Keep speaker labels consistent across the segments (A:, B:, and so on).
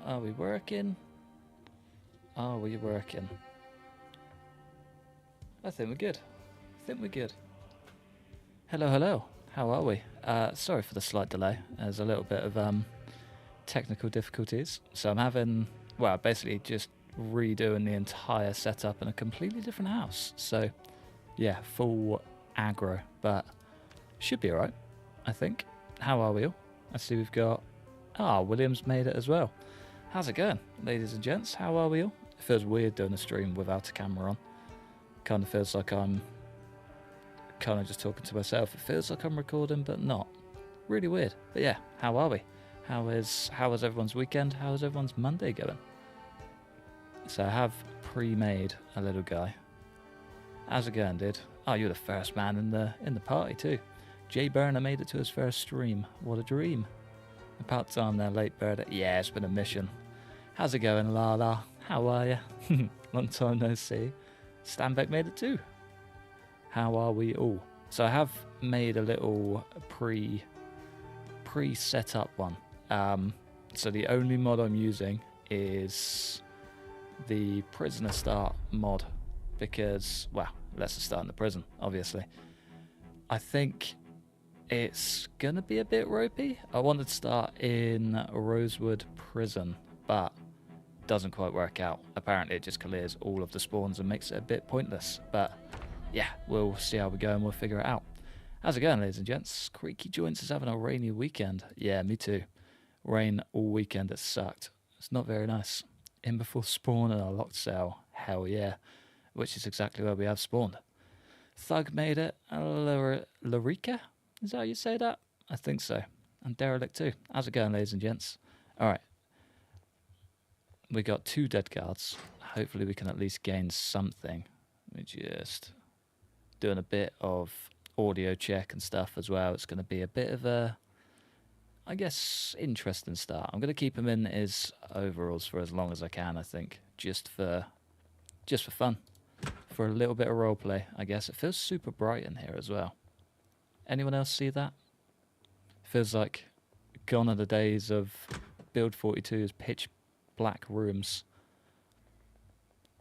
A: Are we working? Are we working? I think we're good. I think we're good. Hello, hello. How are we? Sorry for the slight delay. There's a little bit of technical difficulties. So I'm having, well, basically just redoing the entire setup in a completely different house. So, yeah, full aggro, but should be alright, I think. How are we all? I see we've got... William's made it as well. How's it going, ladies and gents? How are we all? It feels weird doing a stream without a camera on. Kind of feels like I'm kind of just talking to myself. It feels like I'm recording, but not. Really weird. But yeah, how are we? How is everyone's weekend? How is everyone's Monday going? So I have pre-made a little guy. How's it going, dude? Oh, you're the first man in the party too. Jay Burner made it to his first stream. What a dream. About time there, late bird. Yeah, it's been a mission. How's it going, Lala? How are you? Long time no see. Stanbeck made it too. How are we all? So I have made a little pre-set up one. So the only mod I'm using is the prisoner start mod because, well, let's just start in the prison, obviously. I think it's gonna be a bit ropey. I wanted to start in Rosewood Prison, but doesn't quite work out. Apparently it just clears all of the spawns and makes it a bit pointless. But yeah, we'll see how we go and we'll figure it out. How's it going, ladies and gents? Creaky Joints is having a rainy weekend. Yeah, me too. Rain all weekend, it sucked. It's not very nice. In before spawn in a locked cell. Hell yeah. Which is exactly where we have spawned. Thug made it. Larica? Is that how you say that? I think so. And Derelict too. How's it going, ladies and gents? Alright. We got 2 dead guards. Hopefully we can at least gain something. We're just doing a bit of audio check and stuff as well. It's going to be a bit of a, I guess, interesting start. I'm going to keep him in his overalls for as long as I can, I think. Just for fun. For a little bit of roleplay, I guess. It feels super bright in here as well. Anyone else see that? Feels like gone are the days of Build 42's pitch black rooms.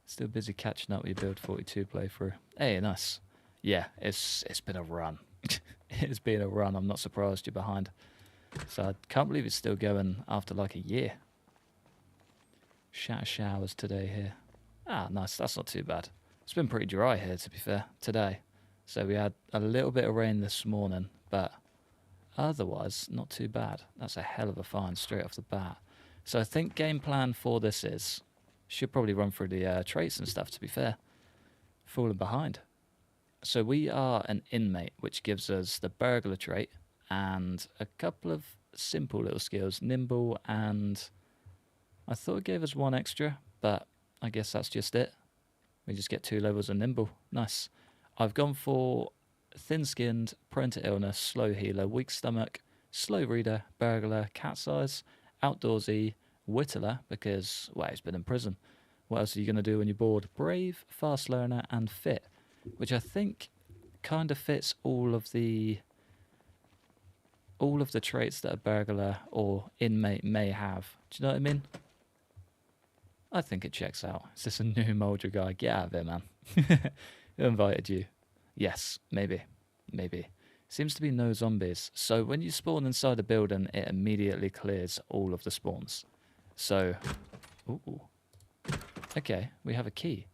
A: Still busy catching up with your Build 42 playthrough. Hey, nice. Yeah, it's been a run. It's been a run. I'm not surprised you're behind. So I can't believe it's still going after like a year. Shatter showers today here. Ah, nice. That's not too bad. It's been pretty dry here, to be fair, today. So we had a little bit of rain this morning, but otherwise, not too bad. That's a hell of a find straight off the bat. So I think game plan for this is, should probably run through the traits and stuff, to be fair. Falling behind. So we are an inmate, which gives us the burglar trait and a couple of simple little skills, nimble, and I thought it gave us 1 extra, but I guess that's just it. We just get 2 levels of nimble. Nice. I've gone for thin-skinned, prone to illness, slow healer, weak stomach, slow reader, burglar, cat's eyes, outdoorsy, whittler, because, well, he's been in prison. What else are you going to do when you're bored? Brave, fast learner, and fit, which I think kind of fits all of the traits that a burglar or inmate may have. Do you know what I mean? I think it checks out. Is this a new Molder guy? Get out of here, man. Who invited you? Yes, maybe. Maybe. Seems to be no zombies. So when you spawn inside a building, it immediately clears all of the spawns. So, ooh. Okay, we have a key.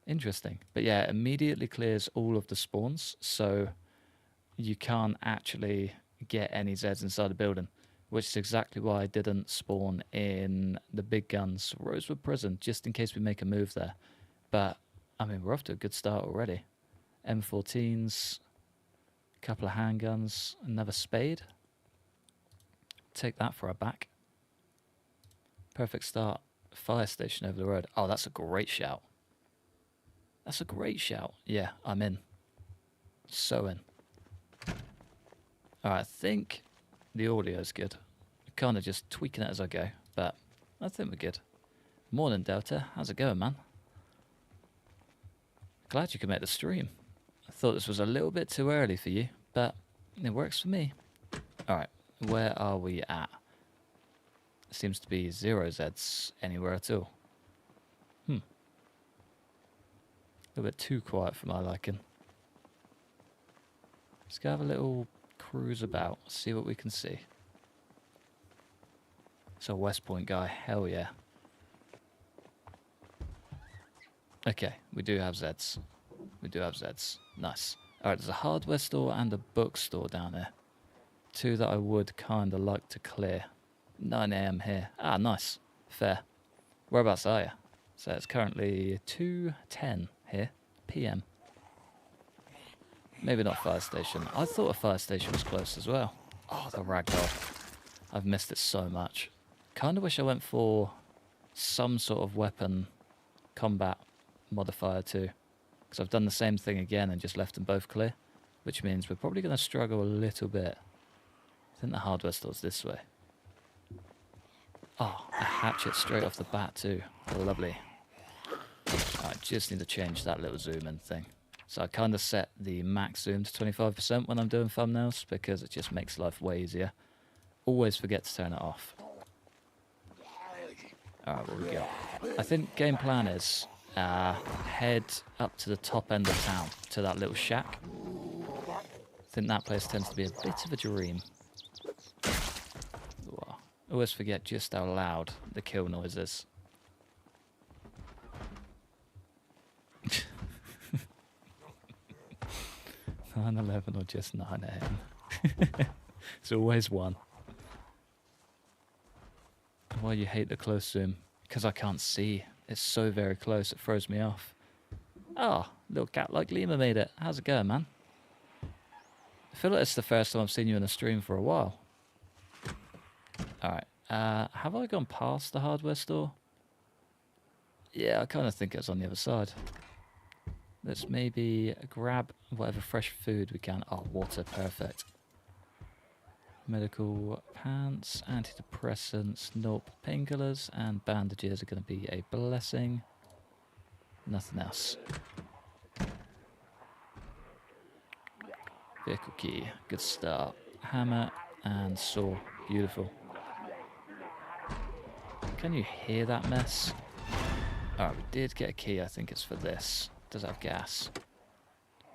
A: Interesting. But yeah, it immediately clears all of the spawns, so you can't actually get any Zeds inside the building, which is exactly why I didn't spawn in the big guns Rosewood Prison, just in case we make a move there. But, I mean, we're off to a good start already. M14s, a couple of handguns, another spade. Take that for our back. Perfect start. Fire station over the road. Oh, that's a great shout. That's a great shout. Yeah, I'm in. So in. Alright, I think the audio's good. Kind of just tweaking it as I go, but I think we're good. Morning, Delta. How's it going, man? Glad you could make the stream. I thought this was a little bit too early for you, but it works for me. Alright, where are we at? seems to be 0 zeds anywhere at all. A little bit too quiet for my liking. Let's go have a little cruise about, see what we can see. So West Point guy, hell yeah. Okay, we do have zeds. We do have zeds. Nice. Alright, there's a hardware store and a bookstore down there. 2 that I would kind of like to clear. 9 AM here. Ah, nice. Fair. Whereabouts are you? So it's currently 2:10 here. PM. Maybe not fire station. I thought a fire station was close as well. Oh, the ragdoll. I've missed it so much. Kind of wish I went for some sort of weapon combat modifier too. Because I've done the same thing again and just left them both clear. Which means we're probably going to struggle a little bit. I think the hardware store's this way. Oh, a hatchet straight off the bat too. Lovely. I just need to change that little zoom in thing. So I kind of set the max zoom to 25% when I'm doing thumbnails because it just makes life way easier. Always forget to turn it off. Alright, what we got? I think game plan is head up to the top end of town, to that little shack. I think that place tends to be a bit of a dream. Ooh, always forget just how loud the kill noise is. 9:11 or just 9 AM. It's always one. Why you hate the close zoom? Because I can't see. It's so very close, it throws me off. Oh, little cat like Lima made it. How's it going, man? I feel like it's the first time I've seen you in a stream for a while. Alright, have I gone past the hardware store? Yeah, I kind of think it's on the other side. Let's maybe grab whatever fresh food we can. Oh, water, perfect. Medical pants, antidepressants, nope, painkillers, and bandages are going to be a blessing. Nothing else. Vehicle key, good start. Hammer and saw, beautiful. Can you hear that mess? Alright, we did get a key, I think it's for this. Does it have gas?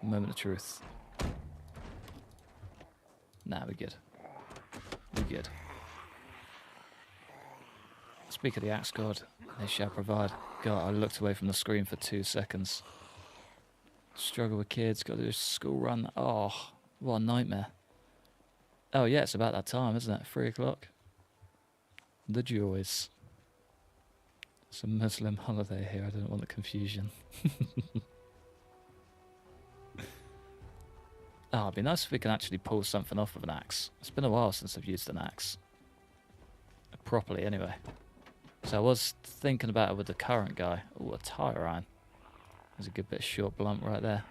A: Moment of truth. Nah, we're good. We're good. Speak of the axe god, they shall provide. God, I looked away from the screen for 2 seconds. Struggle with kids, got to do a school run. Oh, what a nightmare. Oh yeah, it's about that time, isn't it? 3 o'clock. The joys. It's a Muslim holiday here, I don't want the confusion. Oh, it'd be nice if we can actually pull something off with an axe. It's been a while since I've used an axe. Properly, anyway. So I was thinking about it with the current guy. Oh, a tire iron. There's a good bit of short blunt right there.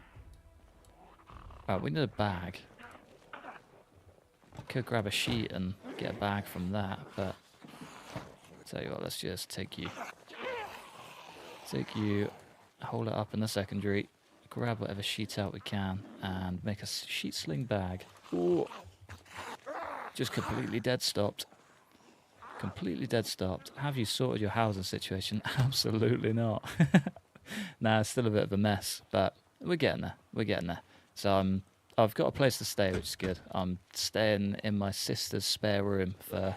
A: Alright, we need a bag. I could grab a sheet and get a bag from that, but... tell you what, let's just take you, hold it up in the secondary, grab whatever sheet out we can, and make a sheet sling bag. Ooh. Just completely dead stopped. Completely dead stopped. Have you sorted your housing situation? Absolutely not. Nah, it's still a bit of a mess, but we're getting there. We're getting there. So I've got a place to stay, which is good. I'm staying in my sister's spare room for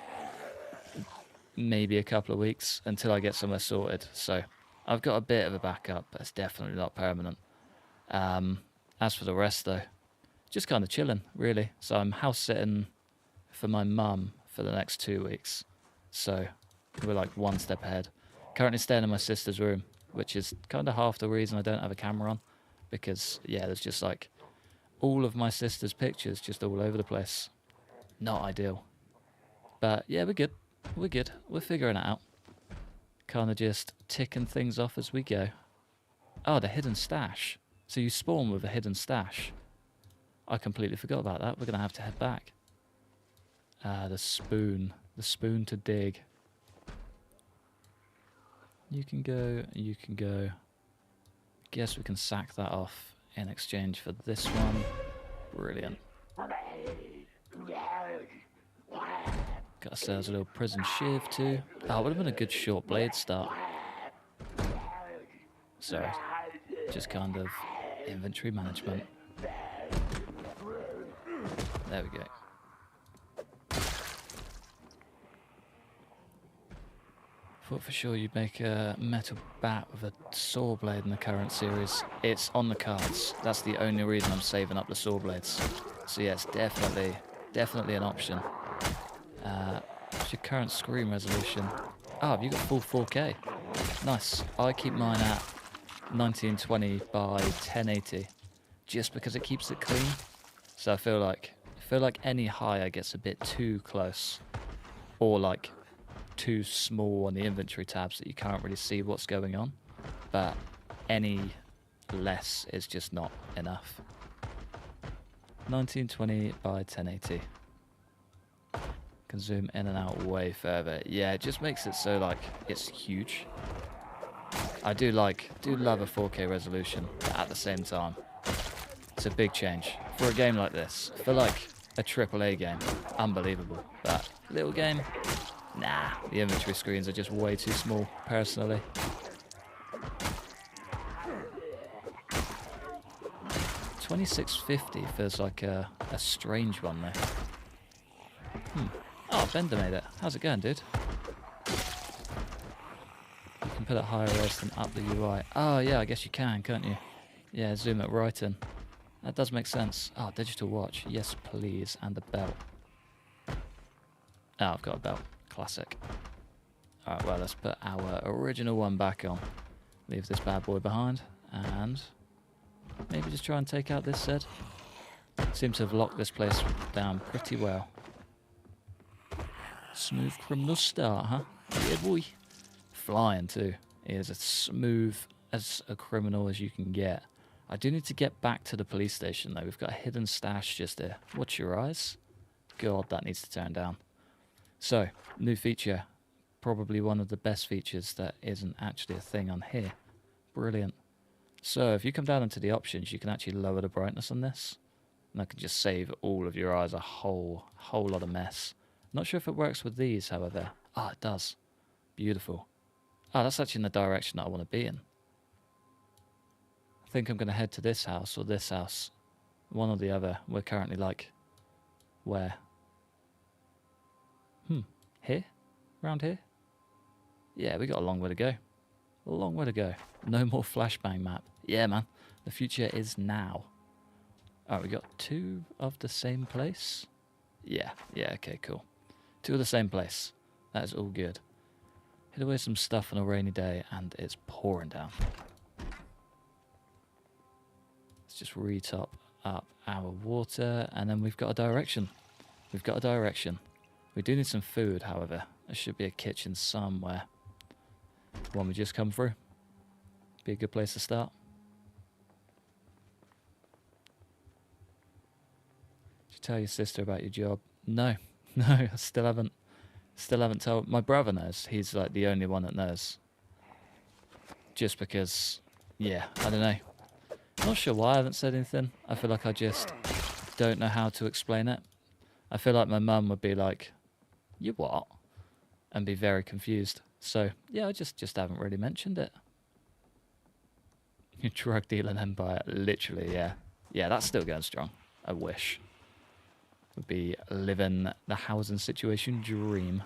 A: maybe a couple of weeks until I get somewhere sorted. So I've got a bit of a backup, but it's definitely not permanent. As for the rest, though, just kind of chilling, really. So I'm house sitting for my mum for the next 2 weeks. So we're like one step ahead. Currently staying in my sister's room, which is kind of half the reason I don't have a camera on. Because, yeah, there's just like all of my sister's pictures just all over the place. Not ideal. But, yeah, we're good. We're good. We're figuring it out. Kind of just ticking things off as we go. Oh, the hidden stash. So you spawn with a hidden stash. I completely forgot about that. We're going to have to head back. The spoon. The spoon to dig. You can go. You can go. Guess we can sack that off in exchange for this one. Brilliant. Got ourselves a little prison shiv too. Oh, it would have been a good short blade start. Sorry. Just kind of inventory management. There we go. Thought for sure you'd make a metal bat with a saw blade in the current series. It's on the cards. That's the only reason I'm saving up the saw blades. So yeah, it's definitely an option. What's your current screen resolution? Oh, have you got full 4K? Nice. I keep mine at 1920 by 1080 just because it keeps it clean. So I feel like any higher gets a bit too close, or like too small on the inventory tabs that you can't really see what's going on. But any less is just not enough. 1920 by 1080. Can zoom in and out way further. Yeah, it just makes it so like it's huge. I do love a 4K resolution, but at the same time, it's a big change for a game like this. For like a AAA game, unbelievable. But little game, nah. The inventory screens are just way too small, personally. $26.50 feels like a strange one though. Oh, Bender made it. How's it going, dude? You can put it higher res than up the UI. Oh, yeah, I guess you can, can't you? Yeah, zoom it right in. That does make sense. Oh, digital watch. Yes, please. And a belt. Oh, I've got a belt. Classic. Alright, well, let's put our original one back on. Leave this bad boy behind. And maybe just try and take out this Zed. Seem to have locked this place down pretty well. Smooth criminal start, huh? Yeah, boy. Flying, too. He is as smooth as a criminal as you can get. I do need to get back to the police station, though. We've got a hidden stash just there. Watch your eyes. God, that needs to turn down. So, new feature. Probably one of the best features that isn't actually a thing on here. Brilliant. So, if you come down into the options, you can actually lower the brightness on this. And that can just save all of your eyes a whole lot of mess. Not sure if it works with these, however. Ah, it does. Beautiful. Ah, that's actually in the direction that I want to be in. I think I'm going to head to this house or this house. One or the other. We're currently like... where? Here? Around here? Yeah, we got a long way to go. A long way to go. No more flashbang map. Yeah, man. The future is now. Alright, we got 2 of the same place? Yeah, okay, cool. 2 of the same place. That is all good. Hid away some stuff on a rainy day and it's pouring down. Let's just retop up our water and then we've got a direction. We've got a direction. We do need some food, however. There should be a kitchen somewhere. One we just come through. Be a good place to start. Did you tell your sister about your job? No, I still haven't told. My brother knows. He's like the only one that knows. Just because, yeah, I don't know. Not sure why I haven't said anything. I feel like I just don't know how to explain it. I feel like my mum would be like, "You what?" and be very confused. So yeah, I just haven't really mentioned it. Your drug dealing empire, literally, yeah. Yeah, that's still going strong. I wish. Would be living the housing situation dream.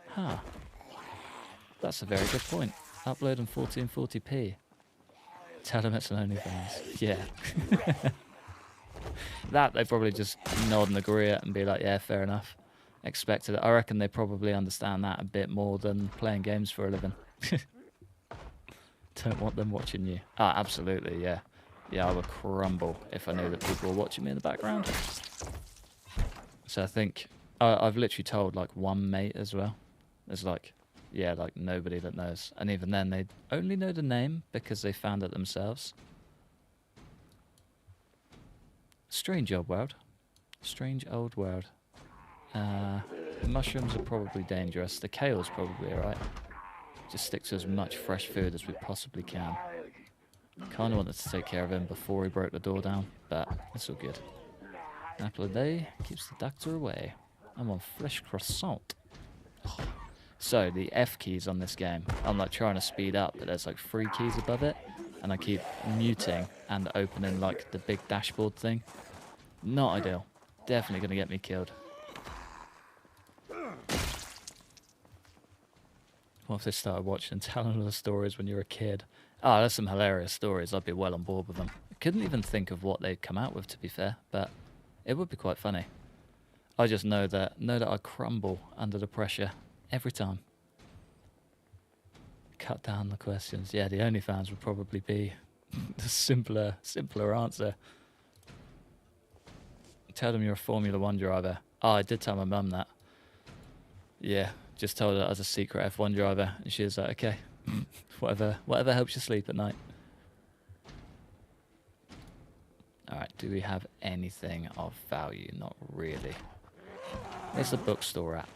A: Huh. That's a very good point. Upload in 1440p. Tell them it's an OnlyFans. Yeah. That they probably just nod and agree it and be like, yeah, fair enough. Expected it. I reckon they probably understand that a bit more than playing games for a living. Don't want them watching you. Ah, absolutely, yeah. Yeah, I would crumble if I knew that people were watching me in the background. So I think I've literally told like one mate as well. There's like, yeah, like nobody that knows. And even then, they only know the name because they found it themselves. Strange old world. Strange old world. The mushrooms are probably dangerous. The kale's probably alright. Just stick to as much fresh food as we possibly can. Kind of wanted to take care of him before he broke the door down, but it's all good. Apple a day keeps the doctor away. I'm on fresh croissant. So, the F keys on this game, I'm like trying to speed up, but there's like 3 keys above it, and I keep muting and opening like the big dashboard thing. Not ideal. Definitely going to get me killed. What if they started watching telling the stories when you were a kid? Oh, there's some hilarious stories. I'd be well on board with them. I couldn't even think of what they'd come out with, to be fair, but it would be quite funny. I just know that I crumble under the pressure every time. Cut down the questions. Yeah, the OnlyFans would probably be the simpler answer. Tell them you're a Formula 1 driver. Oh, I did tell my mum that. Yeah, just told her I was a secret F1 driver, and she was like, okay, whatever helps you sleep at night. Alright, do we have anything of value? Not really. Where's the bookstore at?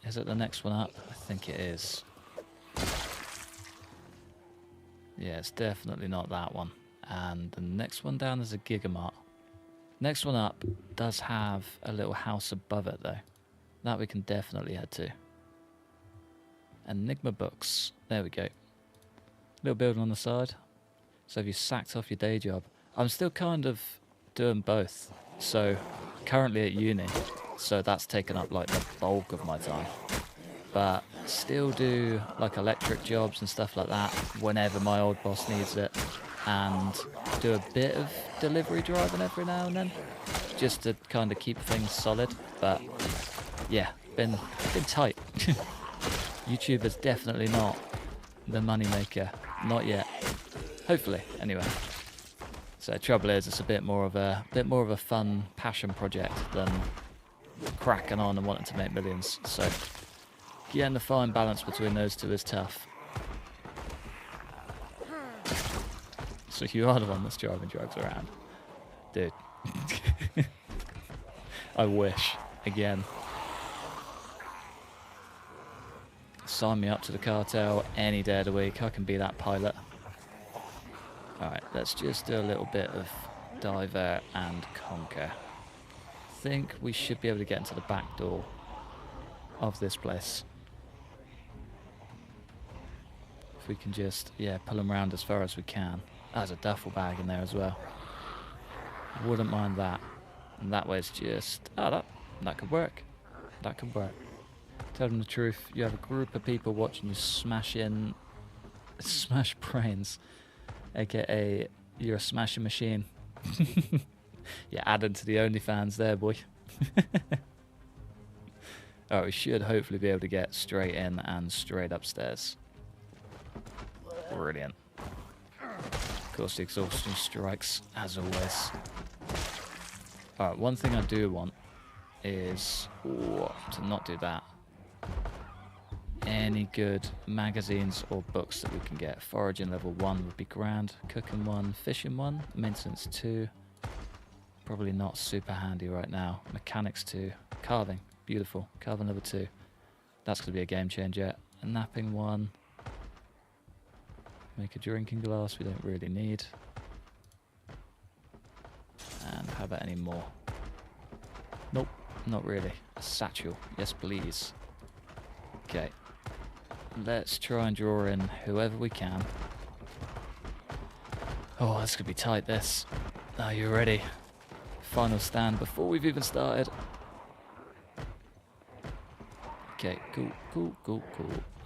A: Is it the next one up? I think it is. Yeah, it's definitely not that one. And the next one down is a Gigamart. Next one up does have a little house above it, though. That we can definitely head to. Enigma Books. There we go. Little building on the side. So have you sacked off your day job? I'm still kind of doing both. So currently at uni, so that's taken up like the bulk of my time. But still do like electric jobs and stuff like that whenever my old boss needs it. And do a bit of delivery driving every now and then, just to kind of keep things solid. But yeah, been tight. YouTube is definitely not the money maker, not yet. Hopefully, anyway. So the trouble is, it's a bit more of a fun passion project than cracking on and wanting to make millions. So getting the fine balance between those two is tough. So you are the one that's driving drugs around. Dude. I wish. Again. Sign me up to the cartel any day of the week. I can be that pilot. Alright, let's just do a little bit of divert and conquer. I think we should be able to get into the back door of this place. If we can just, pull them around as far as we can. There's a duffel bag in there as well. Wouldn't mind that. And that way it's just... Oh, that could work. That could work. Tell them the truth. You have a group of people watching you smash brains. AKA, you're a smashing machine. You're adding to the OnlyFans there, boy. Alright, we should hopefully be able to get straight in and straight upstairs. Brilliant. Of course, the exhaustion strikes, as always. Alright, one thing I do want is to not do that. Any good magazines or books that we can get. Foraging level 1 would be grand. Cooking 1, fishing 1, maintenance 2. Probably not super handy right now. Mechanics 2, carving, beautiful. Carving level 2. That's going to be a game changer. A napping 1. Make a drinking glass we don't really need. And how about any more? Nope, not really. A satchel, yes please. Okay. Let's try and draw in whoever we can. Oh, this could be tight, this. Are you ready? Final stand before we've even started. Okay, cool.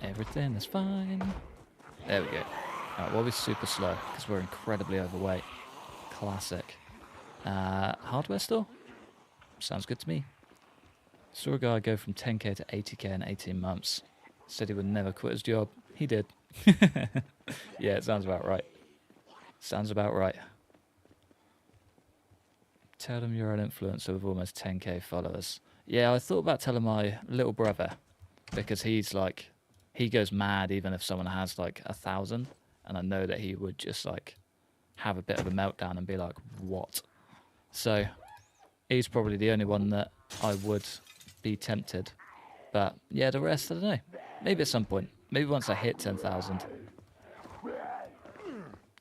A: Everything is fine. There we go. Alright, we'll be super slow, because we're incredibly overweight. Classic. Hardware store? Sounds good to me. Saw a guy go from 10k to 80k in 18 months. Said he would never quit his job. He did. Yeah, it sounds about right. Sounds about right. Tell them you're an influencer with almost 10k followers. Yeah, I thought about telling my little brother, because he's like, he goes mad even if someone has like 1,000, and I know that he would just like have a bit of a meltdown and be like, what? So he's probably the only one that I would be tempted. But yeah, the rest, I don't know. Maybe at some point. Maybe once I hit 10,000.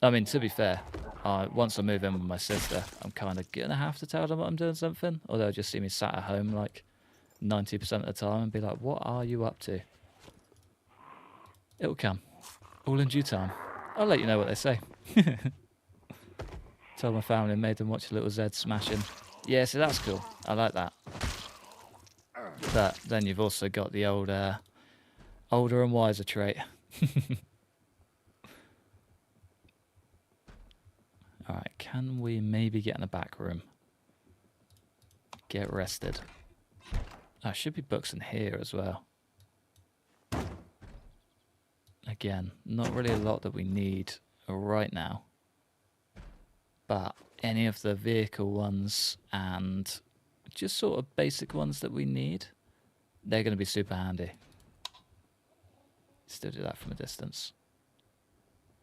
A: I mean, to be fair, once I move in with my sister, I'm kind of going to have to tell them I'm doing something, or they'll just see me sat at home like 90% of the time and be like, what are you up to? It'll come. All in due time. I'll let you know what they say. Told my family and made them watch a little Zed smashing. Yeah, so that's cool. I like that. But then you've also got the old, older and wiser trait. Alright, can we maybe get in the back room? Get rested. Oh, should be books in here as well. Again, not really a lot that we need right now. But any of the vehicle ones and just sort of basic ones that we need, they're going to be super handy. Still do that from a distance.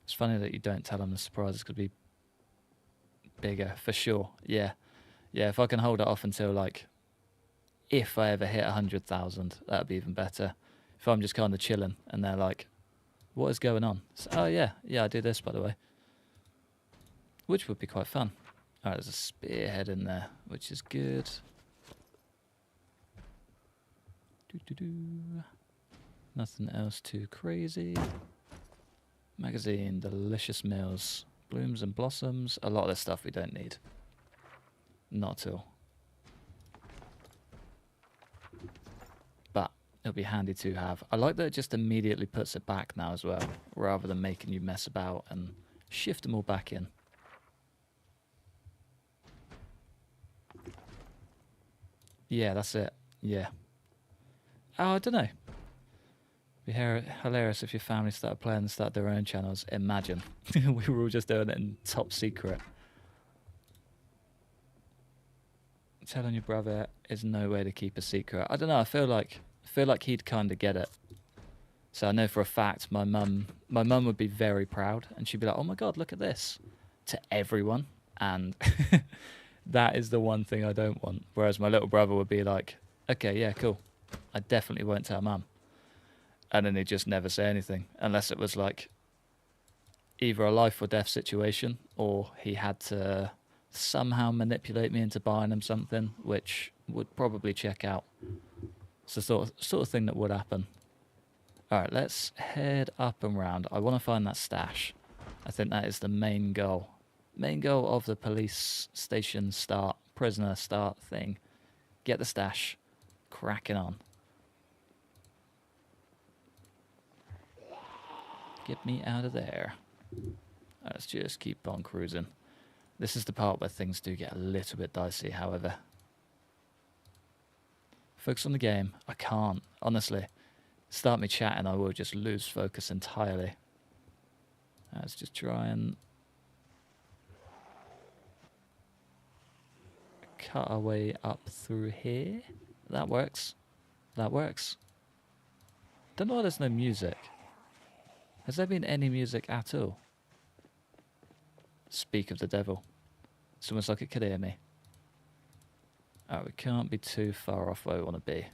A: It's funny that you don't tell them the surprise is going to be bigger, for sure. Yeah. Yeah, if I can hold it off until, like, if I ever hit 100,000, that'd be even better. If I'm just kind of chilling and they're like, what is going on? So, oh, yeah, I do this, by the way. Which would be quite fun. Alright, there's a spearhead in there, which is good. Nothing else too crazy. Magazine, delicious meals. Blooms and blossoms. A lot of this stuff we don't need. Not at all. But it'll be handy to have. I like that it just immediately puts it back now as well, rather than making you mess about and shift them all back in. Yeah, that's it. Yeah. Oh, I don't know. Be hilarious if your family started playing and started their own channels. Imagine. We were all just doing it in top secret. Telling your brother is no way to keep a secret. I don't know. I feel like he'd kind of get it. So I know for a fact my mum would be very proud, and she'd be like, "Oh my God, look at this," to everyone, and that is the one thing I don't want. Whereas my little brother would be like, "Okay, yeah, cool. I definitely won't tell mum," and then he'd just never say anything unless it was like either a life or death situation, or he had to somehow manipulate me into buying him something, which would probably check out. It's the sort of thing that would happen. Alright, let's head up and round. I want to find that stash. I think that is the main goal. Main goal of the police station start, prisoner start thing. Get the stash. Cracking on. Get me out of there. Let's just keep on cruising. This is the part where things do get a little bit dicey, however. Focus on the game. I can't, honestly. Start me chatting, I will just lose focus entirely. Let's just try and cut our way up through here. That works. That works. Don't know why there's no music. Has there been any music at all? Speak of the devil. It's almost like it could hear me. Oh, we can't be too far off where we want to be.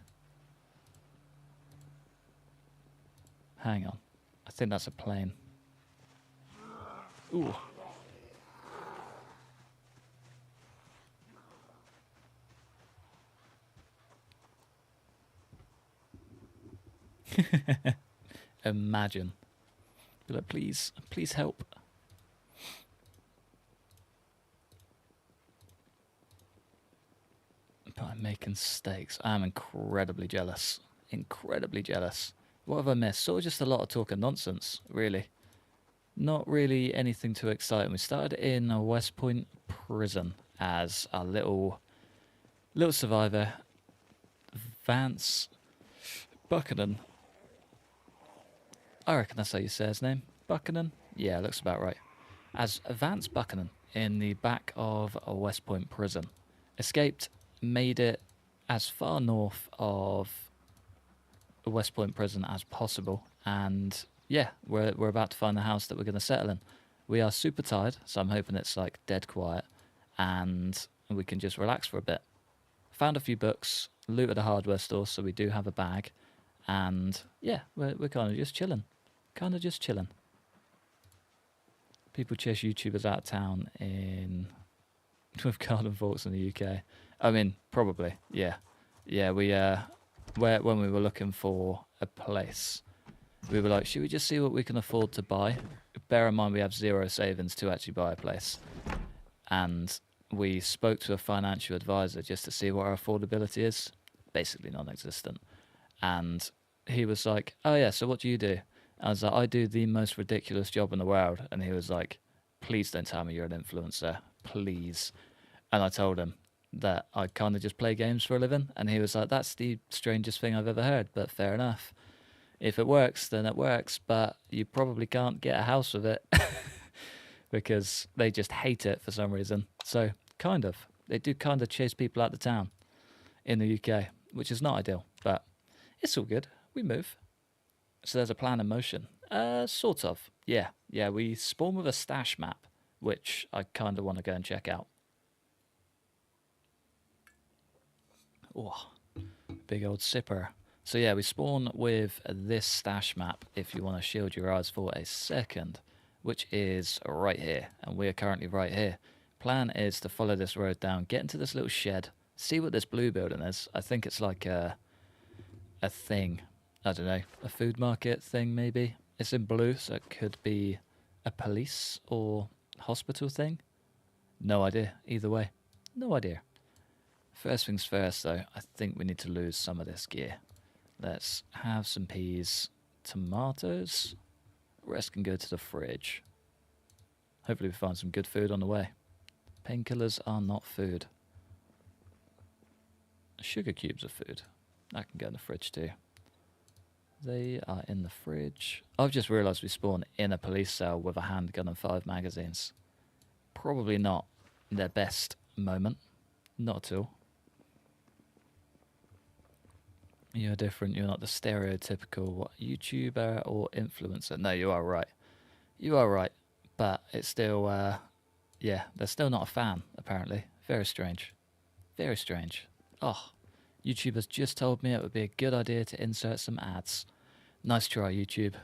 A: Hang on. I think that's a plane. Ooh. Imagine. Be like, please help. But I'm making mistakes. I'm incredibly jealous. Incredibly jealous. What have I missed? Sort of just a lot of talk and nonsense, really. Not really anything too exciting. We started in a West Point prison as a little survivor. Vance Buchanan. I reckon that's how you say his name. Buchanan? Yeah, looks about right. As Vance Buchanan in the back of a West Point prison. Escaped, made it as far north of the West Point prison as possible, and yeah, we're about to find the house that we're going to settle in. We are super tired, so I'm hoping it's like dead quiet, and we can just relax for a bit. Found a few books, looted a hardware store, so we do have a bag, and yeah, we're kind of just chilling. People chase YouTubers out of town in with garden forks in the UK. I mean, probably, yeah. Yeah, when we were looking for a place, we were like, should we just see what we can afford to buy? Bear in mind we have zero savings to actually buy a place. And we spoke to a financial advisor just to see what our affordability is. Basically non-existent. And he was like, oh yeah, so what do you do? I was like, I do the most ridiculous job in the world. And he was like, please don't tell me you're an influencer. Please. And I told him that I kind of just play games for a living. And he was like, that's the strangest thing I've ever heard, but fair enough. If it works, then it works, but you probably can't get a house with it because they just hate it for some reason. So, kind of. They do kind of chase people out of town in the UK, which is not ideal, but it's all good. We move. So there's a plan in motion. Sort of. Yeah. Yeah, we spawn with a stash map, which I kind of want to go and check out. Oh, big old sipper. So yeah, we spawn with this stash map, if you want to shield your eyes for a second, which is right here. And we are currently right here. Plan is to follow this road down, get into this little shed, see what this blue building is. I think it's like a thing. I don't know, a food market thing maybe. It's in blue, so it could be a police or hospital thing. No idea, either way. No idea. First things first though, I think we need to lose some of this gear. Let's have some peas, tomatoes. Rest can go to the fridge. Hopefully we find some good food on the way. Painkillers are not food. Sugar cubes are food. That can go in the fridge too. They are in the fridge. I've just realised we spawn in a police cell with a handgun and 5 magazines. Probably not their best moment. Not at all. You're different. You're not the stereotypical YouTuber or influencer. No, you are right. You are right. But it's still, yeah, they're still not a fan, apparently. Very strange. Very strange. Oh, YouTube has just told me it would be a good idea to insert some ads. Nice try, YouTube.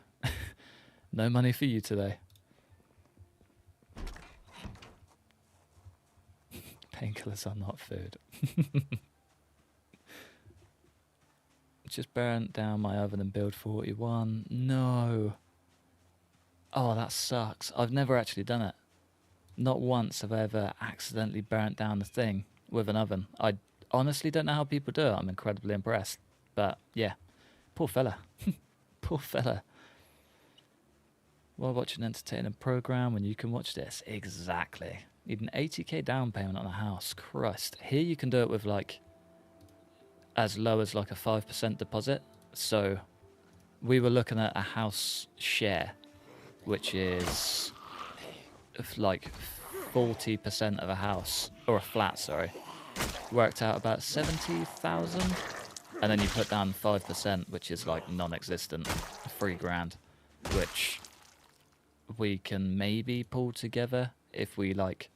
A: No money for you today. Painkillers are not food. Just burnt down my oven and build 41. No. Oh, that sucks. I've never actually done it. Not once have I ever accidentally burnt down the thing with an oven. I honestly don't know how people do it. I'm incredibly impressed. But, yeah. Poor fella. Poor fella. Why watch an entertaining program when you can watch this? Exactly. Need an 80k down payment on a house. Christ. Here you can do it with, like, as low as like a 5% deposit. So we were looking at a house share, which is like 40% of a house, or a flat, sorry. Worked out about 70,000, and then you put down 5%, which is like non-existent, 3 grand, which we can maybe pull together if we like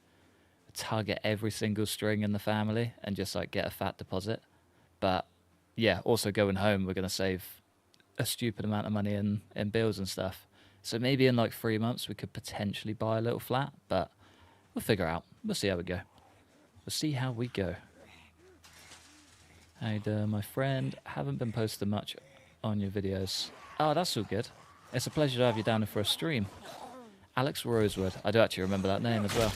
A: target every single string in the family and just like get a fat deposit. But yeah, also going home, we're going to save a stupid amount of money in bills and stuff. So maybe in like 3 months, we could potentially buy a little flat, but we'll figure out. We'll see how we go. We'll see how we go. Hey there, my friend. Haven't been posting much on your videos. Oh, that's all good. It's a pleasure to have you down here for a stream. Alex Rosewood. I do actually remember that name as well.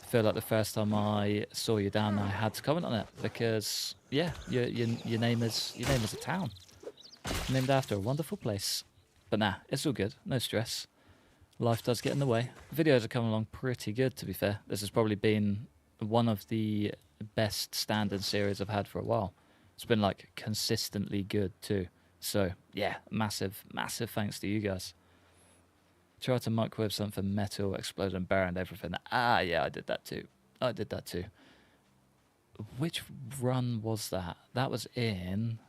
A: I feel like the first time I saw you down there, I had to comment on it because, yeah, your name is a town, named after a wonderful place. But nah, it's all good. No stress. Life does get in the way. Videos are coming along pretty good, to be fair. This has probably been one of the best standard series I've had for a while. It's been like consistently good too. So yeah, massive thanks to you guys. Try to microwave something metal, exploded and burned everything. Ah, yeah, I did that too. Which run was that? That was in...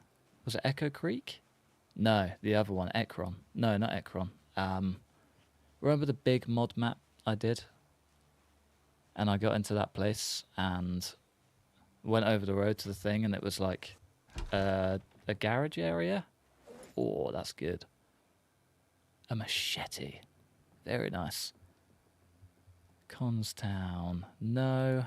A: Was it Echo Creek? No, the other one, Ekron. No, not Ekron. Remember the big mod map I did? And I got into that place and went over the road to the thing, and it was like a garage area. Oh, that's good. A machete. Very nice. Constown. No.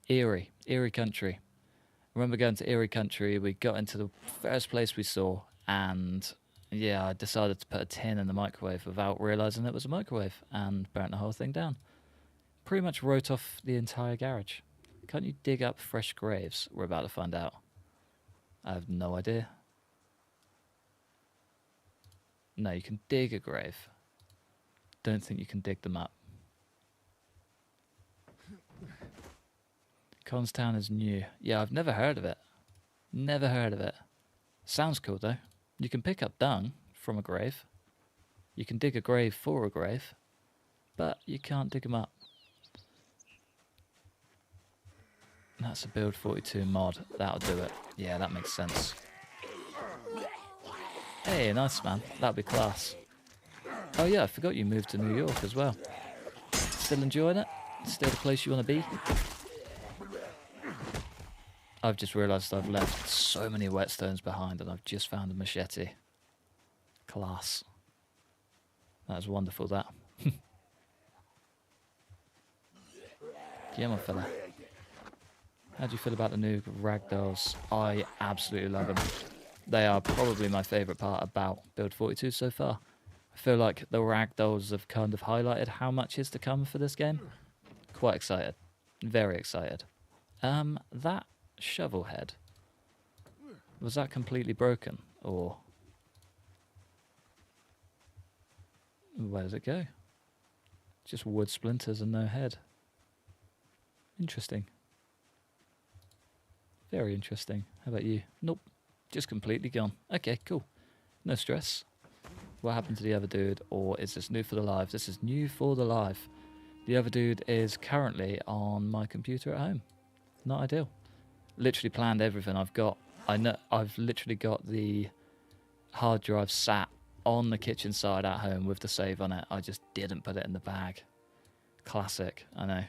A: Erie Country. I remember going to Erie Country. We got into the first place we saw, and yeah, I decided to put a tin in the microwave without realising it was a microwave and burnt the whole thing down. Pretty much wrote off the entire garage. Can't you dig up fresh graves? We're about to find out. I have no idea. No, you can dig a grave. Don't think you can dig them up. Constown is new. Yeah, I've never heard of it. Never heard of it. Sounds cool though. You can pick up dung from a grave. You can dig a grave for a grave. But you can't dig them up. That's a build 42 mod. That'll do it. Yeah, that makes sense. Hey, nice man. That'll be class. Oh yeah, I forgot you moved to New York as well. Still enjoying it? Still the place you want to be? I've just realised I've left so many whetstones behind and I've just found a machete. Class. That was wonderful, that. Yeah, my fella. How do you feel about the new ragdolls? I absolutely love them. They are probably my favourite part about Build 42 so far. I feel like the ragdolls have kind of highlighted how much is to come for this game. Quite excited. Very excited. That shovel head, was that completely broken, or where does it go? Just wood splinters and no head. Interesting. Very interesting. How about you? Nope. Just completely gone. Okay, cool. No stress. What happened to the other dude, or is this new for the live? This is new for the live. The other dude is currently on my computer at home. Not ideal. Literally planned everything I've got. I know I've literally got the hard drive sat on the kitchen side at home with the save on it. I just didn't put it in the bag. Classic, I know.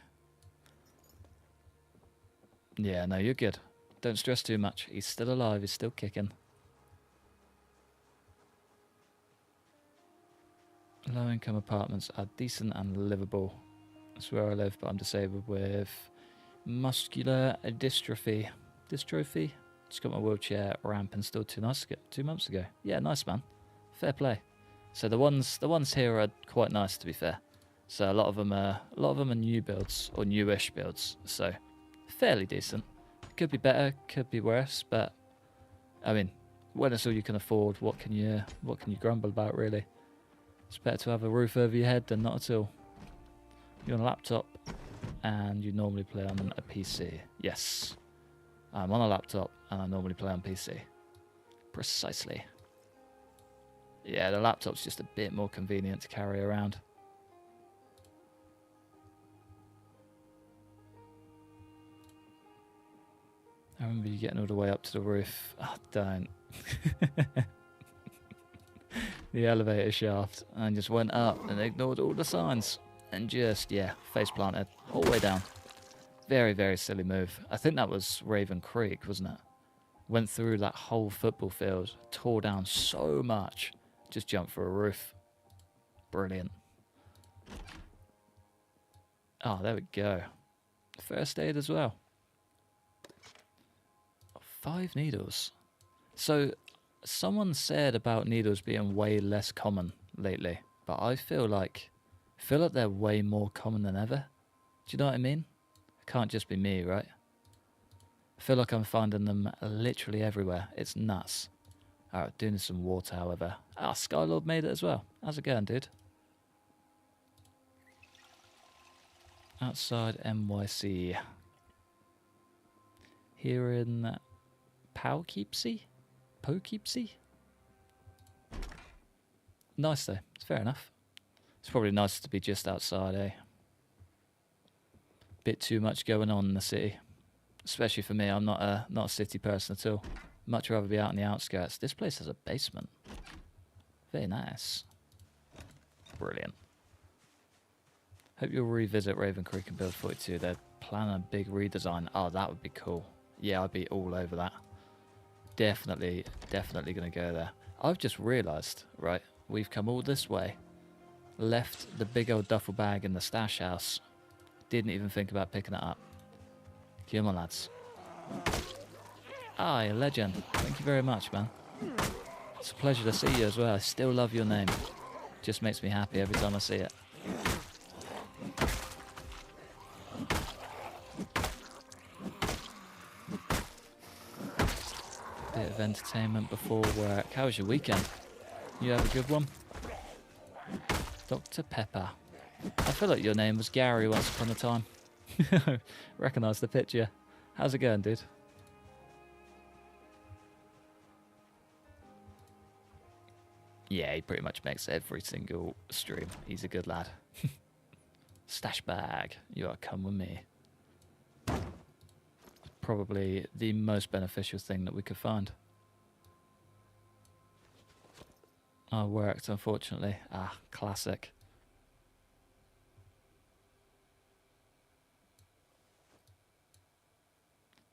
A: Yeah, no, you're good. Don't stress too much. He's still alive, he's still kicking. Low income apartments are decent and livable. That's where I live, but I'm disabled with muscular dystrophy. Dystrophy? Just got my wheelchair ramp installed 2 months ago. Yeah, nice man. Fair play. So the ones here are quite nice, to be fair. So a lot of them are new builds or newish builds. So fairly decent. Could be better, could be worse, but I mean, when it's all you can afford, what can you grumble about, really? It's better to have a roof over your head than not at all. You're on a laptop and you normally play on a PC. Yes, I'm on a laptop and I normally play on PC. Precisely. Yeah, the laptop's just a bit more convenient to carry around. I remember you getting all the way up to the roof. Oh, don't. The elevator shaft, and just went up and ignored all the signs. And just, yeah, face planted whole way down. Very, very silly move. I think that was Raven Creek, wasn't it? Went through that whole football field, tore down so much, just jumped for a roof. Brilliant. Oh, there we go. First aid as well. 5 needles. So, someone said about needles being way less common lately, but I feel like they're way more common than ever. Do you know what I mean? It can't just be me, right? I feel like I'm finding them literally everywhere. It's nuts. Alright, doing some water, however. Ah, Skylord made it as well. How's it going, dude? Outside NYC. Here in Poughkeepsie? Nice though. It's fair enough. It's probably nice to be just outside, eh? Bit too much going on in the city. Especially for me, I'm not a city person at all. Much rather be out in the outskirts. This place has a basement. Very nice. Brilliant. Hope you'll revisit Raven Creek and Build 42. They're planning a big redesign. Oh, that would be cool. Yeah, I'd be all over that. Definitely going to go there. I've just realised, right, we've come all this way left the big old duffel bag in the stash house. Didn't even think about picking it up. Come on, lads. Ah, you're a legend. Thank you very much, man. It's a pleasure to see you as well. I still love your name. Just makes me happy every time I see it. Bit of entertainment before work. How was your weekend? You have a good one? Dr. Pepper. I feel like your name was Gary once upon a time. Recognise the picture. How's it going, dude? Yeah, he pretty much makes every single stream. He's a good lad. Stash bag. You are come with me. Probably the most beneficial thing that we could find. I worked, unfortunately. Ah, classic.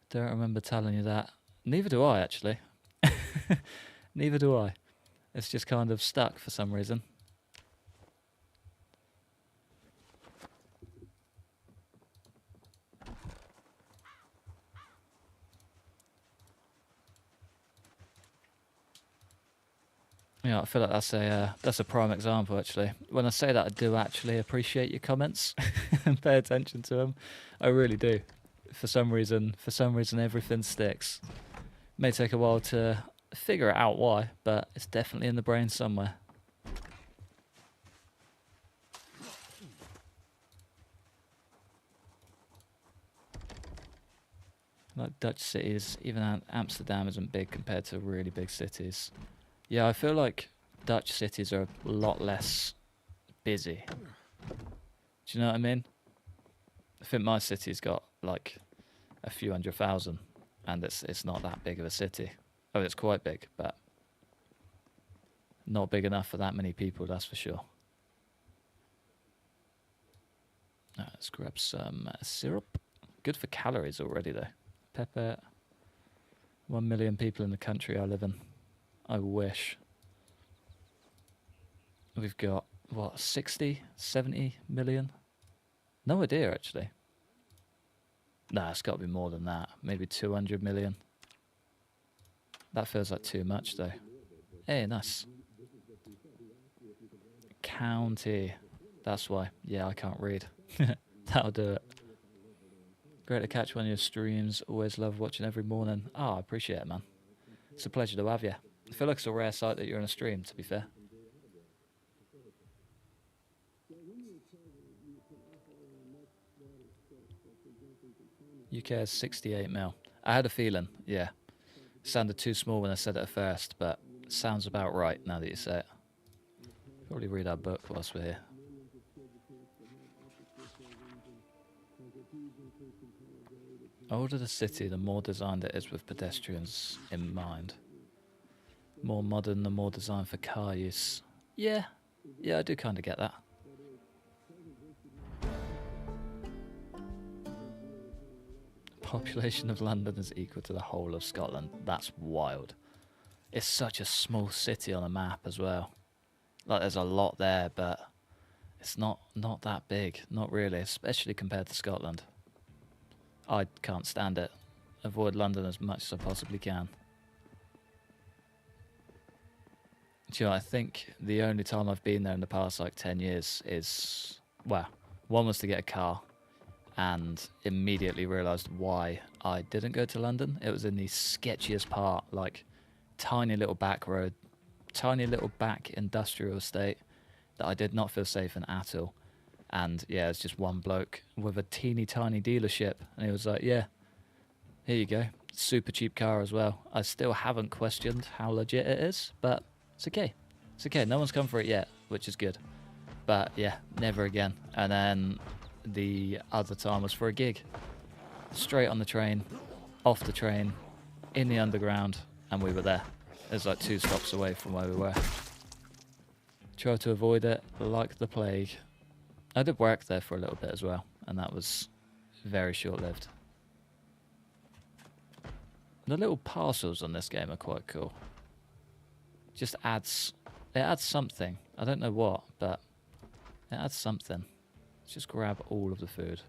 A: Don't remember telling you that. Neither do I, actually. Neither do I. It's just kind of stuck for some reason. Yeah, I feel like that's a prime example, actually. When I say that, I do actually appreciate your comments and pay attention to them. I really do. For some reason, everything sticks. May take a while to figure out why, but it's definitely in the brain somewhere. Like Dutch cities, even Amsterdam isn't big compared to really big cities. Yeah, I feel like Dutch cities are a lot less busy. Do you know what I mean? I think my city's got like a few 100,000, and it's not that big of a city. Oh, it's quite big, but not big enough for that many people, that's for sure. Let's grab some syrup. Good for calories already, though. Pepper. 1 million people in the country I live in. I wish. We've got, what, 60, 70 million? No idea, actually. Nah, it's got to be more than that. Maybe 200 million. That feels like too much, though. Hey, nice. County. That's why. Yeah, I can't read. That'll do it. Great to catch one of your streams. Always love watching every morning. Oh, I appreciate it, man. It's a pleasure to have you. I feel like it's a rare sight that you're on a stream, to be fair. UK has 68 mil. I had a feeling, yeah. Sounded too small when I said it at first, but it sounds about right now that you say it. Probably read our book whilst we're here. Older the city, the more designed it is with pedestrians in mind. More modern, the more designed for car use. Yeah, I do kind of get that. Population of London is equal to the whole of Scotland. That's wild. It's such a small city on a map as well. Like, there's a lot there, but it's not that big. Not really, especially compared to Scotland. I can't stand it. Avoid London as much as I possibly can. Do you know, I think the only time I've been there in the past like 10 years is, well, one was to get a car, and immediately realised why I didn't go to London. It was in the sketchiest part, like tiny little back road, tiny little back industrial estate that I did not feel safe in at all. And yeah, it's just one bloke with a teeny tiny dealership, and he was like, yeah, here you go. Super cheap car as well. I still haven't questioned how legit it is, but it's okay. It's okay. No one's come for it yet, which is good. But yeah, never again. And then the other time was for a gig. Straight on the train, off the train, in the underground, and we were there. It was like 2 stops away from where we were. Try to avoid it like the plague. I did work there for a little bit as well, and that was very short-lived. The little parcels on this game are quite cool. It adds something. I don't know what, but It adds something. Let's just grab all of the food.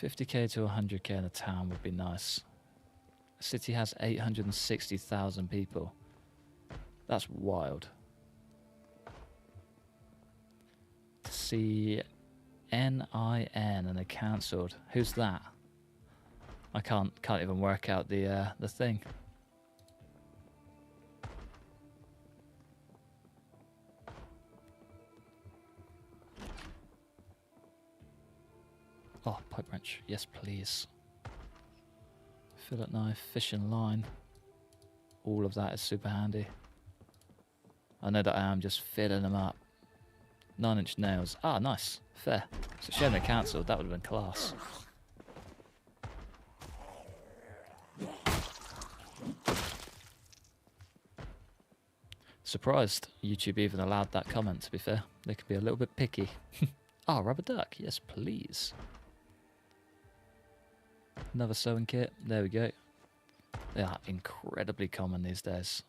A: 50k to 100k in a town would be nice. The city has 860,000 people. That's wild. To see NIN and it cancelled. Who's that? I can't even work out the thing. Oh, pipe wrench. Yes, please. Fillet knife, fishing line. All of that is super handy. I know that I am just filling them up. 9-inch nails. Ah, nice. Fair. It's a shame they cancelled. That would have been class. Surprised YouTube even allowed that comment, to be fair. They could be a little bit picky. Ah, rubber duck. Yes, please. Another sewing kit. There we go. They are incredibly common these days.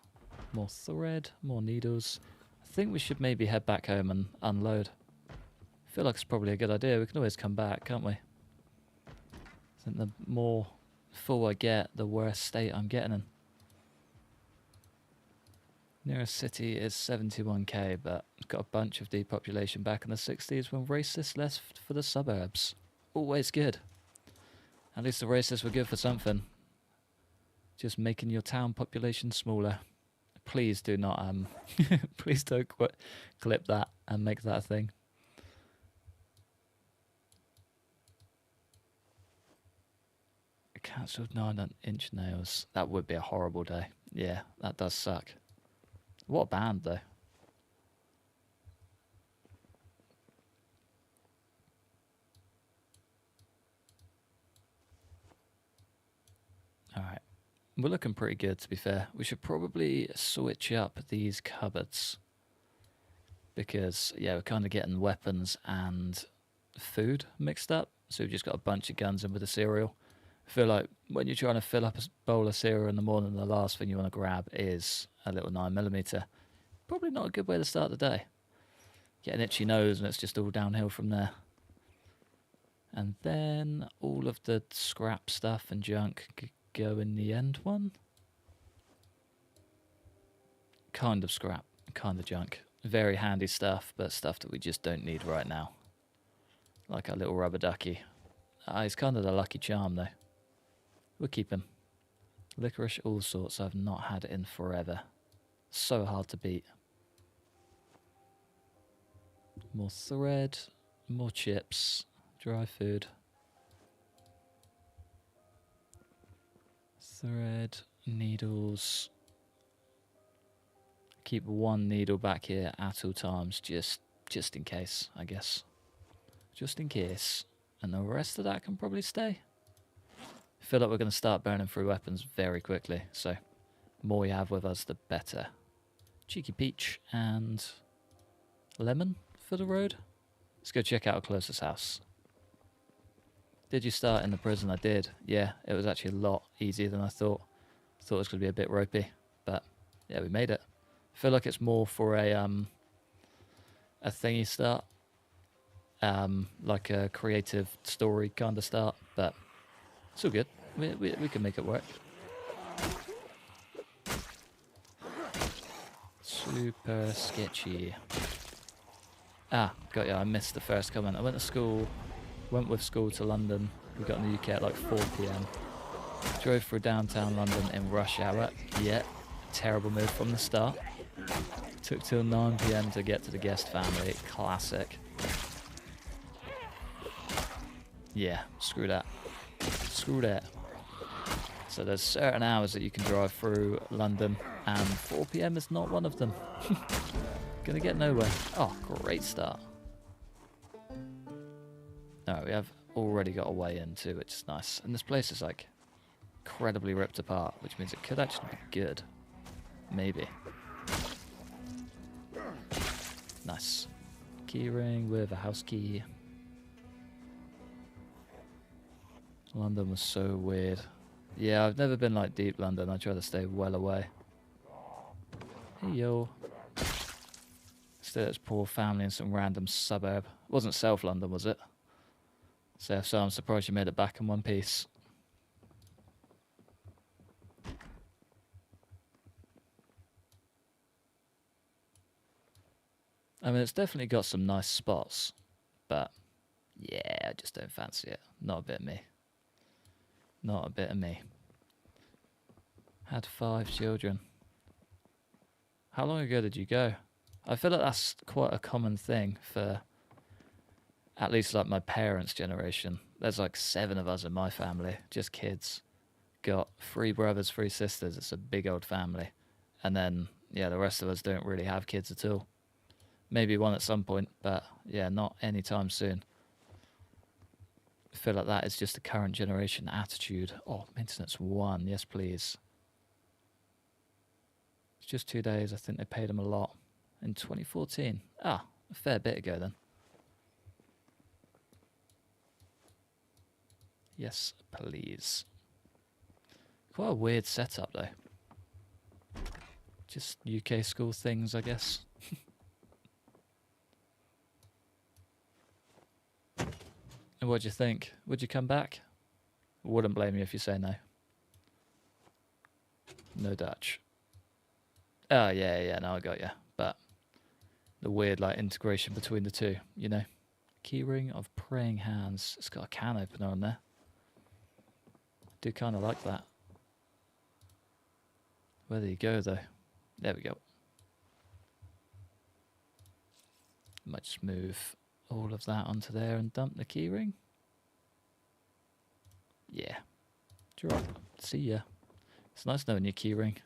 A: More thread, more needles. I think we should maybe head back home and unload. I feel like it's probably a good idea. We can always come back, can't we? I think the more full I get, the worse state I'm getting in. Nearest city is 71k, but got a bunch of depopulation back in the 60s when racists left for the suburbs. Always good. At least the racists were good for something. Just making your town population smaller. Please do not, please don't clip that and make that a thing. Cancelled 9-inch nails. That would be a horrible day. Yeah, that does suck. What a band, though. Alright. We're looking pretty good, to be fair. We should probably switch up these cupboards. Because, yeah, we're kind of getting weapons and food mixed up. So we've just got a bunch of guns in with the cereal. I feel like when you're trying to fill up a bowl of cereal in the morning, the last thing you want to grab is a little 9mm. Probably not a good way to start the day. Get an itchy nose and it's just all downhill from there. And then all of the scrap stuff and junk could go in the end one. Kind of scrap, kind of junk. Very handy stuff, but stuff that we just don't need right now. Like our little rubber ducky. He's kind of the lucky charm though. We'll keep him. Licorice all sorts. I've not had it in forever. So hard to beat. More thread, more chips, dry food. Thread, needles. Keep one needle back here at all times, just in case, I guess. Just in case. And the rest of that can probably stay. I feel like we're going to start burning through weapons very quickly, so the more we have with us, the better. Cheeky peach and lemon for the road. Let's go check out our closest house. Did you start in the prison? I did. Yeah, it was actually a lot easier than I thought. Thought it was going to be a bit ropey, but yeah, we made it. I feel like it's more for a thingy start. Like a creative story kind of start, but it's all good. We can make it work. Super sketchy. Ah, got ya. I missed the first comment. I went with school to London. We got in the UK at like 4 p.m. Drove through downtown London in rush hour. Yeah, terrible move from the start. Took till 9 p.m. to get to the guest family. Classic. Yeah, screw that. Screw that. So there's certain hours that you can drive through London, and 4 p.m. is not one of them. Gonna get nowhere. Oh, great start. No, we have already got a way in too, which is nice. And this place is like incredibly ripped apart, which means it could actually be good. Maybe. Nice. Key ring with a house key. London was so weird. Yeah, I've never been like deep London. I try to stay well away. Hey yo. Still, it's poor family in some random suburb. It wasn't South London, was it? So I'm surprised you made it back in one piece. I mean, it's definitely got some nice spots, but yeah, I just don't fancy it. Not a bit of me. Not a bit of me. Had 5 children. How long ago did you go? I feel like that's quite a common thing for at least like my parents' generation. There's like 7 of us in my family, just kids. Got 3 brothers, 3 sisters. It's a big old family. And then, yeah, the rest of us don't really have kids at all. Maybe one at some point, but yeah, not anytime soon. I feel like that is just the current generation attitude. Oh, maintenance 1, yes please. It's just 2 days. I think they paid him a lot. In 2014. Ah, a fair bit ago then. Yes, please. Quite a weird setup though. Just UK school things, I guess. And what do you think? Would you come back? Wouldn't blame you if you say no. No Dutch. Oh, yeah, no, I got you. But the weird, like, integration between the two, you know? Keyring of praying hands. It's got a can opener on there. I do kind of like that. Where do you go, though? There we go. Might just move all of that onto there and dump the keyring. Yeah. Drop. See ya. It's nice knowing your keyring.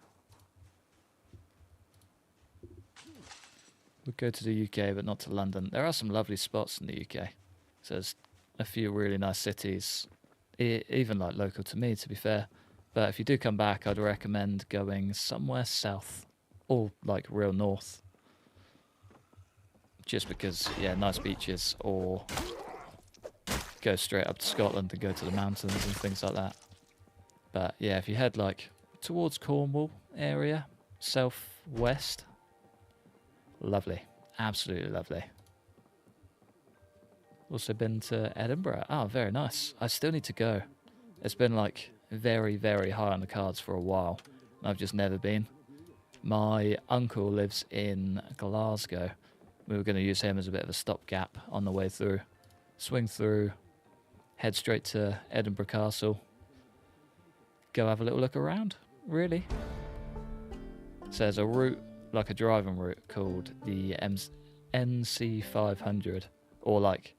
A: We'd go to the UK, but not to London. There are some lovely spots in the UK. So there's a few really nice cities, even like local to me, to be fair. But if you do come back, I'd recommend going somewhere south or like real north. Just because, yeah, nice beaches, or go straight up to Scotland and go to the mountains and things like that. But yeah, if you head like towards Cornwall area, southwest, lovely, absolutely lovely. Also been to Edinburgh. Oh, very nice. I still need to go. It's been like very, very high on the cards for a while, and I've just never been. My uncle lives in Glasgow. We were going to use him as a bit of a stopgap on the way through. Swing through, head straight to Edinburgh Castle, go have a little look around, really. So there's a route, like a driving route, called the NC 500, or like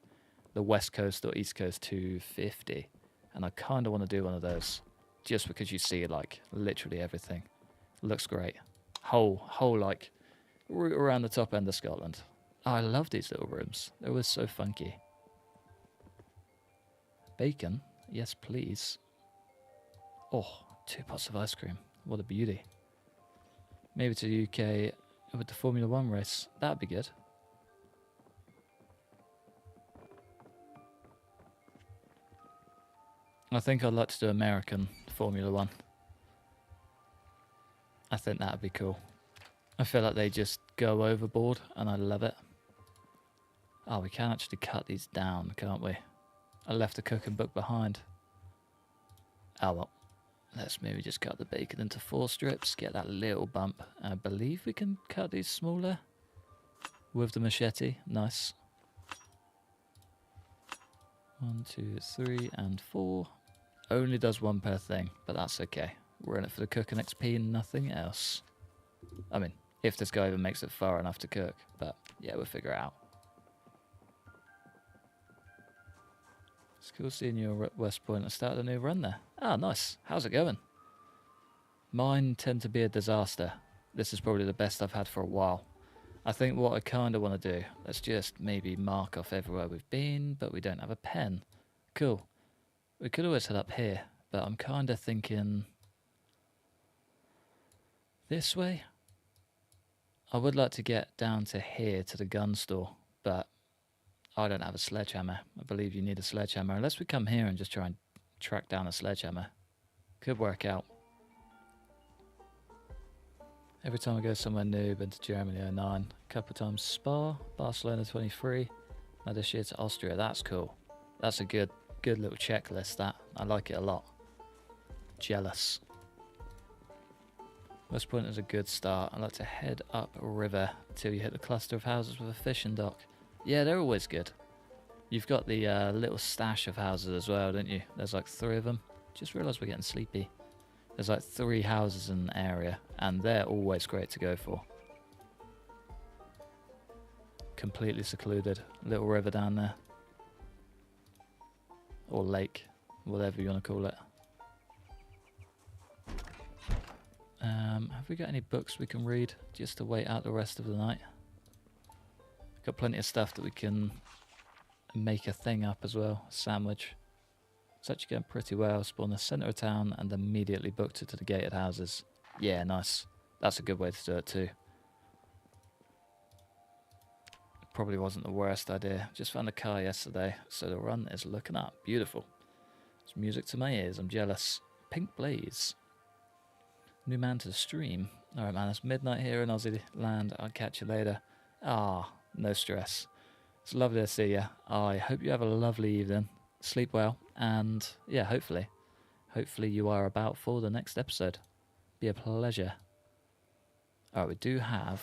A: the West Coast or East Coast 250. And I kind of want to do one of those, just because you see like literally everything. Looks great. Whole like route around the top end of Scotland. Oh, I love these little rooms. They were so funky. Bacon? Yes, please. Oh, 2 pots of ice cream. What a beauty. Maybe to the UK with the Formula 1 race. That'd be good. I think I'd like to do American Formula 1. I think that'd be cool. I feel like they just go overboard, and I love it. Oh, we can actually cut these down, can't we? I left the cooking book behind. Oh well. Let's maybe just cut the bacon into 4 strips, get that little bump. I believe we can cut these smaller with the machete. Nice. 1, 2, 3, and 4. Only does 1 per thing, but that's okay. We're in it for the cooking XP and nothing else. I mean, if this guy even makes it far enough to cook, but yeah, we'll figure it out. It's cool seeing you at West Point. I started a new run there. Ah, nice. How's it going? Mine tend to be a disaster. This is probably the best I've had for a while. I think what I kind of want to do, let's just maybe mark off everywhere we've been, but we don't have a pen. Cool. We could always head up here, but I'm kind of thinking this way. I would like to get down to here to the gun store, but I don't have a sledgehammer. I believe you need a sledgehammer. Unless we come here and just try and track down a sledgehammer. Could work out. Every time I go somewhere new, been to Germany 09, a couple of times Spa, Barcelona 23, now this year to Austria. That's cool. That's a good little checklist, that. I like it a lot. Jealous. West Point is a good start. I like to head up a river till you hit the cluster of houses with a fishing dock. Yeah, they're always good. You've got the little stash of houses as well, don't you? There's like 3 of them. Just realised we're getting sleepy. There's like 3 houses in the area, and they're always great to go for. Completely secluded. Little river down there. Or lake, whatever you want to call it. Have we got any books we can read just to wait out the rest of the night? Got plenty of stuff that we can make a thing up as well. A sandwich. It's actually going pretty well. Spawn the centre of town and immediately booked it to the gated houses. Yeah, nice. That's a good way to do it too. Probably wasn't the worst idea. Just found a car yesterday, so the run is looking up. Beautiful. It's music to my ears. I'm jealous. Pink Blaze. New man to the stream. Alright, man, it's midnight here in Aussie land. I'll catch you later. Ah, no stress. It's lovely to see you. I hope you have a lovely evening. Sleep well. And, yeah, hopefully you are about for the next episode. Be a pleasure. Alright, we do have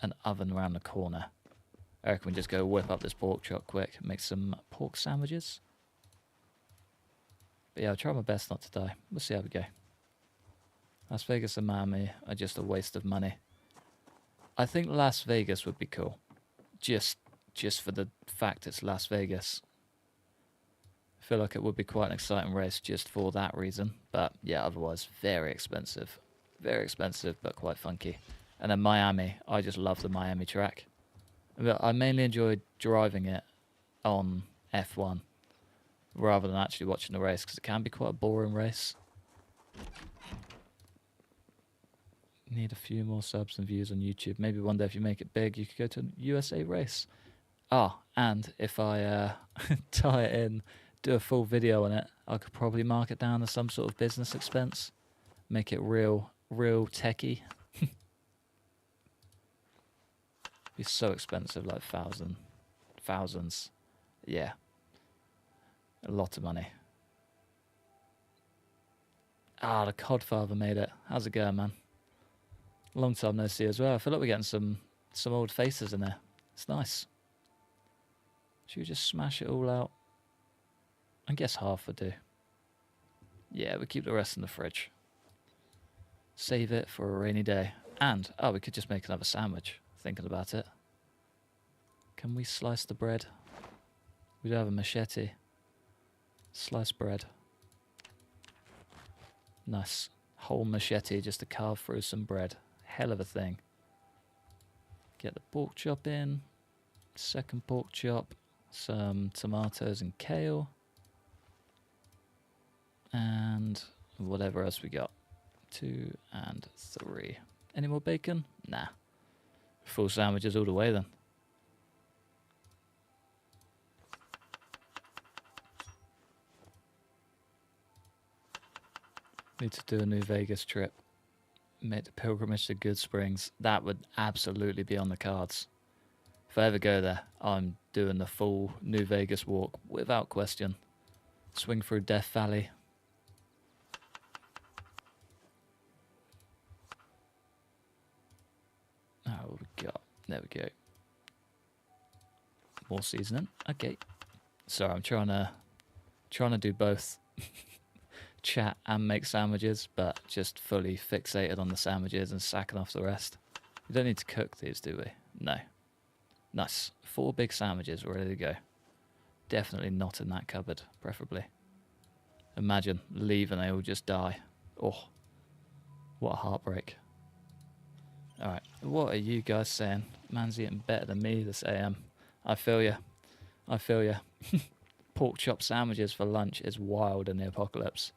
A: an oven around the corner. I reckon we just go whip up this pork chop quick. Make some pork sandwiches. But yeah, I'll try my best not to die. We'll see how we go. Las Vegas and Miami are just a waste of money. I think Las Vegas would be cool. Just for the fact it's Las Vegas. I feel like it would be quite an exciting race just for that reason. But yeah, otherwise very expensive. Very expensive, but quite funky. And then Miami, I just love the Miami track. But I mainly enjoyed driving it on F1 rather than actually watching the race, because it can be quite a boring race. Need a few more subs and views on YouTube. Maybe one day if you make it big, you could go to a USA race. Ah, and if I tie it in, do a full video on it, I could probably mark it down as some sort of business expense. Make it real techie. Be so expensive, like thousands. Yeah. A lot of money. Ah, the Codfather made it. How's it going, man? Long time no see as well. I feel like we're getting some old faces in there. It's nice. Should we just smash it all out? I guess half would do. Yeah, we keep the rest in the fridge. Save it for a rainy day. And, oh, we could just make another sandwich. Thinking about it. Can we slice the bread? We do have a machete. Slice bread. Nice. Whole machete just to carve through some bread. Hell of a thing. Get the pork chop in. Second pork chop. Some tomatoes and kale. And whatever else we got. 2 and 3. Any more bacon? Nah. Full sandwiches all the way then. Need to do a New Vegas trip. Make the pilgrimage to Good Springs. That would absolutely be on the cards. If I ever go there, I'm doing the full New Vegas walk without question. Swing through Death Valley. Oh, what we got? There we go. More seasoning. Okay. Sorry, I'm trying to do both. Chat and make sandwiches, but just fully fixated on the sandwiches and sacking off the rest. We don't need to cook these, do we? No. Nice. 4 big sandwiches ready to go. Definitely not in that cupboard, preferably. Imagine leave and they all just die. Oh, what a heartbreak. Alright, what are you guys saying? Man's eating better than me this AM. I feel ya. I feel ya. Pork chop sandwiches for lunch is wild in the apocalypse.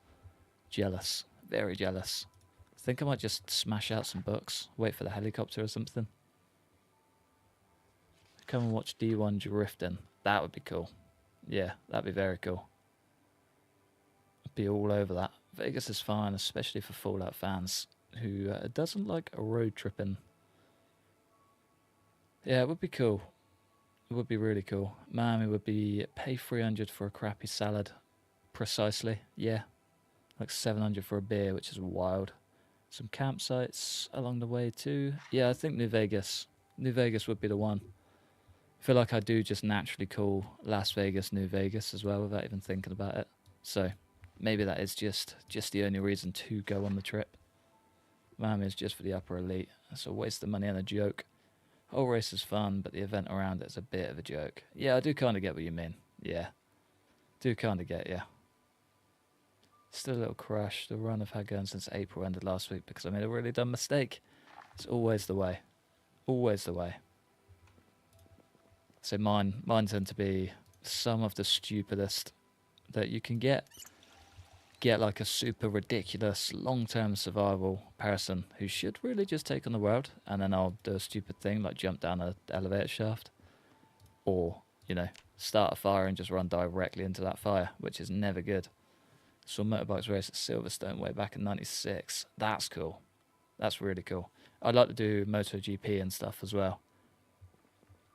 A: Jealous. Very jealous. I think I might just smash out some books. Wait for the helicopter or something. Come and watch D1 drifting. That would be cool. Yeah, that'd be very cool. I'd be all over that. Vegas is fine, especially for Fallout fans. who doesn't like road tripping. Yeah, it would be cool. It would be really cool. Miami would be pay 300 for a crappy salad. Precisely, yeah. Like 700 for a beer, which is wild. Some campsites along the way too. Yeah, I think New Vegas. New Vegas would be the one. I feel like I do just naturally call Las Vegas New Vegas as well without even thinking about it. So maybe that is just the only reason to go on the trip. Miami is just for the upper elite. It's a waste of money and a joke. Whole race is fun, but the event around it is a bit of a joke. Yeah, I do kind of get what you mean. Yeah, do kind of get, yeah. Still a little crush. The run I've had going since April ended last week because I made a really dumb mistake. It's always the way. Always the way. So mine tend to be some of the stupidest that you can get. Get like a super ridiculous long-term survival person who should really just take on the world, and then I'll do a stupid thing like jump down an elevator shaft, or, you know, start a fire and just run directly into that fire, which is never good. Saw motorbikes race at Silverstone way back in '96. That's cool. That's really cool. I'd like to do MotoGP and stuff as well.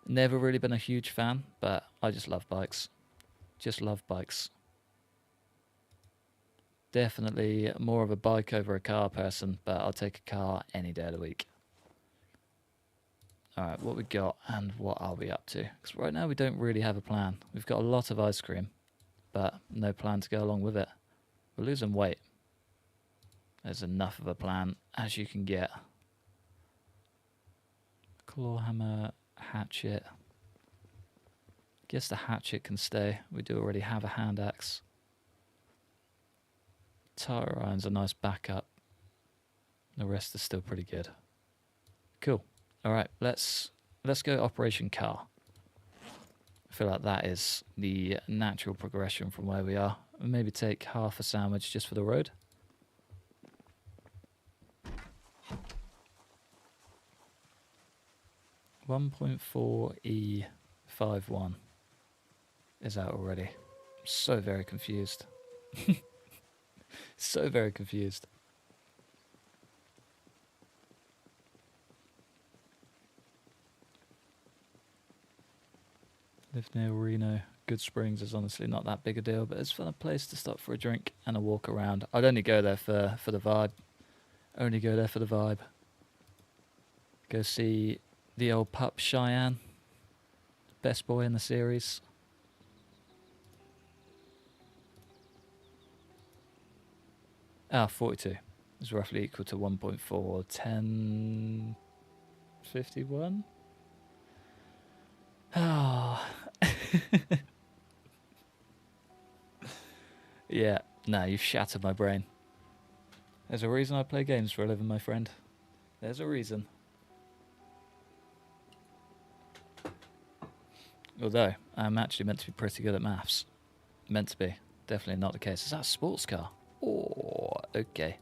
A: Never really been a huge fan, but I just love bikes. Just love bikes. Definitely more of a bike over a car person, but I'll take a car any day of the week. Alright, what we got and what are we up to? Because right now we don't really have a plan. We've got a lot of ice cream, but no plan to go along with it. We're losing weight. There's enough of a plan as you can get. Claw hammer, hatchet. Guess the hatchet can stay. We do already have a hand axe. Tire iron's a nice backup. The rest is still pretty good. Cool. Alright, let's go Operation Car. I feel like that is the natural progression from where we are. Maybe take half a sandwich just for the road. .4E51 is out already. I'm so very confused. So very confused. Live near Reno. Good Springs is honestly not that big a deal, but it's a fun place to stop for a drink and a walk around. I'd only go there for the vibe. Only go there for the vibe. Go see the old pup Cheyenne. Best boy in the series. Ah, 42 is roughly equal to 1.4, 10, 51. Ah. Yeah, no, you've shattered my brain. There's a reason I play games for a living, my friend. There's a reason. Although, I'm actually meant to be pretty good at maths. Meant to be. Definitely not the case. Is that a sports car? Oh, okay.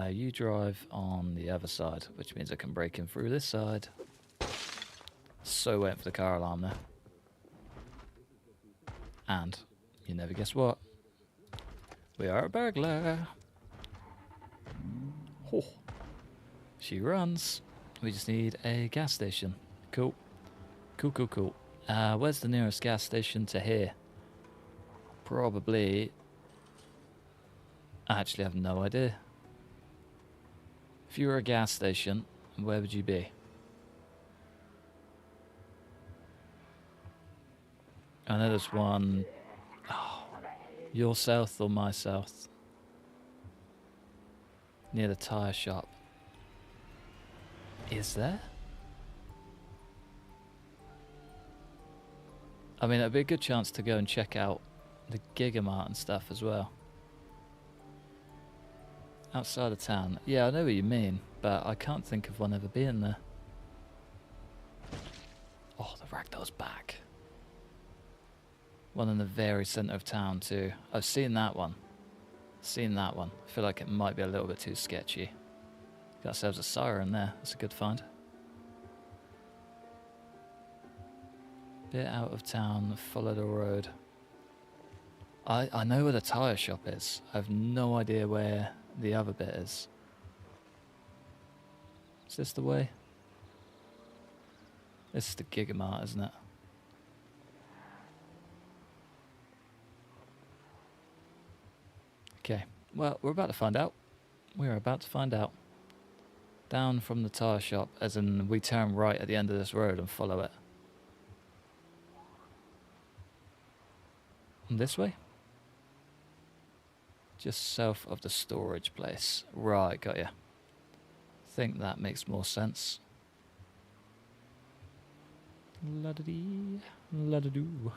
A: You drive on the other side, which means I can break in through this side. So waiting for the car alarm there. And, you never guess what? We are a burglar. Oh. She runs. We just need a gas station. Cool. Cool, cool, cool. Where's the nearest gas station to here? Probably... I actually have no idea. If you were a gas station, where would you be? I know there's one... Oh, your south or my south? Near the tyre shop. Is there? I mean, it'd be a good chance to go and check out the Gigamart and stuff as well. Outside of town. Yeah, I know what you mean, but I can't think of one ever being there. Oh, the Ragdoll's back. One in the very centre of town too. I've seen that one. Seen that one. I feel like it might be a little bit too sketchy. Got ourselves a siren there. That's a good find. Bit out of town, follow the road. I know where the tyre shop is. I have no idea where the other bit is. Is this the way? This is the Gigamart, isn't it? Okay, well, we're about to find out. We're about to find out. Down from the tyre shop, as in we turn right at the end of this road and follow it. And this way? Just south of the storage place. Right, got ya. Think that makes more sense. La-da-dee, la-da-doo,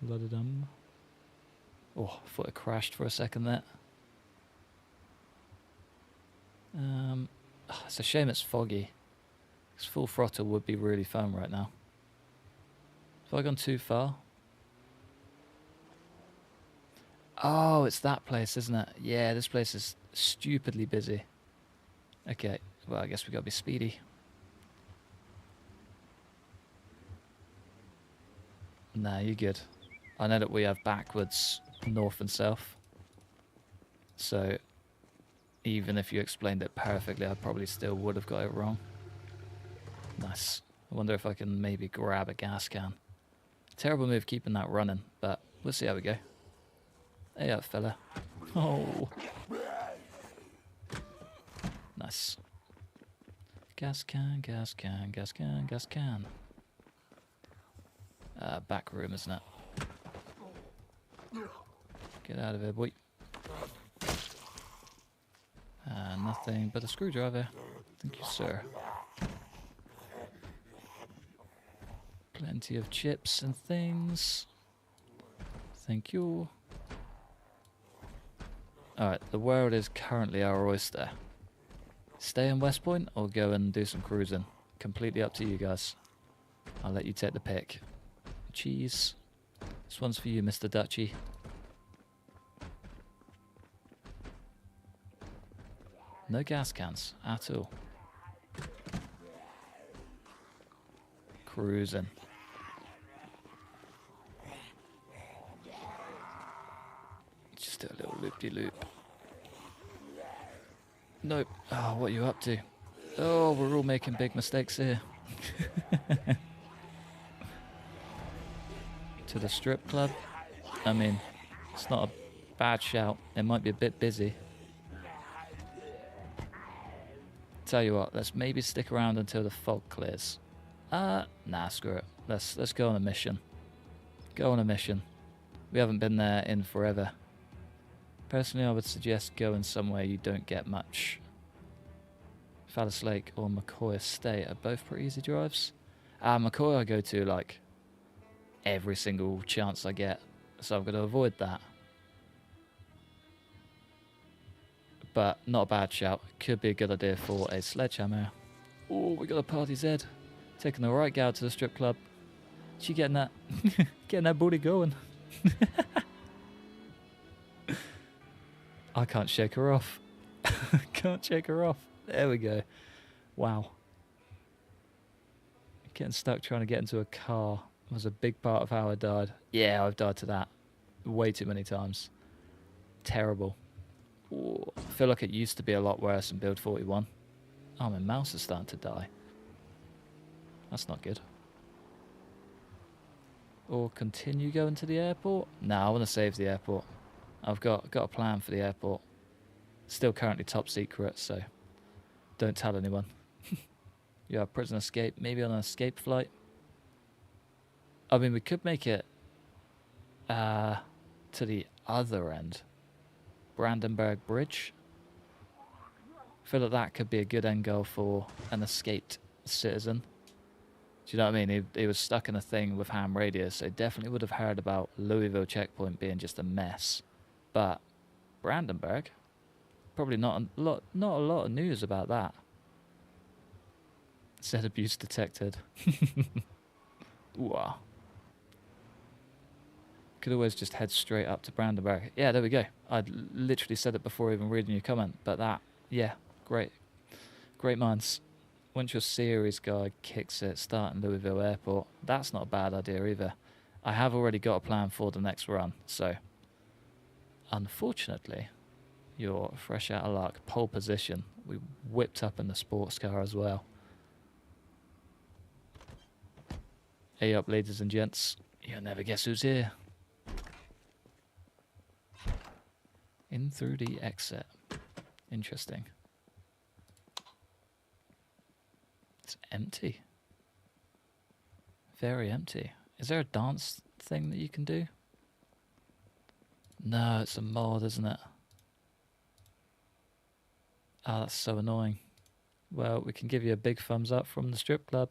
A: la-da-dum. Oh, I thought it crashed for a second there. It's a shame it's foggy. Because full throttle would be really fun right now. Have I gone too far? Oh, it's that place, isn't it? Yeah, this place is stupidly busy. Okay, well, I guess we gotta be speedy. Nah, you're good. I know that we have backwards north and south. So, even if you explained it perfectly, I probably still would have got it wrong. Nice. I wonder if I can maybe grab a gas can. Terrible move keeping that running, but we'll see how we go. Hey up, fella. Oh. Nice. Gas can, gas can, gas can, gas can. Back room, isn't it? Get out of here, boy. Nothing but a screwdriver. Thank you, sir. Plenty of chips and things. Thank you. Alright, the world is currently our oyster. Stay in West Point or go and do some cruising? Completely up to you guys. I'll let you take the pick. Cheese. This one's for you, Mr. Dutchy. No gas cans at all. Cruising. Just a little loop-de-loop. Nope. Oh, what are you up to? Oh, we're all making big mistakes here. To the strip club? I mean, it's not a bad shout. It might be a bit busy. Tell you what, let's maybe stick around until the fog clears. Nah, screw it. Let's go on a mission. Go on a mission. We haven't been there in forever. Personally, I would suggest going somewhere you don't get much. Fallis Lake or McCoy Estate are both pretty easy drives. McCoy I go to like every single chance I get, so I'm going to avoid that. But not a bad shout. Could be a good idea for a sledgehammer. Oh, we got a party Zed. Taking the right gal to the strip club. She getting that getting that booty going. I can't shake her off. Can't shake her off. There we go. Wow. Getting stuck trying to get into a car was a big part of how I died. Yeah, I've died to that way too many times. Terrible. Ooh, I feel like it used to be a lot worse in Build 41. Oh, my mouse is starting to die. That's not good. Or continue going to the airport? Nah, I want to save the airport. I've got a plan for the airport. Still currently top secret, so don't tell anyone. Yeah, prison escape, maybe on an escape flight. I mean, we could make it to the other end. Brandenburg Bridge. I feel like that could be a good end goal for an escaped citizen. Do you know what I mean? He was stuck in a thing with ham radius, so he definitely would have heard about Louisville checkpoint being just a mess. But Brandenburg, probably not a lot of news about that. Said abuse detected. Ooh. Could always just head straight up to Brandenburg. Yeah, there we go. I'd literally said it before even reading your comment, but that, yeah, great. Great minds. Once your series guide kicks it, starting Louisville Airport, that's not a bad idea either. I have already got a plan for the next run, so Unfortunately, you're fresh out of luck. Pole position. We whipped up in the sports car as well. Hey up, ladies and gents. You'll never guess who's here. In through the exit. Interesting. It's empty. Very empty. Is there a dance thing that you can do? No, it's a mod, isn't it? Ah, that's so annoying. Well, we can give you a big thumbs up from the strip club.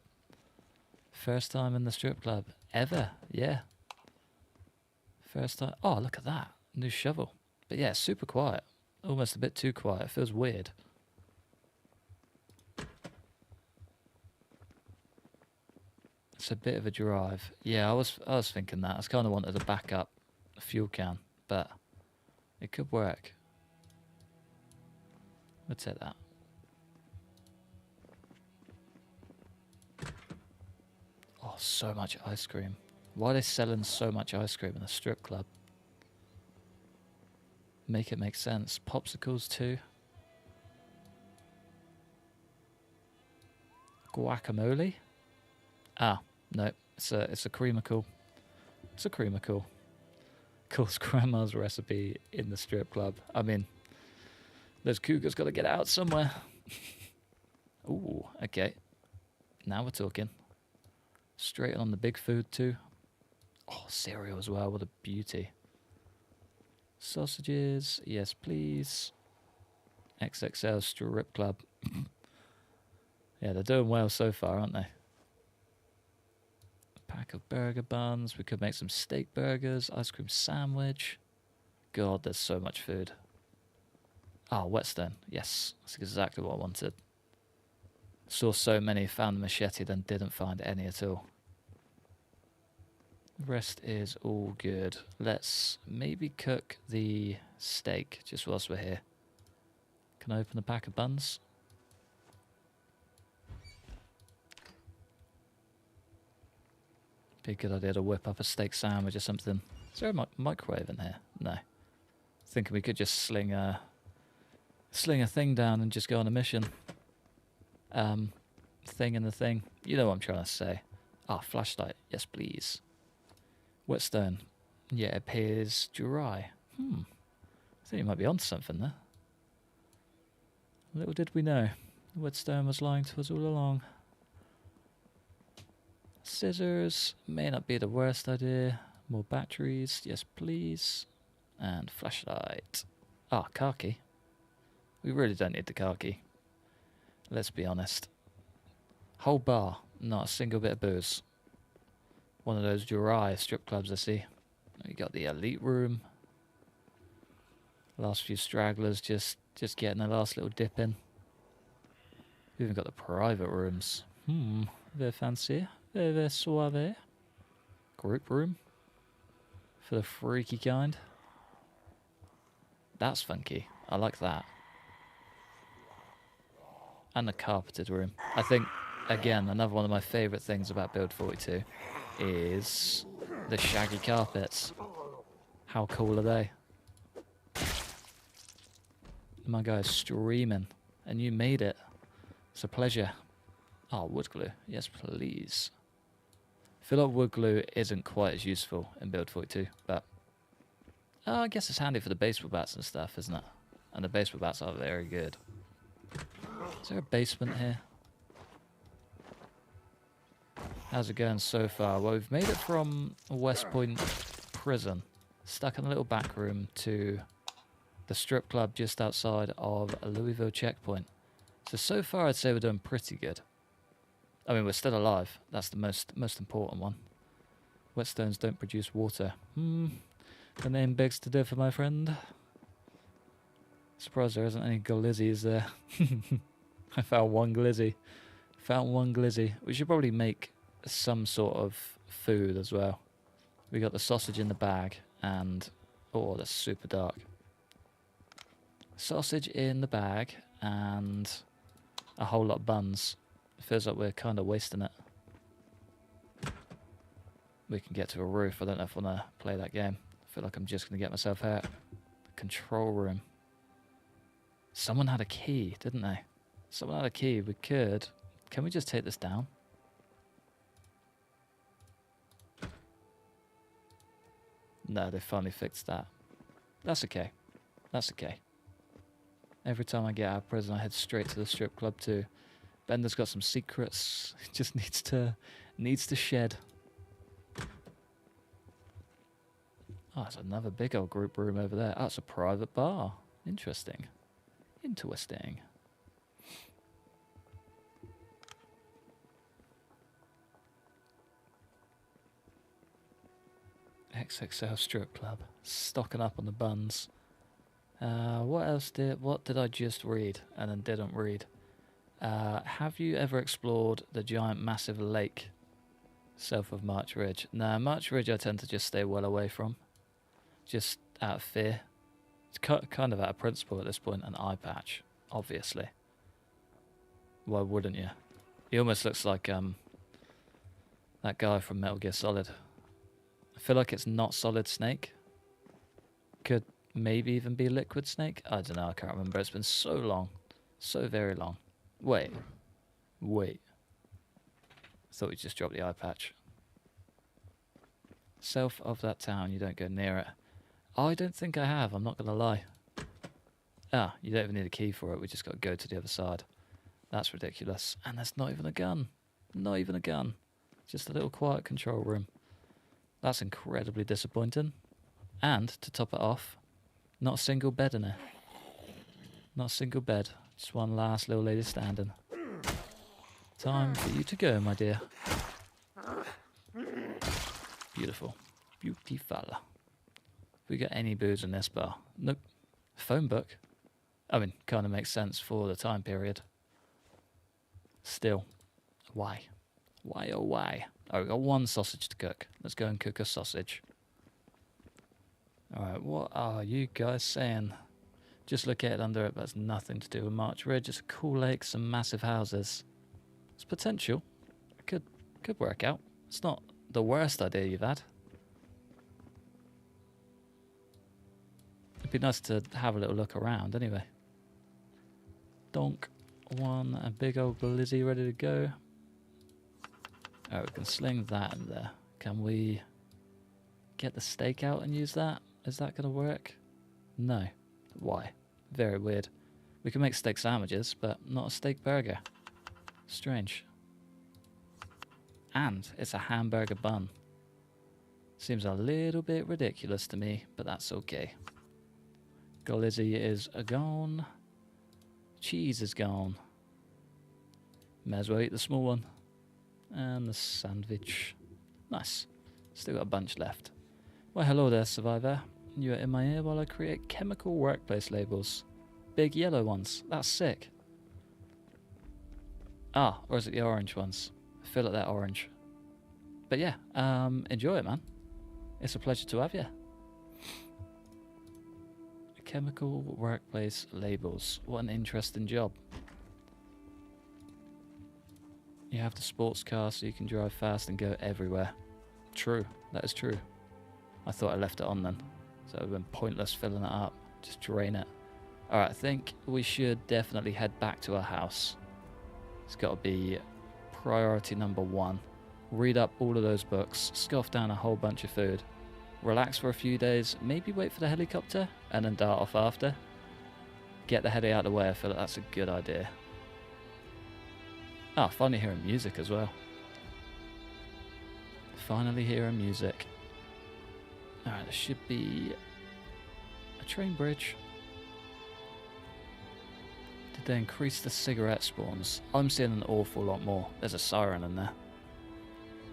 A: First time in the strip club. Ever, yeah. First time. Oh, look at that. New shovel. But yeah, super quiet. Almost a bit too quiet. It feels weird. It's a bit of a drive. Yeah, I was thinking that. I kind of wanted a backup fuel can, but it could work. Let's hit that. Oh, so much ice cream. Why are they selling so much ice cream in a strip club? Make it make sense. Popsicles too. Guacamole? Ah, no. It's a creamicle. It's a creamicle. Of course, grandma's recipe in the strip club. I mean, those cougars got to get out somewhere. Ooh, okay. Now we're talking. Straight on the big food too. Oh, cereal as well. What a beauty. Sausages. Yes, please. XXL strip club. Yeah, they're doing well so far, aren't they? A pack of burger buns. We could make some steak burgers. Ice cream sandwich. God, there's so much food. Oh, whetstone. Yes, that's exactly what I wanted. Saw so many, found the machete, then didn't find any at all. The rest is all good. Let's maybe cook the steak just whilst we're here. Can I open the pack of buns? Be a good idea to whip up a steak sandwich or something. Is there a microwave in here? No. Thinking we could just sling a thing down and just go on a mission. Thing in the thing. You know what I'm trying to say. Ah, flashlight. Yes, please. Whetstone. Yeah, it appears dry. I think you might be onto something there. Little did we know. The whetstone was lying to us all along. Scissors. May not be the worst idea. More batteries. Yes, please. And flashlight. Ah, car key. We really don't need the car key. Let's be honest. Whole bar. Not a single bit of booze. One of those dry strip clubs I see. We got the elite room. Last few stragglers just getting a last little dip in. We've even got the private rooms. Very fancy. Very suave. Group room. For the freaky kind. That's funky. I like that. And the carpeted room. I think, again, another one of my favourite things about Build 42 is the shaggy carpets. How cool are they? My guy's streaming, and you made it. It's a pleasure. Oh, wood glue. Yes, please. I feel like wood glue isn't quite as useful in Build 42, but I guess it's handy for the baseball bats and stuff, isn't it? And the baseball bats are very good. Is there a basement here? How's it going so far? Well, we've made it from West Point prison, stuck in a little back room, to the strip club just outside of a Louisville checkpoint. So far I'd say we're doing pretty good. I mean, we're still alive. That's the most important one. Whetstones don't produce water. The name begs to differ, my friend. Surprised there isn't any glizzies there. I found one glizzy. We should probably make some sort of food as well. We got the sausage in the bag and... oh, that's super dark. Sausage in the bag and a whole lot of buns. It feels like we're kind of wasting it. We can get to a roof. I don't know if I want to play that game. I feel like I'm just going to get myself hurt. control room. Someone had a key, didn't they? Someone had a key. We could... Can we just take this down? No, they finally fixed that. That's okay. That's okay. Every time I get out of prison, I head straight to the strip club too. Bender's got some secrets. He just needs to shed. Oh, there's another big old group room over there. Oh, it's a private bar. Interesting. Interesting. XXL strip club. Stocking up on the buns. What did I just read and then didn't read? Have you ever explored the giant massive lake south of March Ridge? No, March Ridge I tend to just stay well away from. Just out of fear. It's kind of out of principle at this point. An eye patch, obviously. Why wouldn't you? He almost looks like that guy from Metal Gear Solid. I feel like it's not Solid Snake. Could maybe even be Liquid Snake. I don't know, I can't remember. It's been so long. So very long. Wait. I thought we just dropped the eye patch. South of that town, you don't go near it. I don't think I have, I'm not going to lie. Ah, you don't even need a key for it. We just got to go to the other side. That's ridiculous. And there's not even a gun. Not even a gun. Just a little quiet control room. That's incredibly disappointing. And, to top it off, not a single bed in there. Not a single bed. Just one last little lady standing. Time for you to go, my dear. Beautiful. Beautiful. We got any booze in this bar? Nope. Phone book? I mean, kind of makes sense for the time period. Still. Why? Why oh why? Oh, we got one sausage to cook. Let's go and cook a sausage. Alright, what are you guys saying? Just located under it, but it's nothing to do with March Ridge. It's a cool lake, some massive houses. It's potential. It could work out. It's not the worst idea you've had. It'd be nice to have a little look around anyway. Donk. A big old glizzy ready to go. Alright, we can sling that in there. Can we get the steak out and use that? Is that going to work? No. Why? Very weird. We can make steak sandwiches, but not a steak burger. Strange. And it's a hamburger bun. Seems a little bit ridiculous to me, but that's okay. Glizzy is gone. Cheese is gone. May as well eat the small one. And the sandwich. Nice. Still got a bunch left. Why, hello there, survivor. You're in my ear while I create chemical workplace labels. Big yellow ones. That's sick. Ah, or is it the orange ones? I feel like they're orange. But yeah, enjoy it, man. It's a pleasure to have you. Chemical workplace labels. What an interesting job. You have the sports car so you can drive fast and go everywhere. True, that is true. I thought I left it on then. So it would have been pointless filling it up. Just drain it. Alright, I think we should definitely head back to our house. It's got to be priority number 1. Read up all of those books, scoff down a whole bunch of food, relax for a few days, maybe wait for the helicopter, and then dart off after. Get the headache out of the way, I feel like that's a good idea. Ah, finally hearing music as well. Finally hearing music. Alright, there should be a train bridge. Did they increase the cigarette spawns? I'm seeing an awful lot more. There's a siren in there.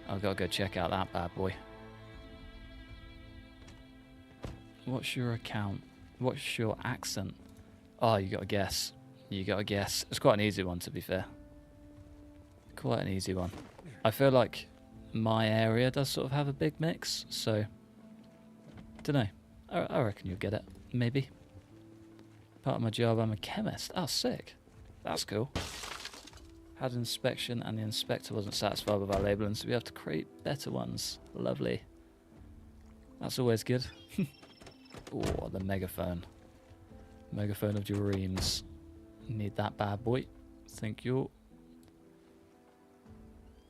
A: I've got to go check out that bad boy. What's your account? What's your accent? Oh, you got to guess. You got to guess. It's quite an easy one, to be fair. Quite an easy one. I feel like my area does sort of have a big mix, so don't know. I reckon you'll get it. Maybe. Part of my job, I'm a chemist. Oh, sick. That's cool. Had an inspection and the inspector wasn't satisfied with our labelling, so we have to create better ones. Lovely. That's always good. Oh, the megaphone. Megaphone of dreams. Need that bad boy. Thank you.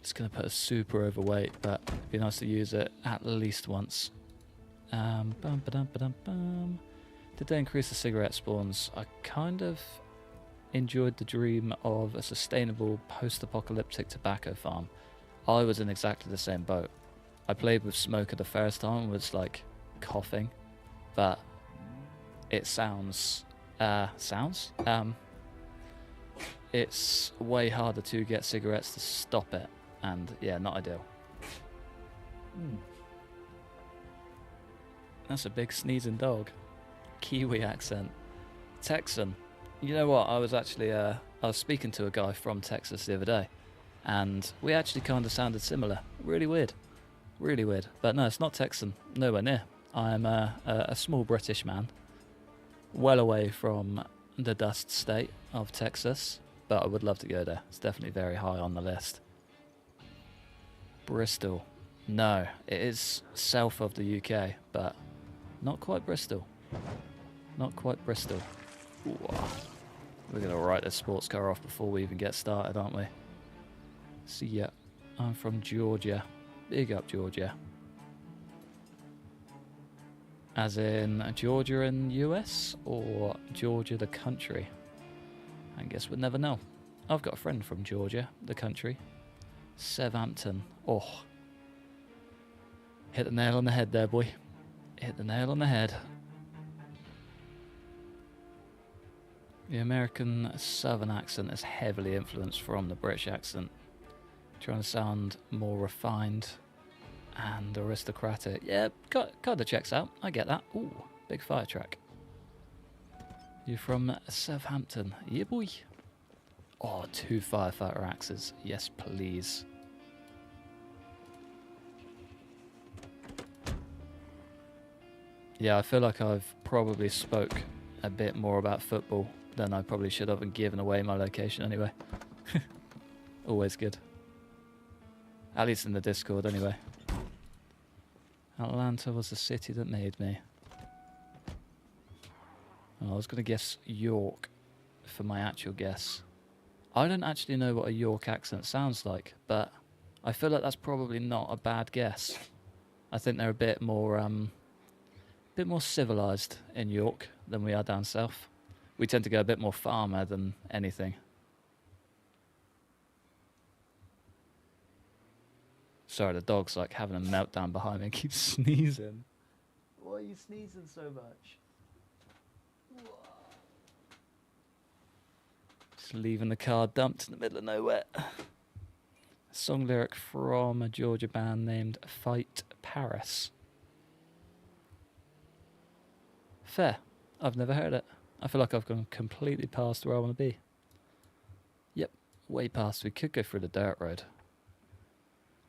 A: It's going to put us super overweight, but it'd be nice to use it at least once. Did they increase the cigarette spawns? I kind of enjoyed the dream of a sustainable post-apocalyptic tobacco farm. I was in exactly the same boat. I played with Smoker the first time and was like coughing, but it it's way harder to get cigarettes to stop it, and yeah, not ideal. That's a big sneezing dog. Kiwi accent. Texan. You know what? I was speaking to a guy from Texas the other day, and we actually kind of sounded similar. Really weird. Really weird. But no, it's not Texan. Nowhere near. I'm a small British man, well away from the dust state of Texas, but I would love to go there. It's definitely very high on the list. Bristol. No, it is south of the UK, but not quite Bristol. Not quite Bristol. Ooh. We're going to write this sports car off before we even get started, aren't we? See ya. I'm from Georgia. Big up Georgia. As in Georgia in US or Georgia the country? I guess we'd never know. I've got a friend from Georgia, the country. Southampton. Oh. Hit the nail on the head there, boy. Hit the nail on the head. The American Southern accent is heavily influenced from the British accent. Trying to sound more refined and aristocratic. Yeah, kind of checks out. I get that. Ooh, big fire truck. You're from Southampton. Yeah, boy. Oh, 2 firefighter axes. Yes, please. Yeah, I feel like I've probably spoke a bit more about football than I probably should have and given away my location anyway. Always good. At least in the Discord anyway. Atlanta was the city that made me. Oh, I was going to guess York for my actual guess. I don't actually know what a York accent sounds like, but I feel like that's probably not a bad guess. I think they're a bit more civilized in York than we are down south. We tend to go a bit more farmer than anything. Sorry, the dog's like having a meltdown behind me and keeps sneezing. Why are you sneezing so much? Just leaving the car dumped in the middle of nowhere. A song lyric from a Georgia band named Fight Paris. Fair. I've never heard it. I feel like I've gone completely past where I want to be. Yep, way past. We could go through the dirt road.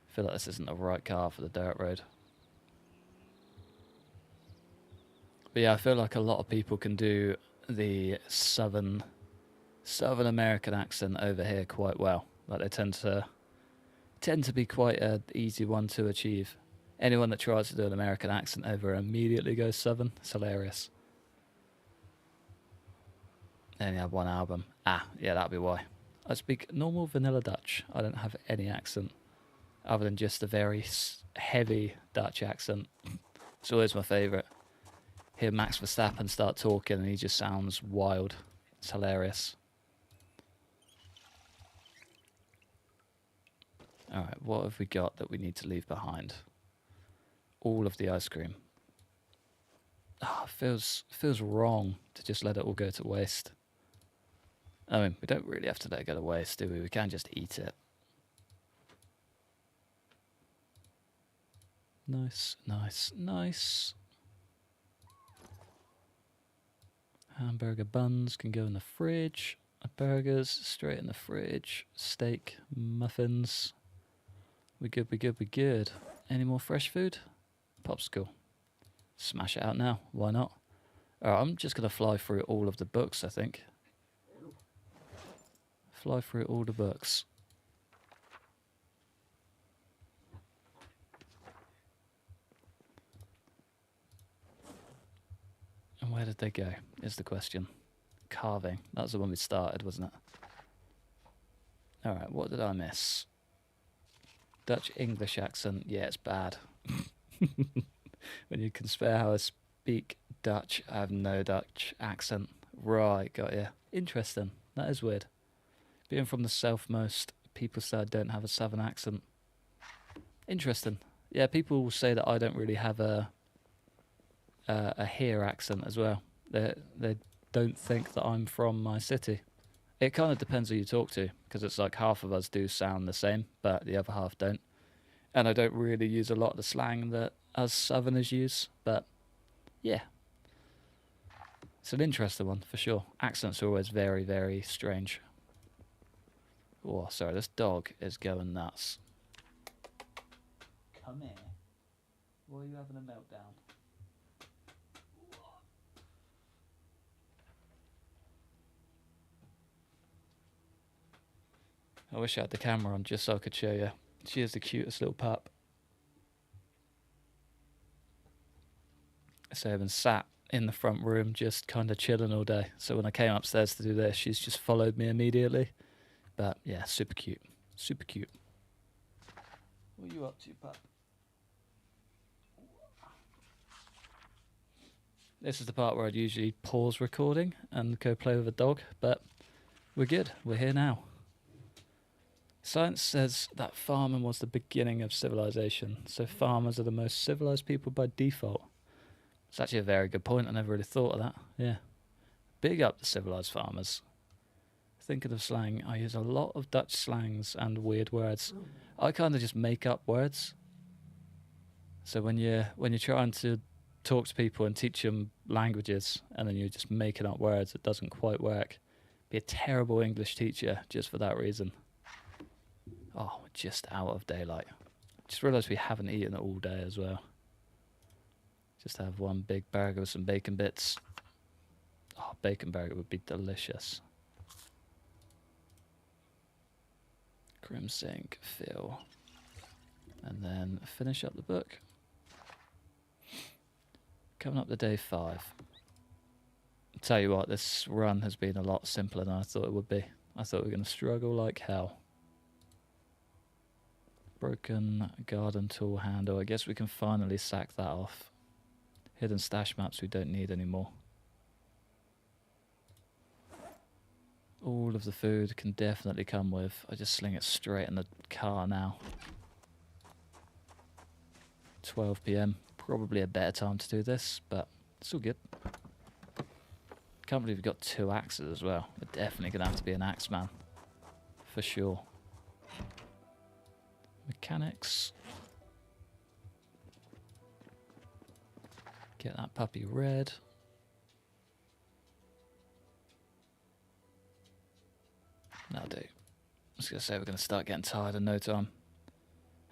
A: I feel like this isn't the right car for the dirt road. But yeah, I feel like a lot of people can do the Southern American accent over here quite well. Like they tend to be quite an easy one to achieve. Anyone that tries to do an American accent over immediately goes Southern. It's hilarious. They only have one album. Ah, yeah, that'd be why. I speak normal vanilla Dutch. I don't have any accent other than just a very heavy Dutch accent. It's always my favourite. Hear Max Verstappen start talking and he just sounds wild. It's hilarious. Alright, what have we got that we need to leave behind? All of the ice cream. Oh, it feels wrong to just let it all go to waste. I mean, we don't really have to let it go to waste, do we? We can just eat it. Nice, nice, nice. Hamburger buns can go in the fridge. Burgers straight in the fridge. Steak, muffins. We good, we good, we good. Any more fresh food? Popsicle. Smash it out now. Why not? Alright, I'm just going to fly through all of the books, I think. Fly through all the books. And where did they go, is the question. Carving. That was the one we started, wasn't it? Alright, what did I miss? Dutch English accent. Yeah, it's bad. When you can spare how I speak Dutch, I have no Dutch accent. Right, got you. Interesting. That is weird. Being from the southmost, people say I don't have a southern accent. Interesting. Yeah, people will say that I don't really have a here accent as well. They don't think that I'm from my city. It kind of depends who you talk to, because it's like half of us do sound the same, but the other half don't. And I don't really use a lot of the slang that us southerners use, but yeah. It's an interesting one, for sure. Accents are always very, very strange. Oh, sorry, this dog is going nuts. Come here. Why are you having a meltdown? I wish I had the camera on just so I could show you. She is the cutest little pup. So I've been sat in the front room just kind of chilling all day. So when I came upstairs to do this, she's just followed me immediately. But yeah, super cute. Super cute. What are you up to, pup? This is the part where I'd usually pause recording and go play with a dog, but we're good. We're here now. Science says that farming was the beginning of civilization, so farmers are the most civilized people by default. It's actually a very good point. I never really thought of that. Yeah. Big up the civilized farmers. Thinking of slang, I use a lot of Dutch slangs and weird words. I kind of just make up words. So when you're trying to talk to people and teach them languages, and then you're just making up words, it doesn't quite work. Be a terrible English teacher just for that reason. Oh, we're just out of daylight. Just realised we haven't eaten it all day as well. Just have one big burger with some bacon bits. Oh, bacon burger would be delicious. Crimsync, fill. And then finish up the book. Coming up to day 5. I'll tell you what, this run has been a lot simpler than I thought it would be. I thought we were going to struggle like hell. Broken garden tool handle. I guess we can finally sack that off. Hidden stash maps we don't need anymore. All of the food can definitely come with. I just sling it straight in the car now. 12 PM. Probably a better time to do this, but it's all good. Can't believe we've got 2 axes as well. We're definitely going to have to be an axe man. For sure. Mechanics. Get that puppy red. That'll do. I was going to say we're going to start getting tired in no time.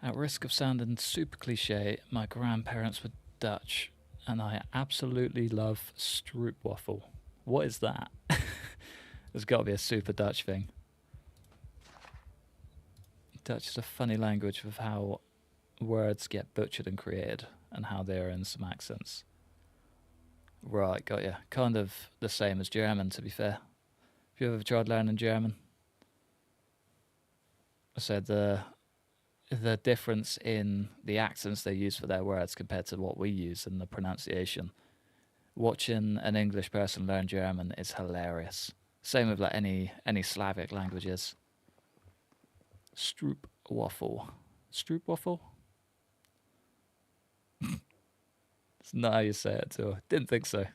A: At risk of sounding super cliche, my grandparents were Dutch, and I absolutely love stroopwafel. What is that? There's got to be a super Dutch thing. Dutch is a funny language with how words get butchered and created, and how they're in some accents. Right, got ya. Kind of the same as German, to be fair. Have you ever tried learning German? I said the difference in the accents they use for their words compared to what we use and the pronunciation. Watching an English person learn German is hilarious. Same with like any Slavic languages. Stroopwafel. Stroopwafel? It's not how you say it, too. Didn't think so.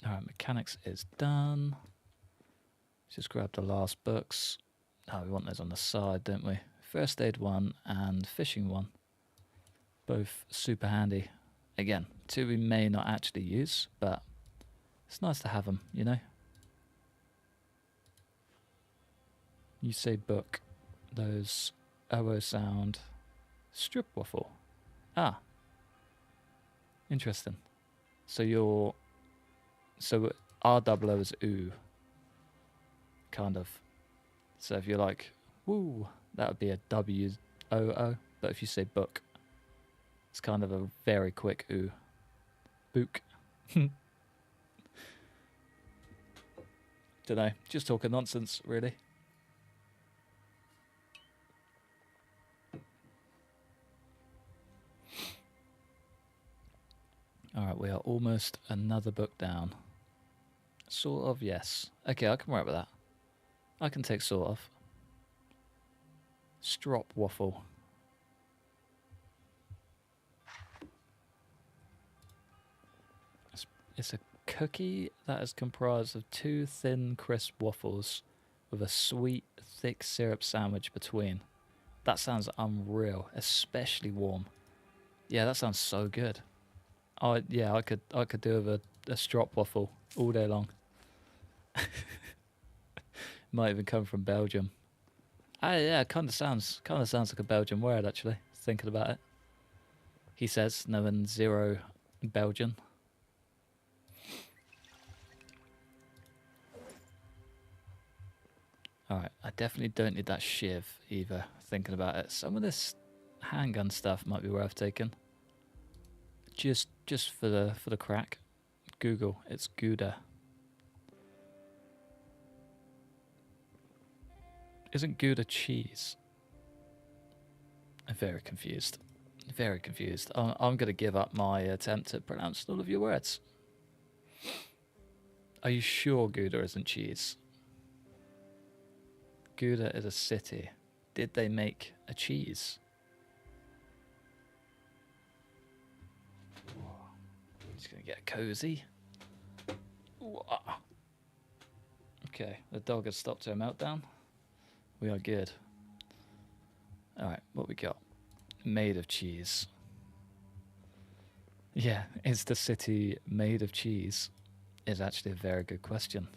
A: Alright, mechanics is done. Just grab the last books. Oh, we want those on the side, don't we? First aid 1 and fishing 1. Both super handy. Again, 2 we may not actually use, but it's nice to have them, you know? You say book. Those OO sound. Stroopwafel. Ah. Interesting. So RWO is oo. Kind of. So if you're like, woo, that would be a O-O, but if you say book, it's kind of a very quick oo. Book. Dunno, just talking nonsense, really. Alright, we are almost another book down. Sort of, yes. Okay, I can work with that. I can take sort of. Strop waffle. It's a cookie that is comprised of 2 thin, crisp waffles with a sweet, thick syrup sandwich between. That sounds unreal, especially warm. Yeah, that sounds so good. I could do with a strop waffle all day long. Might even come from Belgium. Yeah, kind of sounds like a Belgian word actually. Thinking about it. He says, knowing zero Belgian. Alright, I definitely don't need that shiv either, thinking about it. Some of this handgun stuff might be worth taking. Just for the crack. Google, it's Gouda. Isn't Gouda cheese? I'm very confused. Very confused. I'm going to give up my attempt to pronounce all of your words. Are you sure Gouda isn't cheese? Gouda is a city. Did they make a cheese? Just gonna get cozy. Okay, the dog has stopped her meltdown. We are good. Alright, what we got? Made of cheese. Yeah, is the city made of cheese? Is actually a very good question.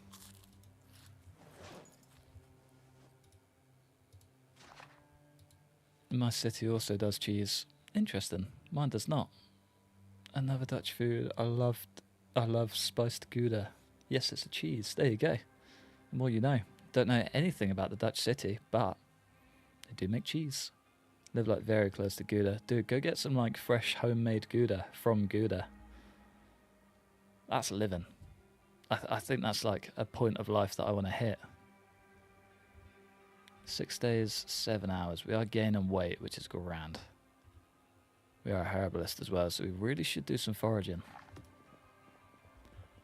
A: My city also does cheese. Interesting. Mine does not. Another Dutch food. I love spiced Gouda. Yes, it's a cheese. There you go. The more you know. Don't know anything about the Dutch city, but they do make cheese. Live like very close to Gouda. Dude, go get some like fresh homemade Gouda from Gouda. That's living. I think that's like a point of life that I want to hit. 6 days, 7 hours. We are gaining weight, which is grand. We are a herbalist as well, so we really should do some foraging.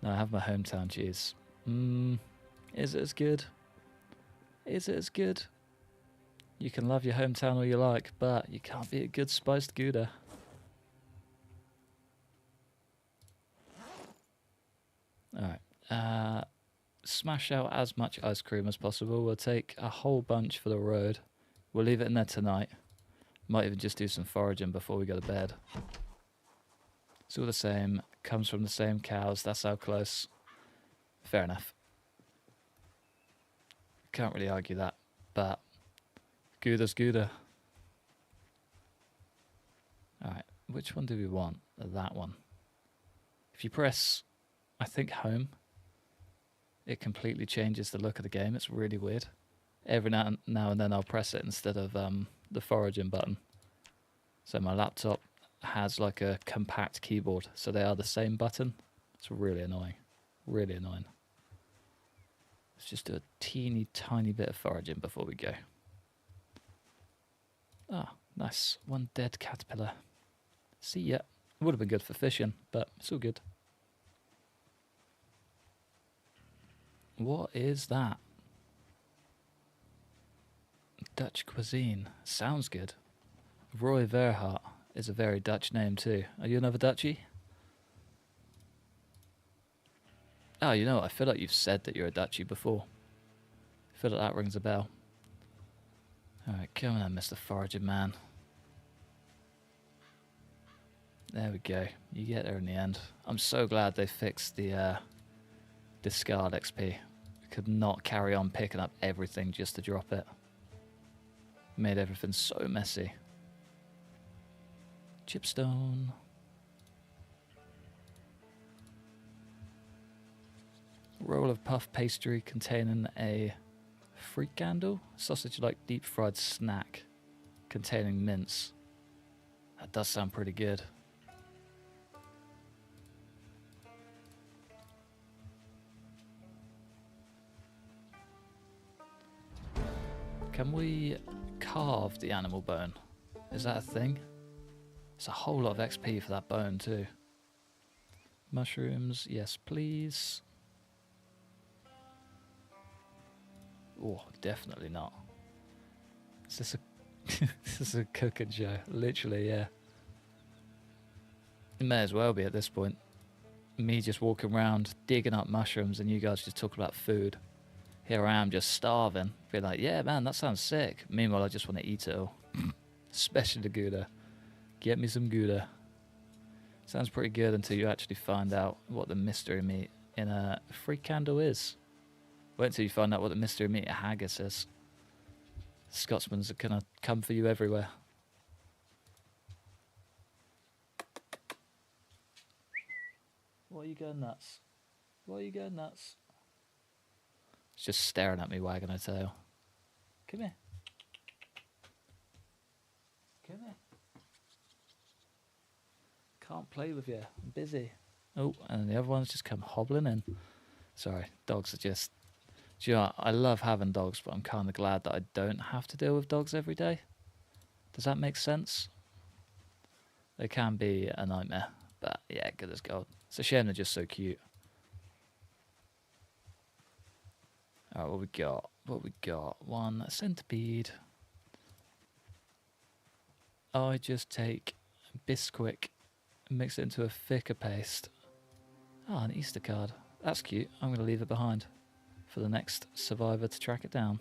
A: Now I have my hometown cheese. Is it as good? Is it as good? You can love your hometown all you like, but you can't beat a good spiced Gouda. Alright. Smash out as much ice cream as possible. We'll take a whole bunch for the road. We'll leave it in there tonight. Might even just do some foraging before we go to bed. It's all the same. Comes from the same cows. That's how close. Fair enough. Can't really argue that. But Gouda's Gouda. Alright. Which one do we want? That one. If you press, I think, home, it completely changes the look of the game. It's really weird. Every now and then I'll press it instead of the foraging button. So my laptop has like a compact keyboard, so they are the same button. It's really annoying. Really annoying. Let's just do a teeny tiny bit of foraging before we go. Ah, nice. One dead caterpillar. See ya. Would have been good for fishing, but it's all good. What is that? Dutch cuisine. Sounds good. Roy Verhart is a very Dutch name too. Are you another Dutchie? Oh, you know what? I feel like you've said that you're a Dutchie before. I feel like that rings a bell. Alright, come on, Mr. Foraging Man. There we go. You get there in the end. I'm so glad they fixed the discard XP. I could not carry on picking up everything just to drop it. Made everything so messy. Chipstone. Roll of puff pastry containing a frikandel, sausage-like deep-fried snack. containing mints. That does sound pretty good. Can we carve the animal bone? Is that a thing? It's a whole lot of XP for that bone too. Mushrooms, yes please. Oh, definitely not. Is this a this is a cooking show? Literally, yeah. It may as well be at this point. Me just walking around digging up mushrooms and you guys just talking about food. Here I am just starving. Be like, yeah man, that sounds sick. Meanwhile I just want to eat it all. Especially the Gouda. Get me some Gouda. Sounds pretty good until you actually find out what the mystery meat in a free candle is. Wait until you find out what the mystery meat haggis is. Scotsmen's are gonna come for you everywhere. Why are you going nuts? Why are you going nuts? It's just staring at me, wagging her tail. Come here. Come here. Can't play with you. I'm busy. Oh, and the other one's just come hobbling in. Sorry, dogs are just... Do you know what? I love having dogs, but I'm kind of glad that I don't have to deal with dogs every day. Does that make sense? They can be a nightmare, but yeah, good as gold. It's a shame they're just so cute. Alright, what we got? What we got? One centipede. I just take Bisquick and mix it into a thicker paste. Ah, an Easter card. That's cute. I'm going to leave it behind for the next survivor to track it down.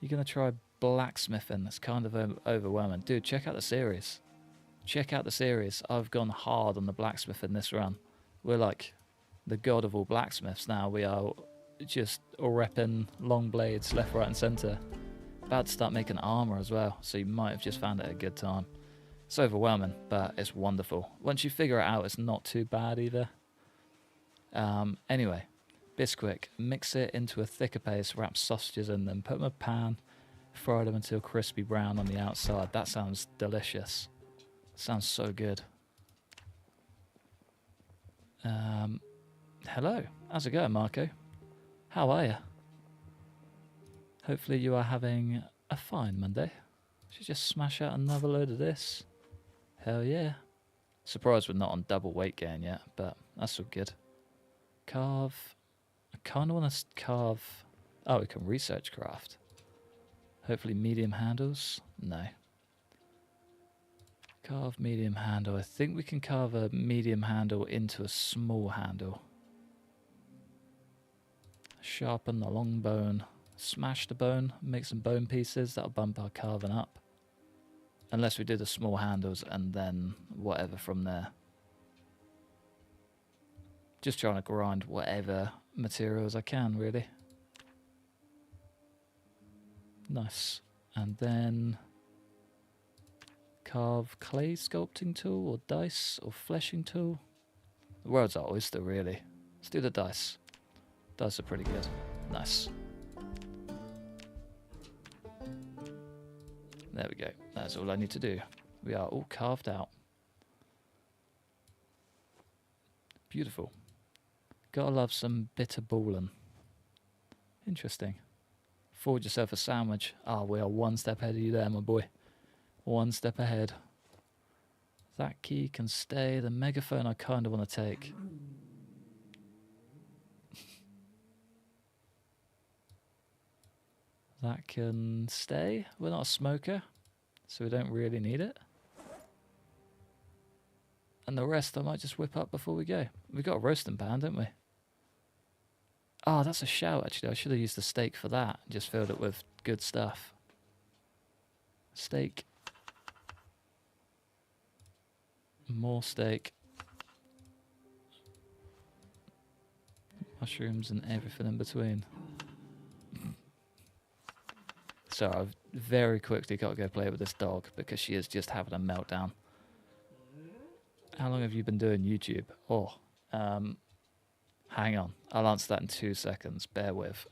A: You're going to try blacksmithing. That's kind of overwhelming. Dude, check out the series. Check out the series. I've gone hard on the blacksmithing this run. We're like the god of all blacksmiths now. We are just repping long blades left, right and centre. About to start making armour as well, so you might have just found it a good time. It's overwhelming, but it's wonderful. Once you figure it out, it's not too bad either. Anyway, Bisquick, mix it into a thicker paste, wrap sausages in them, put them in a pan, fry them until crispy brown on the outside. That sounds delicious. Sounds so good. Hello, how's it going, Marco? How are you? Hopefully you are having a fine Monday. Should just smash out another load of this. Hell yeah. Surprised we're not on double weight gain yet, but that's all good. Carve. I kind of want to carve... Oh, we can research craft. Hopefully medium handles. No. Carve medium handle. I think we can carve a medium handle into a small handle. Sharpen the long bone. Smash the bone. Make some bone pieces. That'll bump our carving up. Unless we do the small handles and then whatever from there. Just trying to grind whatever materials I can, really. Nice. And then carve clay sculpting tool or dice or fleshing tool. The world's our oyster, really. Let's do the dice. Dice are pretty good. Nice. There we go. That's all I need to do. We are all carved out. Beautiful. Gotta love some bitter ballin'. Interesting. Forge yourself a sandwich. Ah, we are one step ahead of you there, my boy. One step ahead. That key can stay. The megaphone I kind of want to take. That can stay. We're not a smoker, so we don't really need it. And the rest I might just whip up before we go. We've got a roasting pan, don't we? Oh, that's a shout, actually. I should have used the steak for that. Just filled it with good stuff. Steak. More steak. Mushrooms and everything in between. So I've very quickly got to go play with this dog because she is just having a meltdown. How long have you been doing YouTube? Oh, hang on. I'll answer that in 2 seconds. Bear with.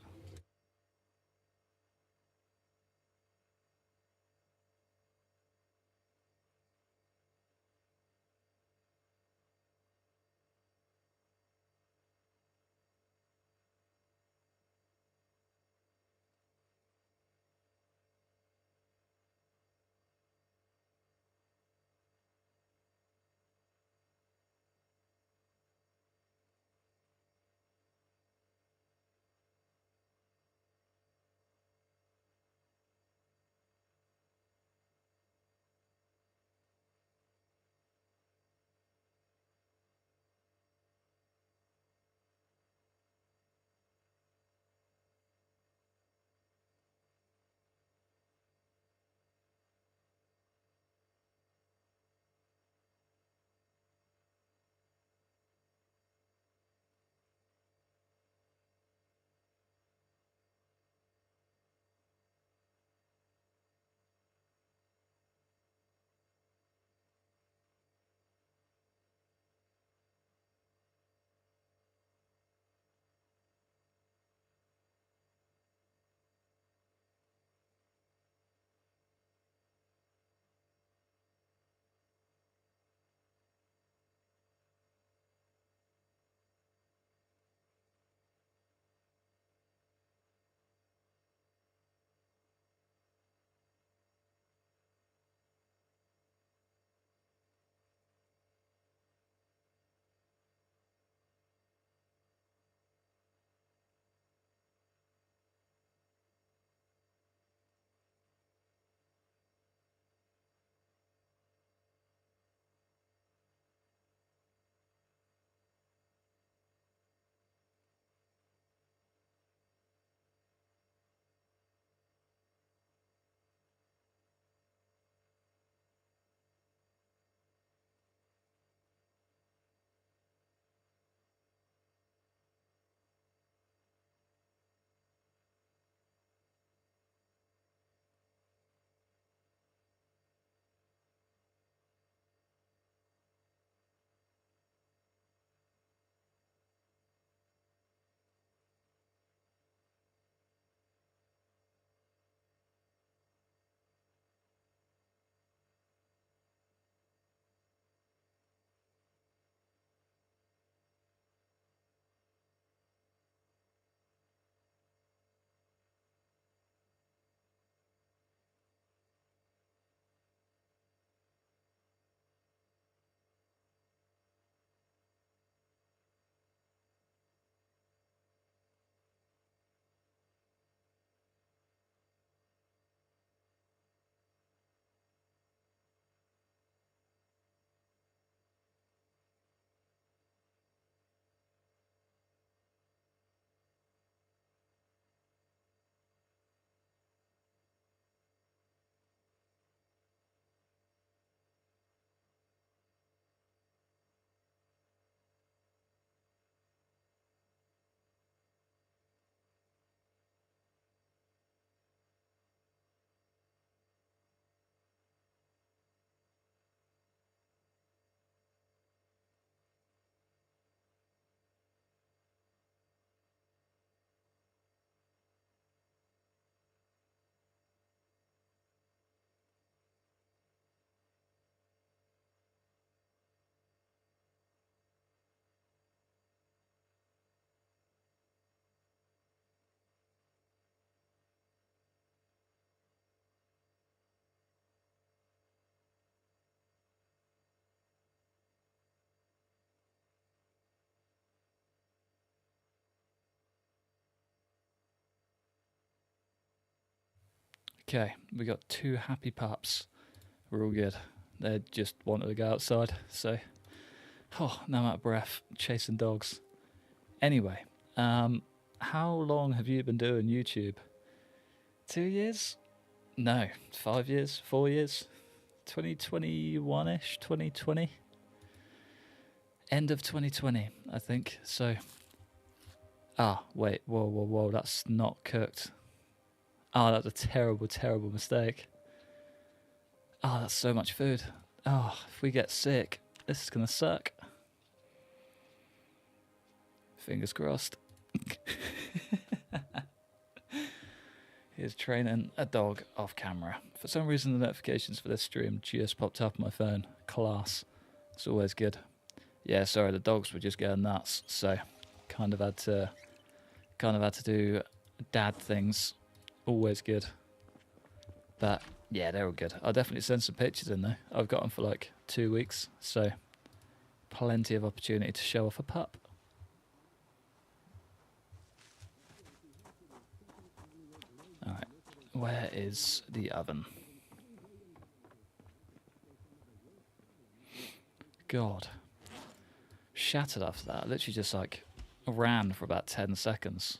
A: Okay, we got 2 happy pups. We're all good. They just wanted to go outside, so... Oh, now I'm out of breath, chasing dogs. Anyway, how long have you been doing YouTube? 2 years? No, 5 years? 4 years? 2021-ish? 2020? End of 2020, I think. So... Ah, wait, whoa, that's not cooked. Oh, that's a terrible, terrible mistake. Oh, that's so much food. Oh, if we get sick, this is gonna suck. Fingers crossed. Here's training a dog off camera. For some reason, the notifications for this stream just popped up on my phone. Class. It's always good. Yeah, sorry, the dogs were just going nuts, so kind of had to do dad things. Always good. But yeah, they're all good. I'll definitely send some pictures in though. I've got them for like 2 weeks, so plenty of opportunity to show off a pup. Alright, where is the oven? God. Shattered after that. I literally just like ran for about 10 seconds.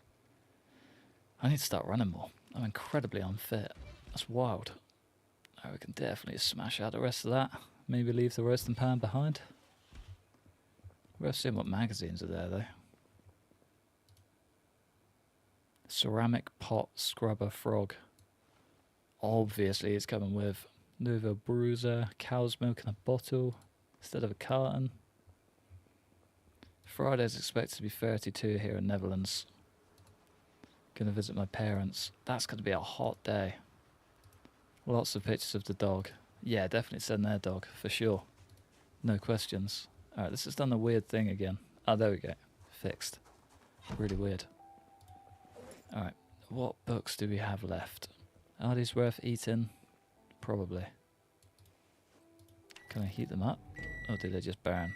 A: I need to start running more. I'm incredibly unfit. That's wild. We can definitely smash out the rest of that. Maybe leave the roasting pan behind. We're seeing what magazines are there though. Ceramic pot scrubber frog. Obviously it's coming with Nouveau Bruiser, cow's milk in a bottle instead of a carton. Friday's expected to be 32 here in Netherlands. Gonna visit my parents. That's gonna be a hot day. Lots of pictures of the dog. Yeah, definitely send their dog, for sure. No questions. Alright, this has done a weird thing again. Oh, there we go. Fixed. Really weird. Alright, what books do we have left? Are these worth eating? Probably. Can I heat them up? Or do they just burn?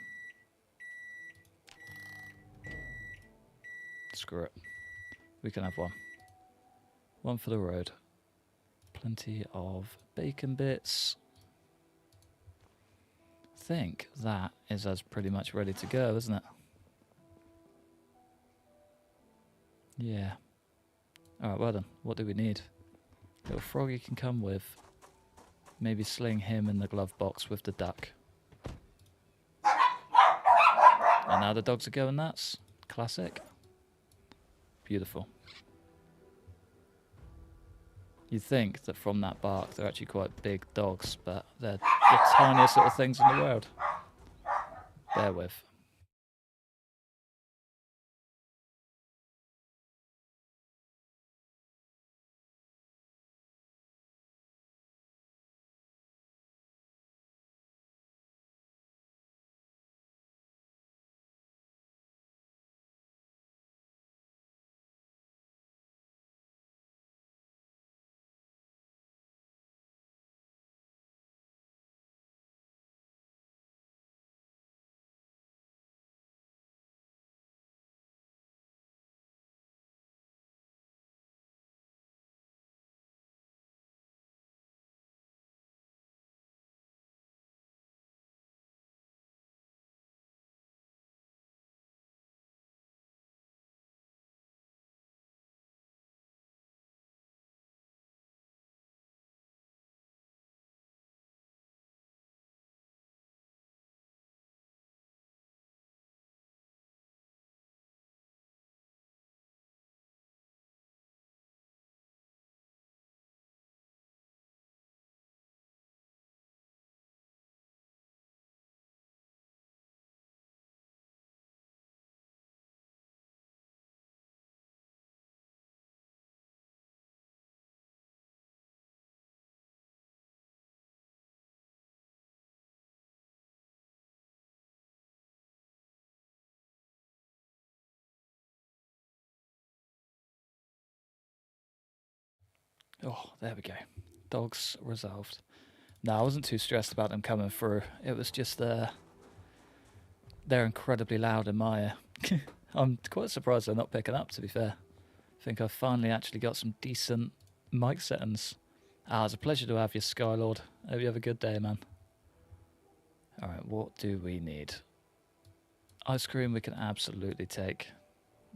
A: Screw it. We can have one. One for the road. Plenty of bacon bits. I think that is us pretty much ready to go, isn't it? Yeah. Alright, well then. What do we need? Little froggy can come with. Maybe sling him in the glove box with the duck. And now the dogs are going nuts. Classic. Beautiful. You'd think that from that bark they're actually quite big dogs, but they're the tiniest little things in the world. Bear with. Oh, there we go. Dogs resolved. No, I wasn't too stressed about them coming through. It was just they're incredibly loud in my ear. I'm quite surprised they're not picking up, to be fair. I think I've finally actually got some decent mic settings. Ah, it's a pleasure to have you, Skylord. Hope you have a good day, man. Alright, what do we need? Ice cream we can absolutely take.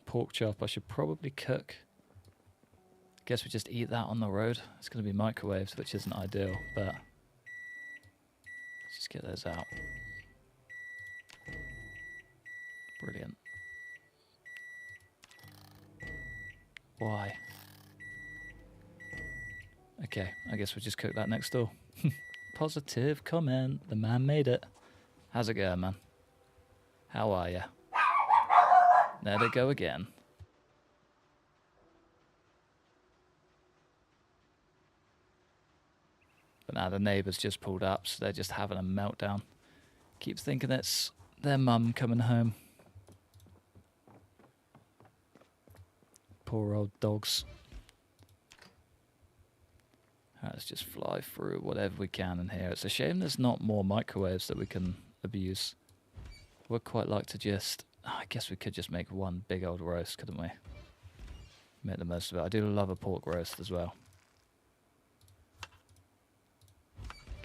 A: Pork chop I should probably cook. Guess we just eat that on the road. It's going to be microwaved, which isn't ideal, but let's just get those out. Brilliant. Why? Okay, I guess we'll just cook that next door. Positive comment. The man made it. How's it going, man? How are ya? There they go again. But now the neighbours just pulled up, so they're just having a meltdown. Keep thinking it's their mum coming home. Poor old dogs. Alright, let's just fly through whatever we can in here. It's a shame there's not more microwaves that we can abuse. Would quite like to just... Oh, I guess we could just make one big old roast, couldn't we? Make the most of it. I do love a pork roast as well.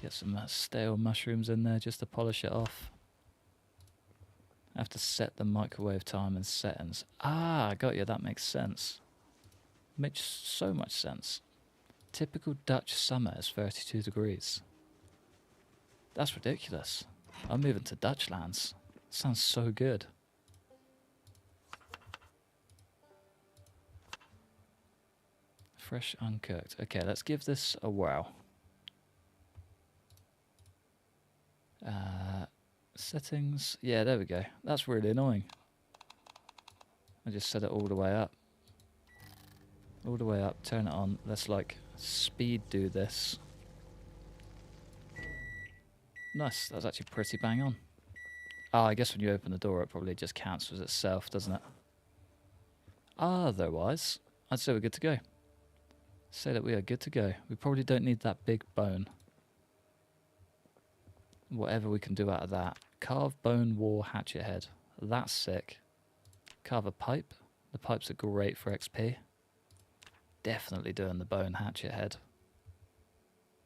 A: Get some stale mushrooms in there just to polish it off. I have to set the microwave time and settings. Ah, I got you. That makes sense. Makes so much sense. Typical Dutch summer is 32 degrees. That's ridiculous. I'm moving to Dutch lands. Sounds so good. Fresh uncooked. Okay, let's give this a whirl. Settings. Yeah, there we go. That's really annoying. I just set it all the way up. All the way up. Turn it on. Let's like speed do this. Nice. That's actually pretty bang on. Ah, I guess when you open the door, it probably just cancels itself, doesn't it? Otherwise, I'd say we're good to go. Say that we are good to go. We probably don't need that big bone. Whatever we can do out of that. Carve bone war hatchet head. That's sick. Carve a pipe. The pipes are great for XP. Definitely doing the bone hatchet head.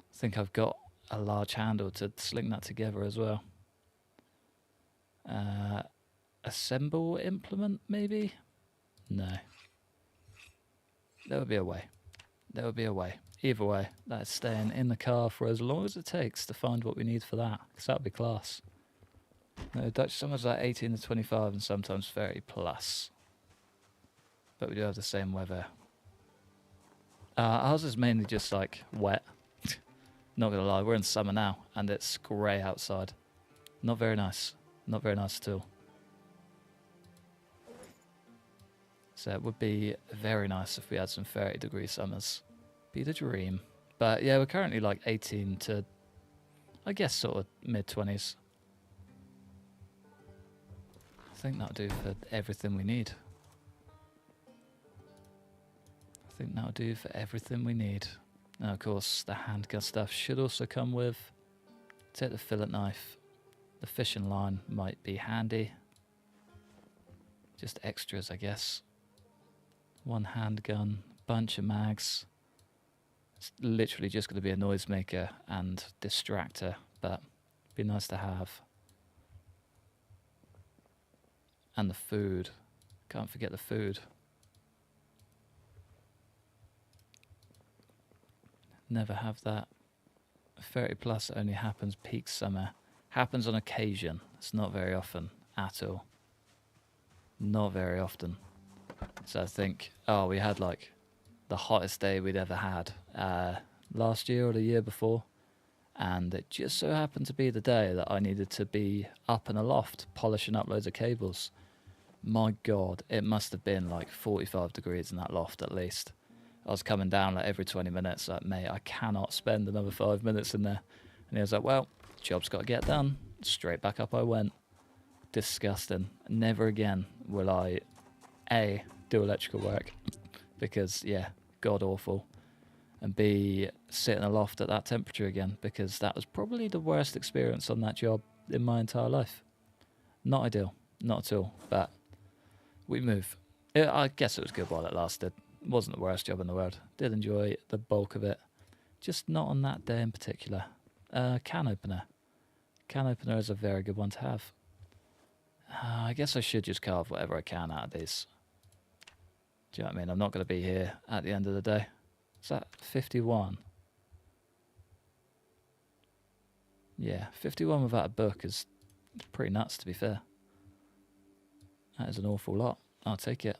A: I think I've got a large handle to sling that together as well. Assemble implement, maybe? No. There would be a way. There would be a way. Either way, that's staying in the car for as long as it takes to find what we need for that, because that would be class. No, Dutch summer's like 18 to 25 and sometimes 30 plus. But we do have the same weather. Ours is mainly just like wet. Not gonna lie, we're in summer now and it's grey outside. Not very nice. Not very nice at all. So it would be very nice if we had some 30-degree summers. Be the dream. But yeah, we're currently like 18 to, I guess, sort of mid-20s. I think that'll do for everything we need. I think that'll do for everything we need. Now, of course, the handgun stuff should also come with. Take the fillet knife. The fishing line might be handy. Just extras, I guess. One handgun, bunch of mags. It's literally just going to be a noisemaker and distractor, but it'd be nice to have. And the food. Can't forget the food. Never have that. 30 plus only happens peak summer. Happens on occasion. It's not very often at all. Not very often. So I think, we had like the hottest day we'd ever had last year or the year before. And it just so happened to be the day that I needed to be up in a loft polishing up loads of cables. My God, it must have been like 45 degrees in that loft at least. I was coming down like every 20 minutes, like, mate, I cannot spend another 5 minutes in there. And he was like, well, job's got to get done. Straight back up I went. Disgusting. Never again will I, A, do electrical work, because, yeah, God awful. And B, sit in a loft at that temperature again, because that was probably the worst experience on that job in my entire life. Not ideal. Not at all. But we move. I guess it was good while it lasted. Wasn't the worst job in the world. Did enjoy the bulk of it. Just not on that day in particular. Can opener. Can opener is a very good one to have. I guess I should just carve whatever I can out of these. Do you know what I mean? I'm not going to be here at the end of the day. Is that 51? Yeah, 51 without a book is pretty nuts, to be fair. That is an awful lot. I'll take it.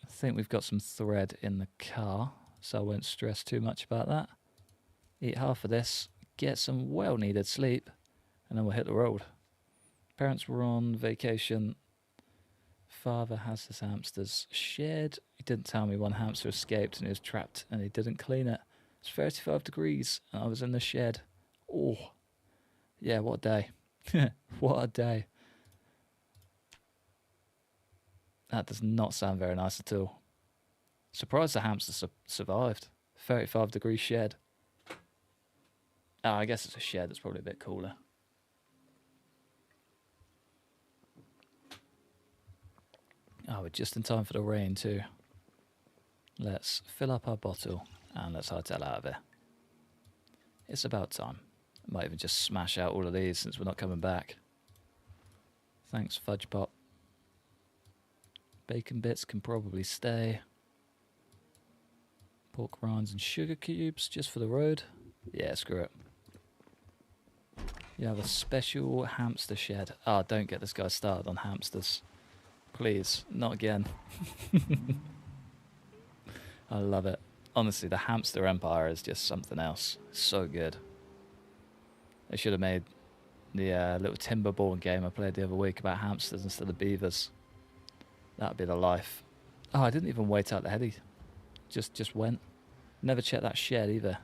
A: I think we've got some thread in the car, so I won't stress too much about that. Eat half of this, get some well-needed sleep, and then we'll hit the road. Parents were on vacation. Father has his hamsters shed. He didn't tell me one hamster escaped and he was trapped and he didn't clean it. It's 35 degrees and I was in the shed. Oh, yeah, what a day. What a day. That does not sound very nice at all. Surprised the hamster survived. 35-degree shed. Oh, I guess it's a shed. It's probably a bit cooler. Oh, we're just in time for the rain too. Let's fill up our bottle and let's hightail out of here. It's about time. I might even just smash out all of these since we're not coming back. Thanks, Fudge Pop. Bacon bits can probably stay. Pork rinds and sugar cubes just for the road. Yeah, screw it. You have a special hamster shed. Ah, oh, don't get this guy started on hamsters. Please, not again. I love it. Honestly, the hamster empire is just something else. So good. They should have made the little Timberborn game I played the other week about hamsters instead of beavers. That would be the life. Oh, I didn't even wait out the heady. Just went. Never checked that shed either.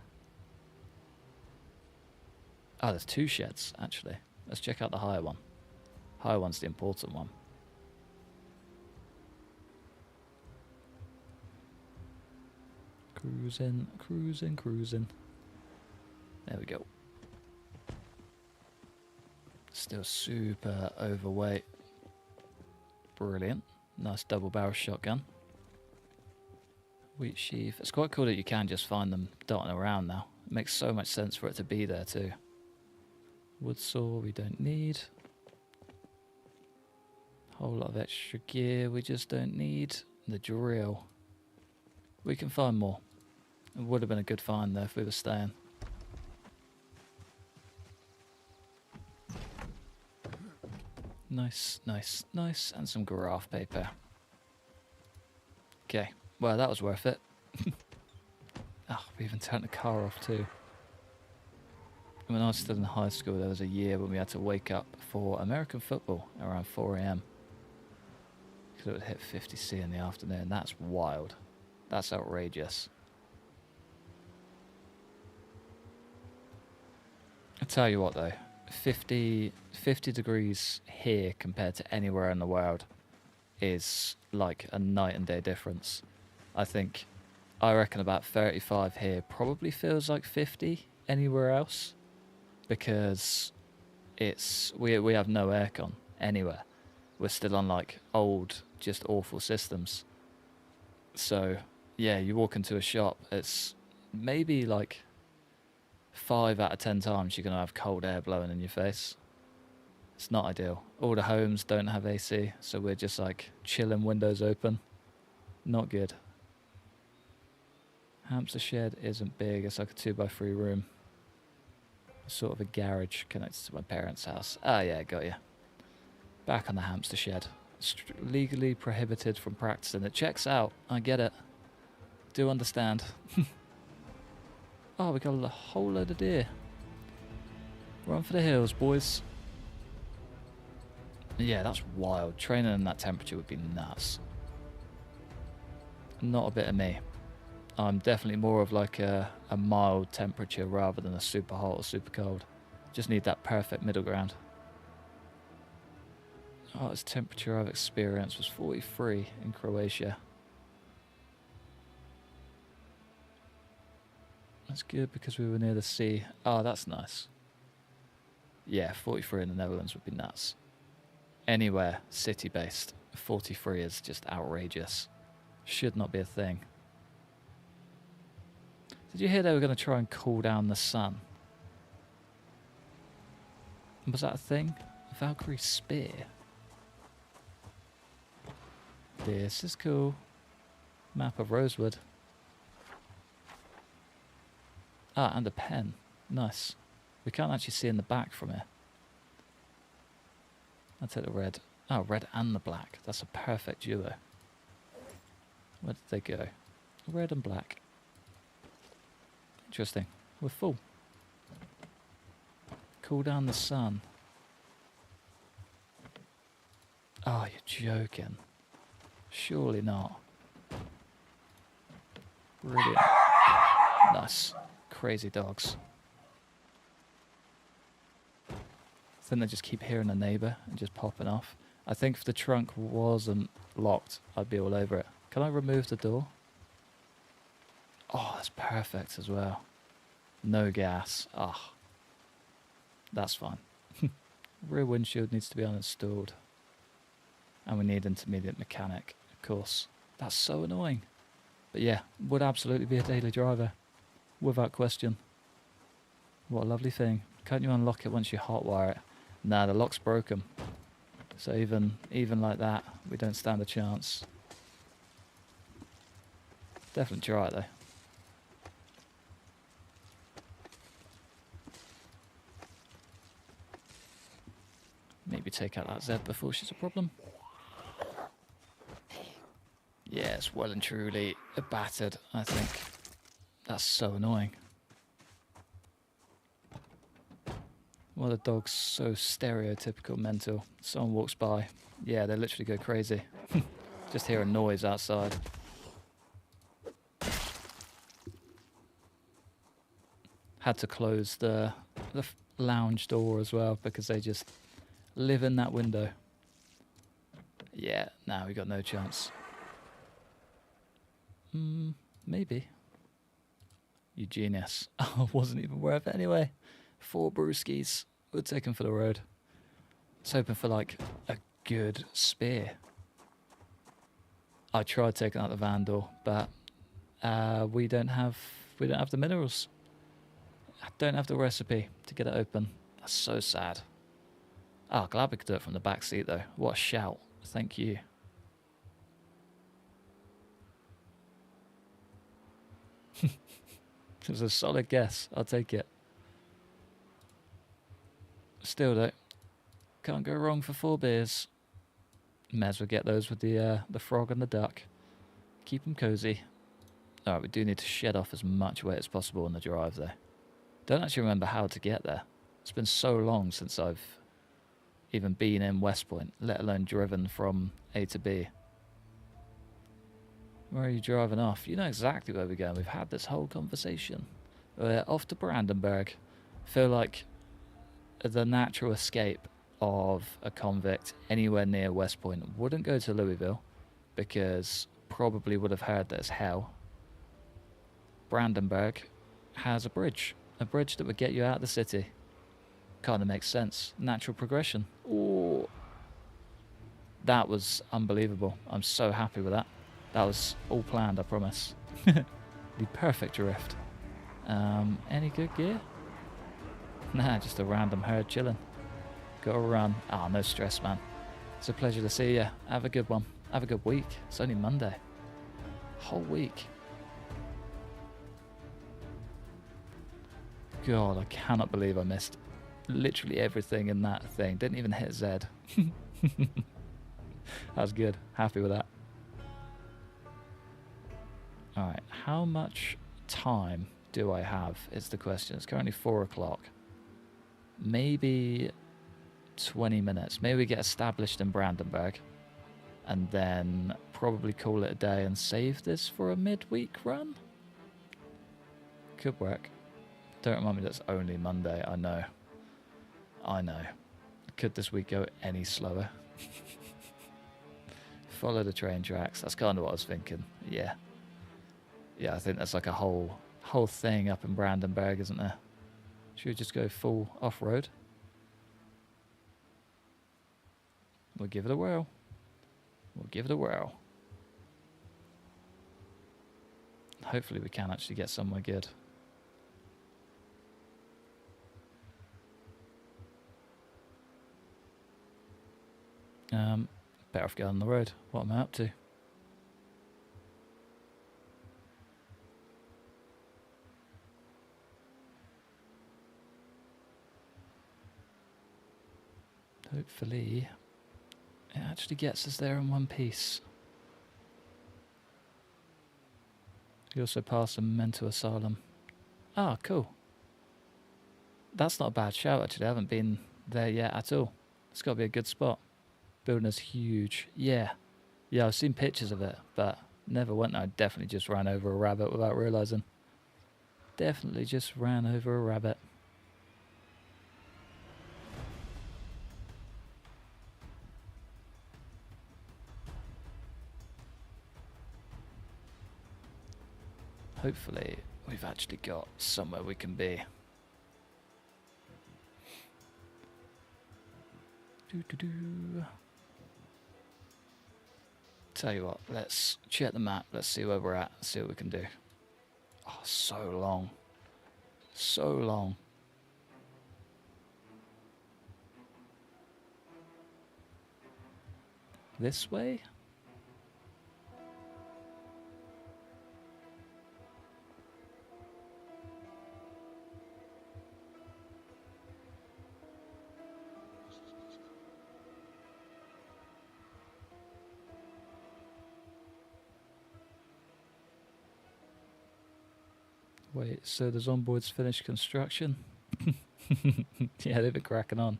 A: Oh, there's two sheds, actually. Let's check out the higher one. Higher one's the important one. Cruising, cruising, cruising. There we go. Still super overweight. Brilliant. Nice double barrel shotgun. Wheat sheaf. It's quite cool that you can just find them dotting around now. It makes so much sense for it to be there too. Wood saw we don't need. Whole lot of extra gear we just don't need. The drill. We can find more. It would have been a good find though if we were staying. Nice, nice, nice. And some graph paper. Okay. Well, that was worth it. Oh, we even turned the car off too. When I was still in high school, there was a year when we had to wake up for American football around 4 AM. Because it would hit 50C in the afternoon. That's wild. That's outrageous. I'll tell you what though, 50 degrees here compared to anywhere in the world is like a night and day difference. I reckon about 35 here probably feels like 50 anywhere else, because we have no aircon anywhere. We're still on like old, just awful systems. So yeah, you walk into a shop, it's maybe like 5 out of 10 times you're going to have cold air blowing in your face. It's not ideal. All the homes don't have AC, so we're just like chilling, windows open. Not good. Hamster shed isn't big, it's like a 2x3 room. Sort of a garage connected to my parents' house. Ah yeah, got you. Back on the hamster shed. Legally prohibited from practicing. It checks out, I get it. Do understand. Oh, we got a whole load of deer. Run for the hills, boys. Yeah, that's wild. Training in that temperature would be nuts. Not a bit of me. I'm definitely more of like a mild temperature rather than a super hot or super cold. Just need that perfect middle ground. Hottest temperature I've experienced was 43 in Croatia. That's good because we were near the sea. Oh, that's nice. Yeah, 43 in the Netherlands would be nuts. Anywhere city-based, 43 is just outrageous. Should not be a thing. Did you hear they were going to try and cool down the sun? Was that a thing? Valkyrie spear. This is cool. Map of Rosewood. Ah, and a pen. Nice. We can't actually see in the back from here. I'll take the red. Oh, red and the black. That's a perfect duo. Where did they go? Red and black. Interesting. We're full. Cool down the sun. Oh, you're joking. Surely not. Brilliant. Nice. Crazy dogs. I think they just keep hearing a neighbour and just popping off. I think if the trunk wasn't locked, I'd be all over it. Can I remove the door? Oh, that's perfect as well. No gas. Ah, that's fine. Rear windshield needs to be uninstalled. And we need intermediate mechanic, of course. That's so annoying. But yeah, would absolutely be a daily driver. Without question. What a lovely thing. Can't you unlock it once you hotwire it? Nah, the lock's broken. So even like that, we don't stand a chance. Definitely try it though. Maybe take out that Zed before she's a problem. Yes, well and truly battered, I think. That's so annoying. Well, the dog's so stereotypical mental. Someone walks by. Yeah, they literally go crazy. Just hear a noise outside. Had to close the lounge door as well because they just live in that window. Yeah, now we got no chance. Maybe. You genius. I wasn't even aware of it anyway. 4 brewskis. We'll take them for the road. I was hoping for like a good spear. I tried taking out the vandal, but we don't have the minerals. I don't have the recipe to get it open. That's so sad. Oh, glad we could do it from the back seat though. What a shout. Thank you. It was a solid guess. I'll take it. Still though, can't go wrong for 4 beers. May as well get those with the frog and the duck. Keep them cozy. Alright, we do need to shed off as much weight as possible on the drive though. Don't actually remember how to get there. It's been so long since I've even been in West Point, let alone driven from A to B. Where are you driving off? You know exactly where we're going. We've had this whole conversation. We're off to Brandenburg. Feel like the natural escape of a convict anywhere near West Point wouldn't go to Louisville because probably would have heard that it's hell. Brandenburg has a bridge that would get you out of the city. Kind of makes sense. Natural progression. Ooh. That was unbelievable. I'm so happy with that. That was all planned, I promise. The perfect drift. Any good gear? Nah, just a random herd chilling. Gotta run. Ah, no stress, man. It's a pleasure to see you. Have a good one. Have a good week. It's only Monday. Whole week. God, I cannot believe I missed literally everything in that thing. Didn't even hit Z. That was good. Happy with that. Alright, how much time do I have is the question. It's currently 4 o'clock. Maybe 20 minutes. Maybe we get established in Brandenburg and then probably call it a day and save this for a midweek run. Could work. Don't remind me that's only Monday. I know. Could this week go any slower? Follow the train tracks. That's kind of what I was thinking. Yeah. Yeah, I think that's like a whole thing up in Brandenburg, isn't there? Should we just go full off-road? We'll give it a whirl. Hopefully we can actually get somewhere good. Better off going on the road. What am I up to? Hopefully it actually gets us there in one piece. You also pass a mental asylum. Ah, cool. That's not a bad shout, actually. I haven't been there yet at all. It's got to be a good spot. Building is huge. Yeah. Yeah, I've seen pictures of it, but never went there. I definitely just ran over a rabbit without realising. Definitely just ran over a rabbit. Hopefully we've actually got somewhere we can be. Doo-doo-doo. Tell you what, let's check the map. Let's see where we're at. See what we can do. Oh, so long. So long. This way? Wait, so the Zomboid's finished construction? Yeah, they've been cracking on.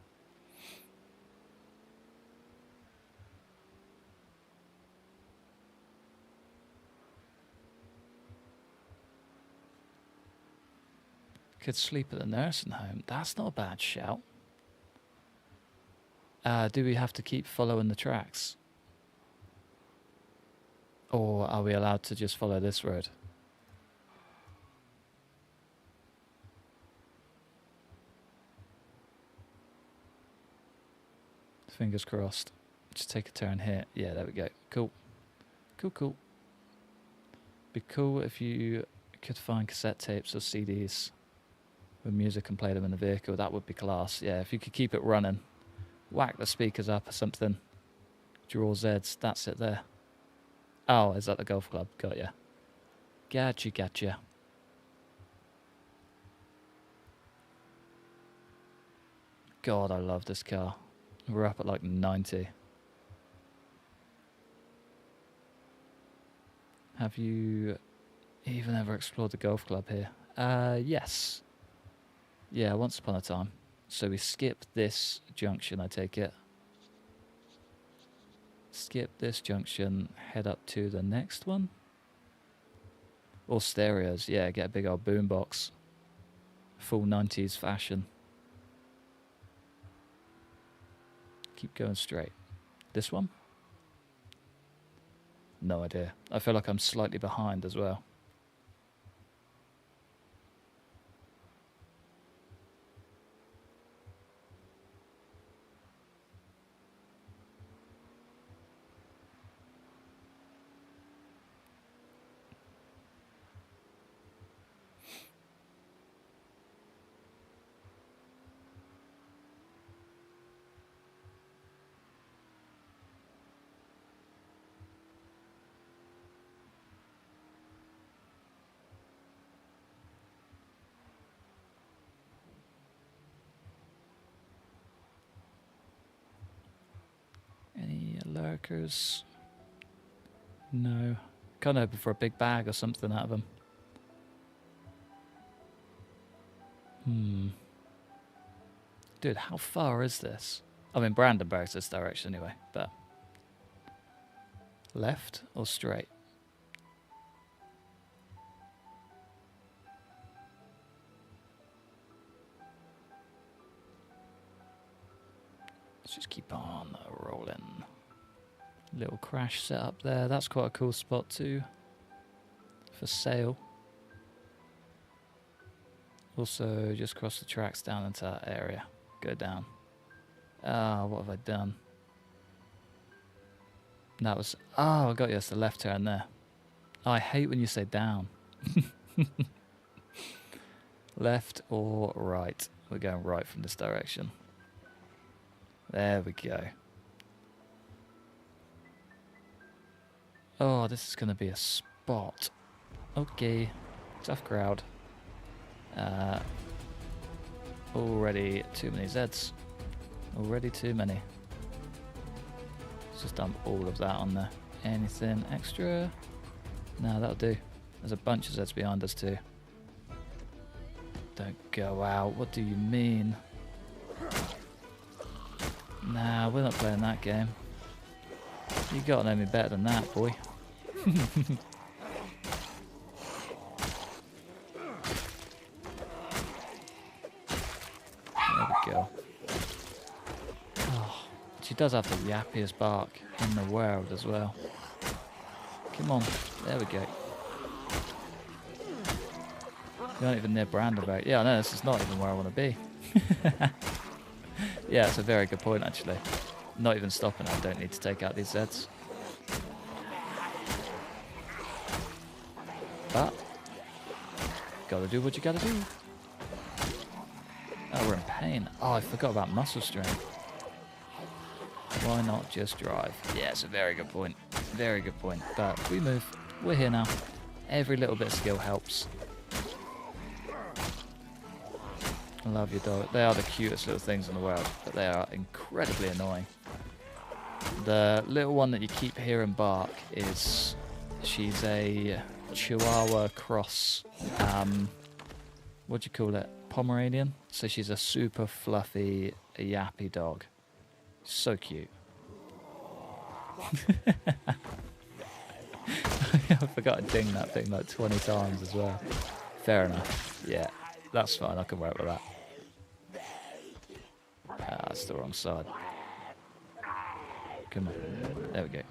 A: Could sleep at the nursing home. That's not a bad shout. Do we have to keep following the tracks? Or are we allowed to just follow this road? Fingers crossed. Just take a turn here. Yeah, there we go. Cool. Cool, cool. Be cool if you could find cassette tapes or CDs with music and play them in the vehicle. That would be class. Yeah, if you could keep it running. Whack the speakers up or something. Draw zeds. That's it there. Oh, is that the golf club? Got ya. Gotcha, gotcha. God, I love this car. We're up at like 90. Have you even ever explored the golf club here? Yes. Yeah, once upon a time. So we skip this junction, I take it. Skip this junction, head up to the next one. All stereos, yeah, get a big old boombox. Full 90s fashion. Keep going straight. This one? No idea. I feel like I'm slightly behind as well. Any lurkers? No. Kind of hoping for a big bag or something out of them. Dude, how far is this? I mean, Brandenburg's this direction anyway, but... Left or straight? Let's just keep on rolling. Little crash set up there. That's quite a cool spot too. For sale. Also, just cross the tracks down into that area. Go down. Ah, what have I done? That was... Oh, I got you. It's the left turn there. Oh, I hate when you say down. Left or right? We're going right from this direction. There we go. Oh, this is going to be a spot. Okay. Tough crowd. Already too many Zeds. Already too many. Let's just dump all of that on there. Anything extra? No, that'll do. There's a bunch of Zeds behind us too. Don't go out. What do you mean? Nah, we're not playing that game. You gotta know me better than that, boy. There we go. Oh, she does have the yappiest bark in the world as well. Come on. There we go. You're not even near Brandenburg. Yeah, I know, this is not even where I want to be. Yeah, it's a very good point, actually. Not even stopping, I don't need to take out these Zeds. But, gotta do what you gotta do. Oh, we're in pain. Oh, I forgot about muscle strength. Why not just drive? Yeah, it's a very good point. Very good point. But we move. We're here now. Every little bit of skill helps. I love your dog. They are the cutest little things in the world, but they are incredibly annoying. The little one that you keep hearing bark is... she's a Chihuahua cross... what do you call it? Pomeranian? So she's a super fluffy, yappy dog. So cute. I forgot to ding that thing like 20 times as well. Fair enough. Yeah, that's fine. I can work with that. Ah, that's the wrong side. Come on. There we go.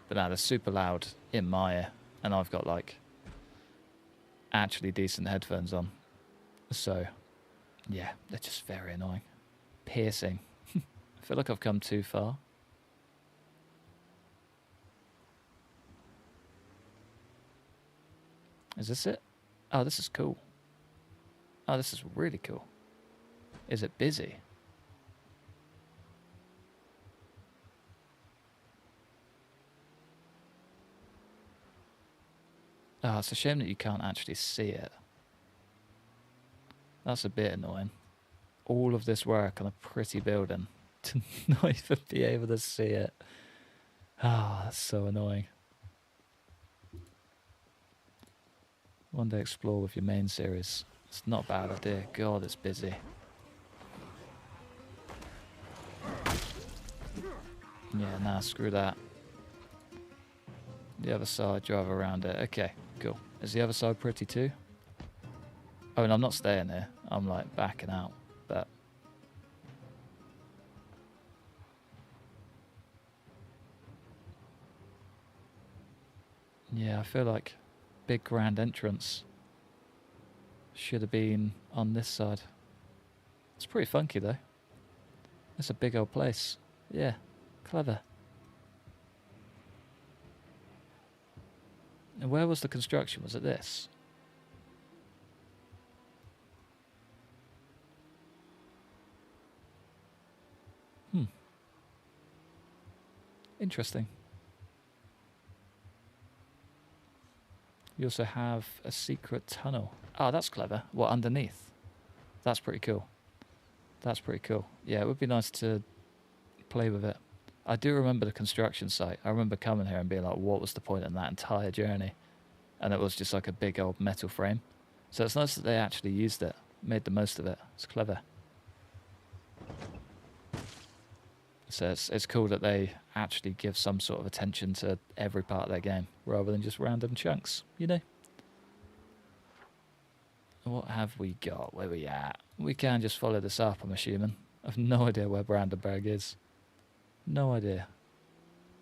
A: But now they're super loud in my ear. And I've got like actually decent headphones on. So, yeah, they're just very annoying. Piercing. I feel like I've come too far. Is this it? Oh, this is cool. Oh, this is really cool. Is it busy? Oh, it's a shame that you can't actually see it. That's a bit annoying. All of this work on a pretty building to not even be able to see it. Ah, that's so annoying. One day explore with your main series. It's not a bad idea. God, it's busy. Yeah, nah, screw that. The other side, drive around it. Okay, cool. Is the other side pretty too? Oh, and I'm not staying here. I'm like backing out, but... yeah, I feel like big grand entrance should have been on this side. It's pretty funky though. It's a big old place. Yeah, clever. And where was the construction? Was it this? Interesting. You also have a secret tunnel. Oh, that's clever. What, underneath? That's pretty cool. That's pretty cool. Yeah, it would be nice to play with it. I do remember the construction site. I remember coming here and being like, what was the point in that entire journey? And it was just like a big old metal frame. So it's nice that they actually used it, made the most of it. It's clever. So it's cool that they actually give some sort of attention to every part of their game, rather than just random chunks, you know? What have we got? Where we at? We can just follow this up, I'm assuming. I've no idea where Brandenburg is. No idea.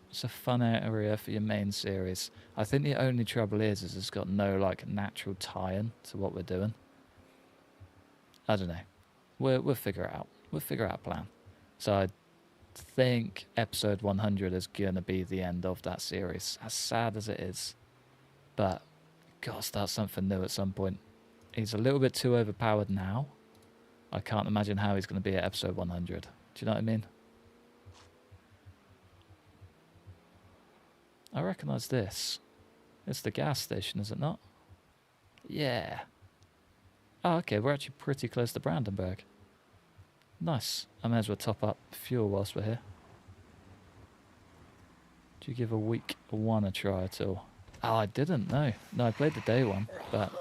A: It's a fun area for your main series. I think the only trouble is it's got no like natural tie-in to what we're doing. I don't know. We'll figure it out. We'll figure out a plan. So I think episode 100 is gonna be the end of that series, as sad as it is, but gotta start something new at some point. He's a little bit too overpowered now. I can't imagine how he's going to be at episode 100. Do you know what I mean? I recognise this. It's the gas station, is it not? Yeah. Oh, okay, we're actually pretty close to Brandenburg. Nice. I may as well top up fuel whilst we're here. Do you give a week one a try at all? Oh, I didn't, no. No, I played the day one, but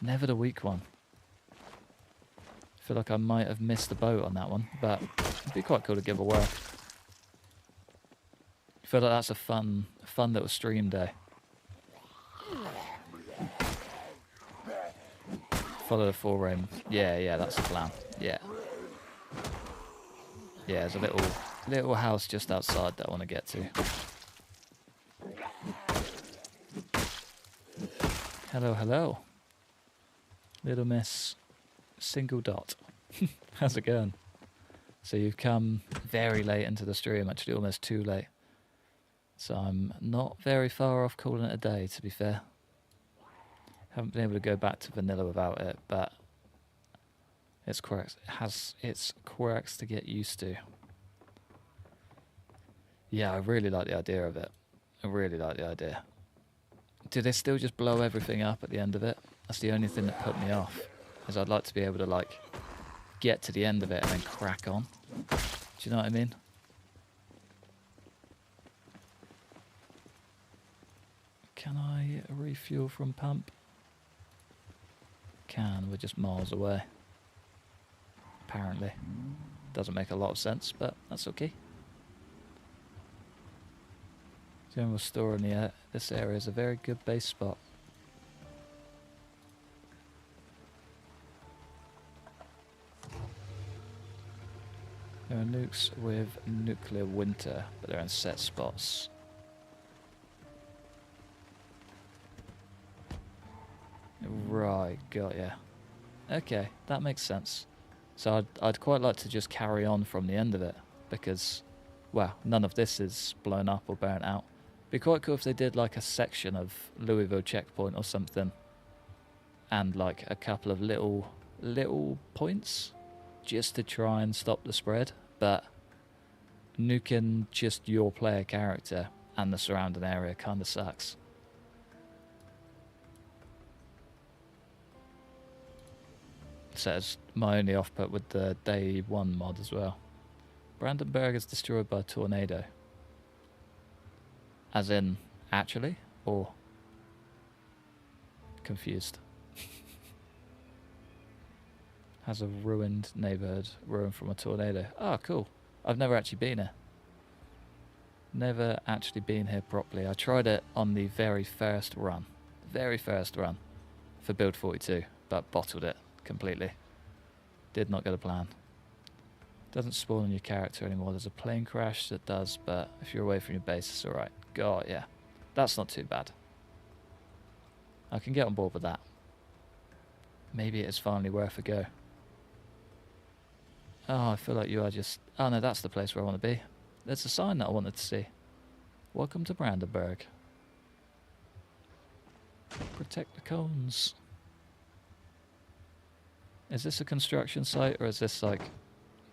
A: never the week one. I feel like I might have missed the boat on that one, but it'd be quite cool to give a whirl. I feel like that's a fun little stream day. Follow the foraging. Yeah, that's the plan. Yeah. Yeah, there's a little house just outside that I want to get to. Hello, hello. Little Miss Single Dot. How's it going? So you've come very late into the stream, actually almost too late. So I'm not very far off calling it a day, to be fair. Haven't been able to go back to vanilla without it, but it's quirks. It has its quirks to get used to. Yeah, I really like the idea of it. I really like the idea. Do they still just blow everything up at the end of it? That's the only thing that put me off. Is I'd like to be able to like get to the end of it and then crack on. Do you know what I mean? Can I refuel from pump? Can, we're just miles away. Apparently. Doesn't make a lot of sense, but that's okay. General store in this area is a very good base spot. There are nukes with nuclear winter, but they're in set spots. Right, got ya. Okay, that makes sense. So I'd quite like to just carry on from the end of it, because, well, none of this is blown up or burnt out. Be quite cool if they did like a section of Louisville checkpoint or something, and like a couple of little points, just to try and stop the spread. But nuking just your player character and the surrounding area kind of sucks. So it's my only off-put with the day one mod as well. Brandenburg is destroyed by a tornado. As in, actually? Or confused? Has a ruined neighbourhood, ruined from a tornado. Oh, cool. I've never actually been here. Never actually been here properly. I tried it on the very first run. For build 42, but bottled it completely. Did not go to plan. Doesn't spawn on your character anymore. There's a plane crash that does, but if you're away from your base, it's alright. God, yeah. That's not too bad. I can get on board with that. Maybe it is finally worth a go. Oh, I feel like you are just... Oh no, that's the place where I want to be. There's a sign that I wanted to see. Welcome to Brandenburg. Protect the cones. Is this a construction site, or is this like...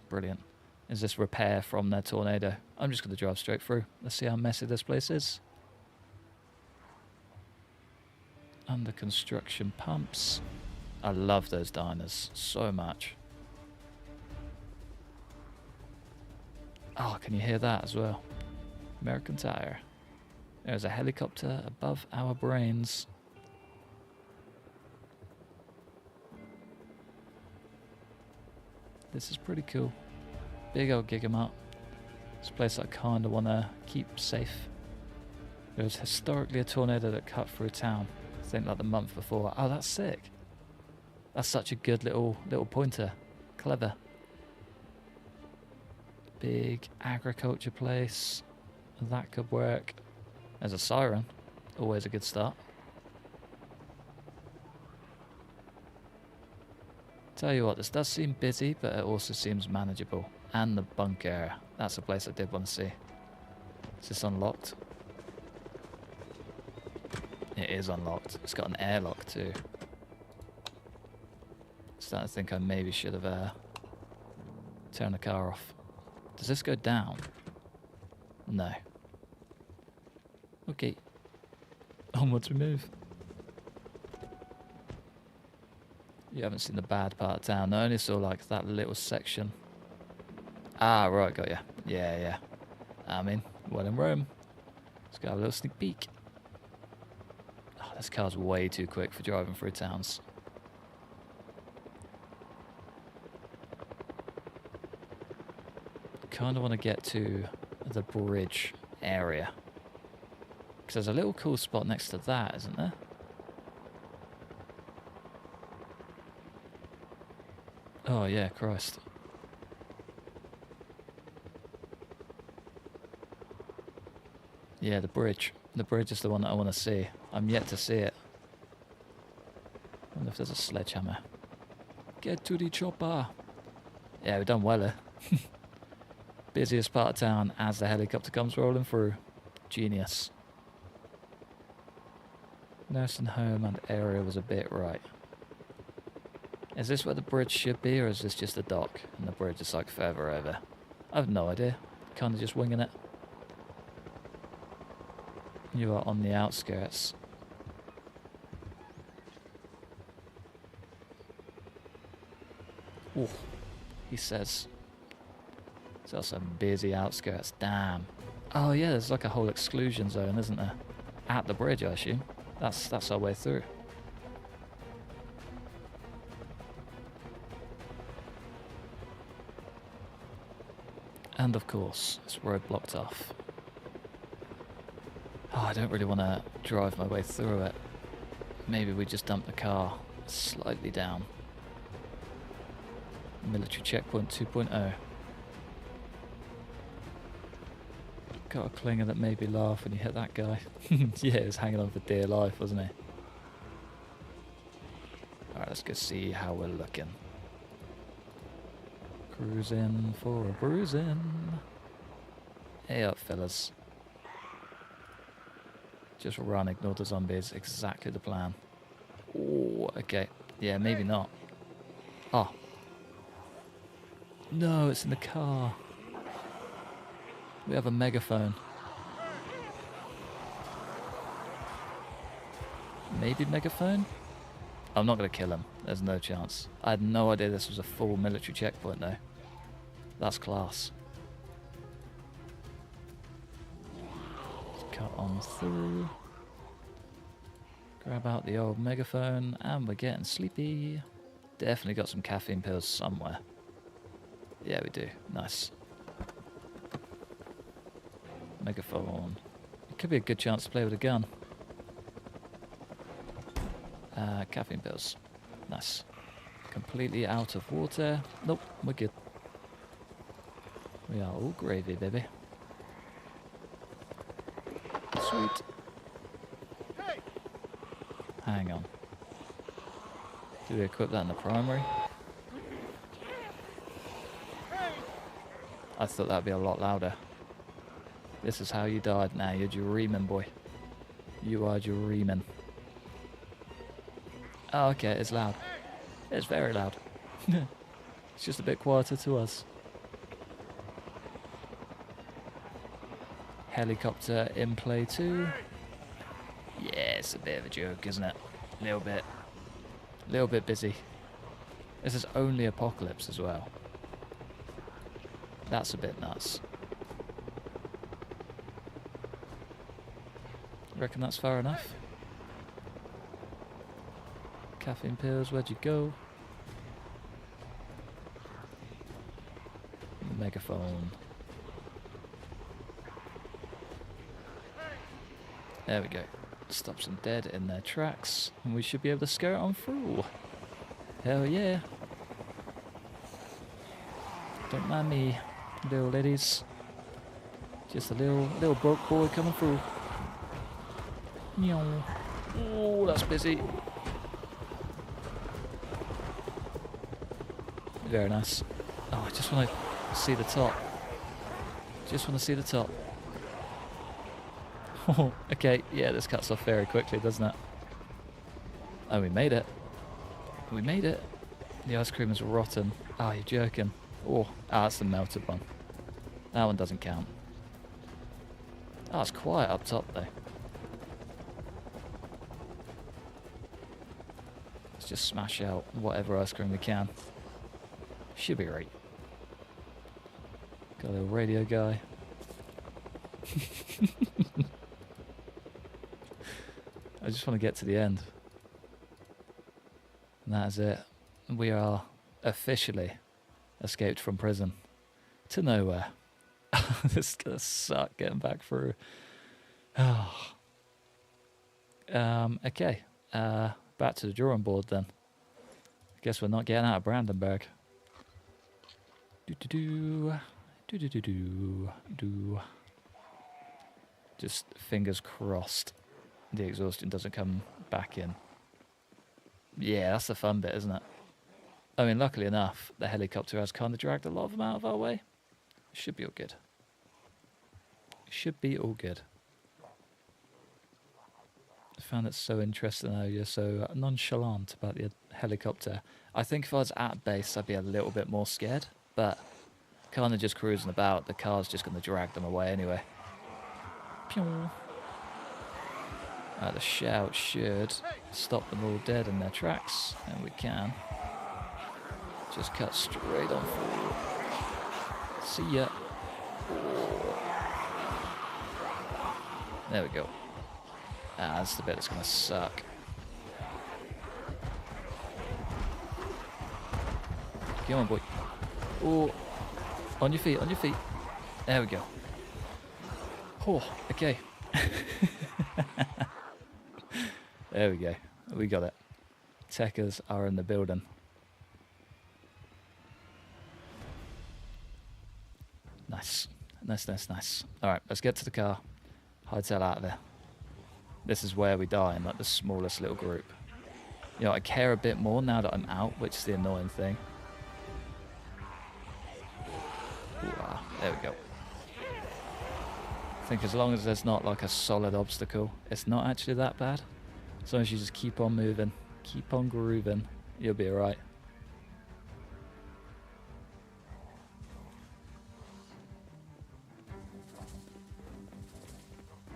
A: Brilliant. Is this repair from their tornado? I'm just going to drive straight through. Let's see how messy this place is. Under construction pumps. I love those diners so much. Oh, can you hear that as well? American Tire. There's a helicopter above our brains. This is pretty cool. Big old gig 'em up. It's a place I kind of want to keep safe. There was historically a tornado that cut through town. I think like the month before. Oh, that's sick. That's such a good little pointer. Clever. Big agriculture place. That could work. There's a siren. Always a good start. Tell you what, this does seem busy, but it also seems manageable. And the bunker. That's a place I did want to see. Is this unlocked? It is unlocked. It's got an airlock too. Starting to think I maybe should have turned the car off. Does this go down? No. Okay. Onwards we move. You haven't seen the bad part of town. I only saw like that little section. Ah, right, got ya. Yeah, yeah. I'm in. Well in Rome. Let's go have a little sneak peek. Oh, this car's way too quick for driving through towns. Kind of want to get to the bridge area. Because there's a little cool spot next to that, isn't there? Oh, yeah, Christ. Yeah, the bridge. The bridge is the one that I want to see. I'm yet to see it. I wonder if there's a sledgehammer. Get to the chopper. Yeah, we've done well here. Busiest part of town as the helicopter comes rolling through. Genius. Nursing home and area was a bit right. Is this where the bridge should be, or is this just a dock and the bridge is like further over? I have no idea. Kind of just winging it. You are on the outskirts. Ooh, he says. It's also busy outskirts. Damn. Oh yeah, there's like a whole exclusion zone, isn't there? At the bridge, I assume. That's our way through. And of course, it's road blocked off. Oh, I don't really want to drive my way through it. Maybe we just dump the car slightly down. Military checkpoint 2.0. Got a clinger that made me laugh when you hit that guy. Yeah, he was hanging on for dear life, wasn't he? Alright, let's go see how we're looking. Cruising for a bruising. Hey up, fellas. Just run, ignore the zombies. Exactly the plan. Oh, okay. Yeah, maybe not. Oh. No, it's in the car. We have a megaphone. Maybe megaphone? I'm not going to kill him. There's no chance. I had no idea this was a full military checkpoint though. That's class. Let's cut on through. Grab out the old megaphone and we're getting sleepy. Definitely got some caffeine pills somewhere. Yeah, we do. Nice. Megaphone. It could be a good chance to play with a gun. Caffeine pills. Nice. Completely out of water. Nope, we're good. We are all gravy, baby. Sweet. Hang on. Do we equip that in the primary? I thought that'd be a lot louder. This is how you died. Now you're dreaming, boy. You are dreaming. Oh, okay, it's loud. It's very loud. It's just a bit quieter to us. Helicopter in play too. Yeah, it's a bit of a joke, isn't it? A little bit. A little bit busy. This is only Apocalypse as well. That's a bit nuts. Reckon that's far enough? Caffeine pills, where'd you go? Megaphone. There we go. Stops them dead in their tracks, and we should be able to skirt on through. Hell yeah. Don't mind me, little ladies. Just a little broke boy coming through. Oh, that's busy. Very nice. Oh, I just want to see the top. Just want to see the top. Oh, okay, yeah, this cuts off very quickly, doesn't it? Oh, we made it. We made it. The ice cream is rotten. Oh, you're joking. Oh, that's the melted one. That one doesn't count. Oh, it's quiet up top, though. Let's just smash out whatever ice cream we can. Should be right. Got a little radio guy. I just want to get to the end. And that is it. We are officially escaped from prison to nowhere. This is gonna suck getting back through. Okay. Back to the drawing board then. Guess we're not getting out of Brandenburg. Just fingers crossed the exhaustion doesn't come back in. Yeah, that's the fun bit, isn't it? I mean, luckily enough, the helicopter has kind of dragged a lot of them out of our way. Should be all good. Should be all good. I found it so interesting how you're so nonchalant about the helicopter. I think if I was at base, I'd be a little bit more scared, but kind of just cruising about, the car's just going to drag them away anyway. Pew. The shout should stop them all dead in their tracks, and we can just cut straight on forward. See ya. There we go. That's the bit that's gonna suck. Come on, boy. Oh, on your feet, on your feet. There we go. Oh, okay. There we go. We got it. Techers are in the building. Nice. Nice, nice, nice. Alright, let's get to the car. Hightail out of there. This is where we die, in like the smallest little group. You know, I care a bit more now that I'm out, which is the annoying thing. Ooh, there we go. I think as long as there's not like a solid obstacle, it's not actually that bad. As long as you just keep on moving, keep on grooving, you'll be alright.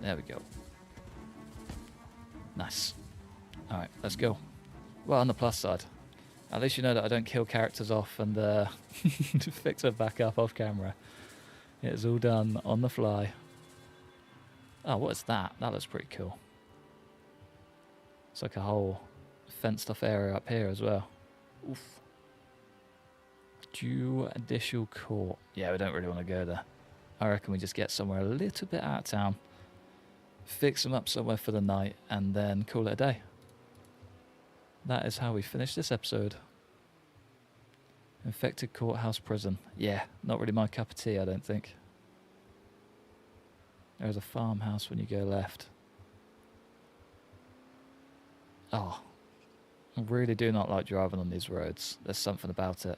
A: There we go. Nice. Alright, let's go. Well, on the plus side, at least you know that I don't kill characters off and fix it back up off camera. It's all done on the fly. Oh, what is that? That looks pretty cool. It's like a whole fenced off area up here as well. Oof. Judicial court. Yeah, we don't really want to go there. I reckon we just get somewhere a little bit out of town, fix them up somewhere for the night, and then call it a day. That is how we finish this episode. Infected courthouse prison. Yeah, not really my cup of tea, I don't think. There's a farmhouse when you go left. Oh, I really do not like driving on these roads. There's something about it.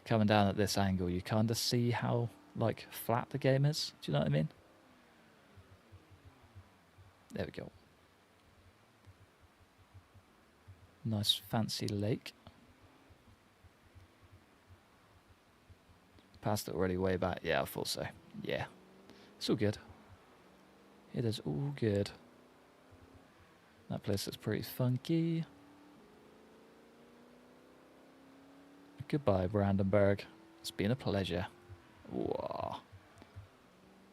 A: Coming down at this angle, you kind of see how, like, flat the game is. Do you know what I mean? There we go. Nice fancy lake. Passed it already way back. Yeah, I thought so. Yeah. It's all good. It is all good. That place looks pretty funky. Goodbye, Brandenburg. It's been a pleasure. Whoa.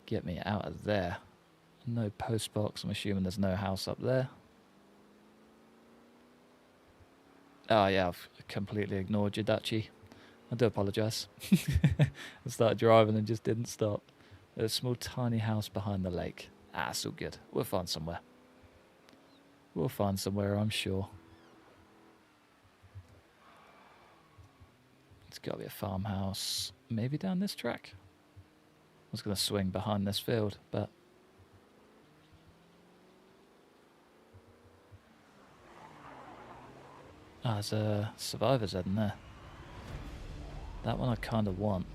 A: Get me out of there. No post box. I'm assuming there's no house up there. Oh yeah, I've completely ignored you, Dicey. I do apologise. I started driving and just didn't stop. There's a small tiny house behind the lake. Ah, it's all good. We'll find somewhere. We'll find somewhere, I'm sure. It's got to be a farmhouse. Maybe down this track. I was going to swing behind this field, but... Ah, there's a survivor's head in there. That one I kind of want.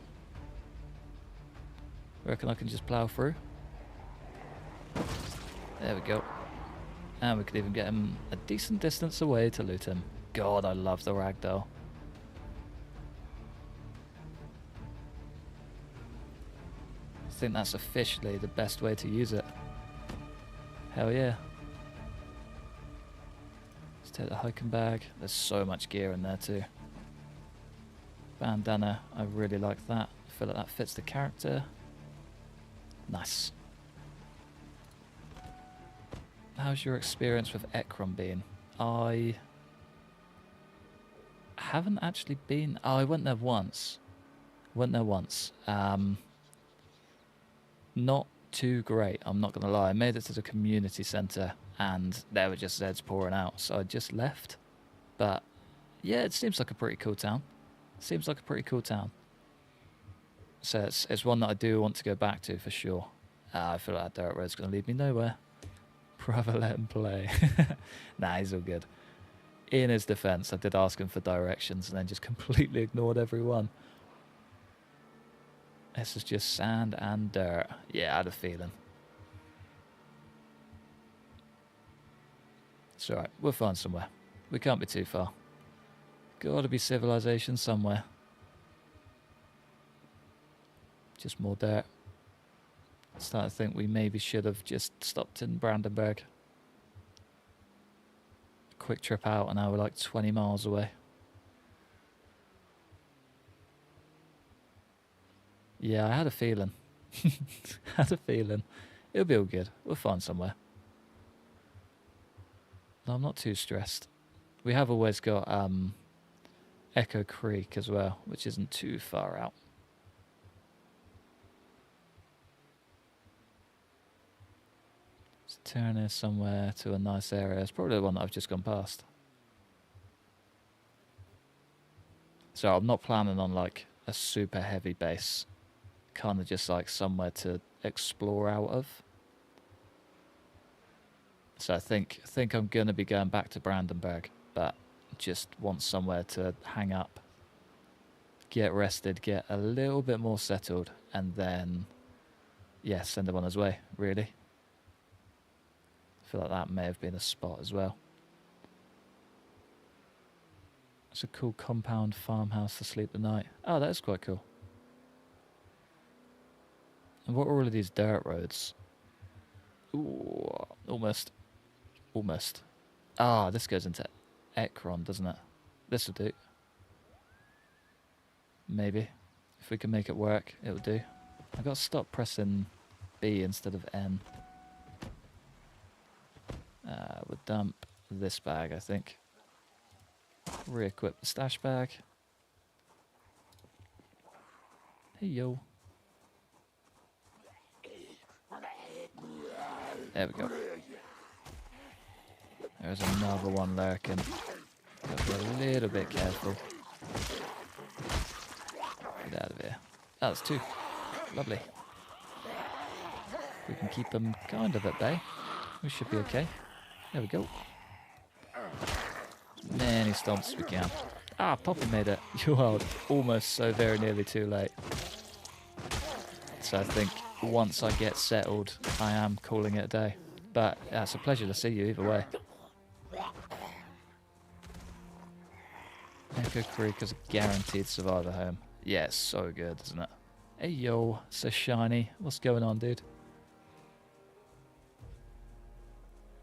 A: Reckon I can just plough through? There we go. And we could even get him a decent distance away to loot him. God, I love the ragdoll. I think that's officially the best way to use it. Hell yeah. Let's take the hiking bag. There's so much gear in there too. Bandana, I really like that. I feel like that fits the character. Nice. How's your experience with Ekron been? I haven't actually been... Oh, I went there once. Not too great, I'm not going to lie. I made it to the community centre and there were just Zeds pouring out, so I just left. But yeah, it seems like a pretty cool town. So it's one that I do want to go back to for sure. I feel like that dirt road's going to lead me nowhere. Brother, let him play. Nah, he's all good. In his defence, I did ask him for directions and then just completely ignored everyone. This is just sand and dirt. Yeah, I had a feeling. It's alright, we'll find somewhere. We can't be too far. Gotta be civilization somewhere. Just more dirt. I'm starting to think we maybe should have just stopped in Brandenburg. Quick trip out and now we're like 20 miles away. Yeah, I had a feeling. It'll be all good. We'll find somewhere. No, I'm not too stressed. We have always got Echo Creek as well, which isn't too far out. Let's turn here somewhere to a nice area. It's probably the one that I've just gone past. So I'm not planning on like a super heavy base. Kind of just like somewhere to explore out of. So I think I'm going to be going back to Brandenburg, but just want somewhere to hang up, get rested, get a little bit more settled, and then, yeah, send him on his way, really. I feel like that may have been a spot as well. It's a cool compound farmhouse to sleep the night. Oh, that is quite cool. And what are all of these dirt roads? Ooh, almost. Ah, this goes into Ekron, doesn't it? This will do. Maybe. If we can make it work, it'll do. I've got to stop pressing B instead of N. We'll dump this bag, I think. Re-equip the stash bag. Hey, yo. There we go. There's another one lurking. Got to be a little bit careful. Get out of here. Oh, that's two. Lovely. We can keep them kind of at bay. We should be okay. There we go. Many stomps as we can. Ah, Poppy made it. You are almost so very nearly too late. So I think once I get settled, I am calling it a day. But yeah, it's a pleasure to see you either way. Echo Creek is a guaranteed survivor home. Yeah, it's so good, isn't it? Hey yo, so shiny. What's going on, dude?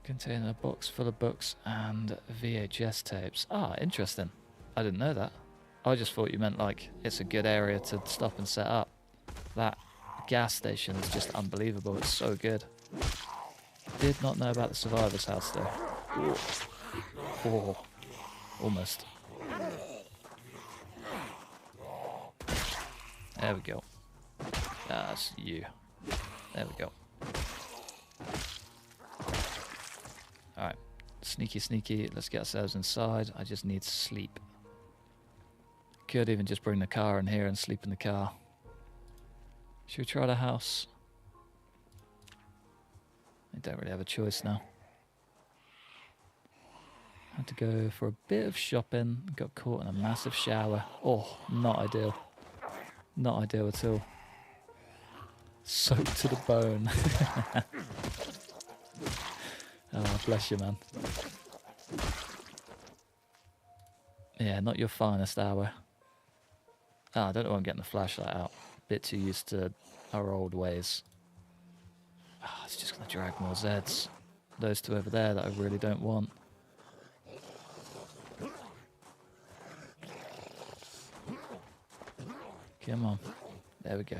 A: Containing a box full of books and VHS tapes. Ah, interesting. I didn't know that. I just thought you meant like it's a good area to stop and set up. That gas station is just unbelievable. It's so good. Did not know about the survivor's house though. Oh, almost. There we go. That's you. There we go. Alright. Sneaky, sneaky. Let's get ourselves inside. I just need sleep. Could even just bring the car in here and sleep in the car. Should we try the house? I don't really have a choice now. Had to go for a bit of shopping. Got caught in a massive shower. Oh, not ideal. Not ideal at all. Soaked to the bone. Oh, bless you, man. Yeah, not your finest hour. Oh, I don't know why I'm getting the flashlight out. Bit too used to our old ways. Oh, it's just going to drag more Zeds. Those two over there that I really don't want. Come on. There we go.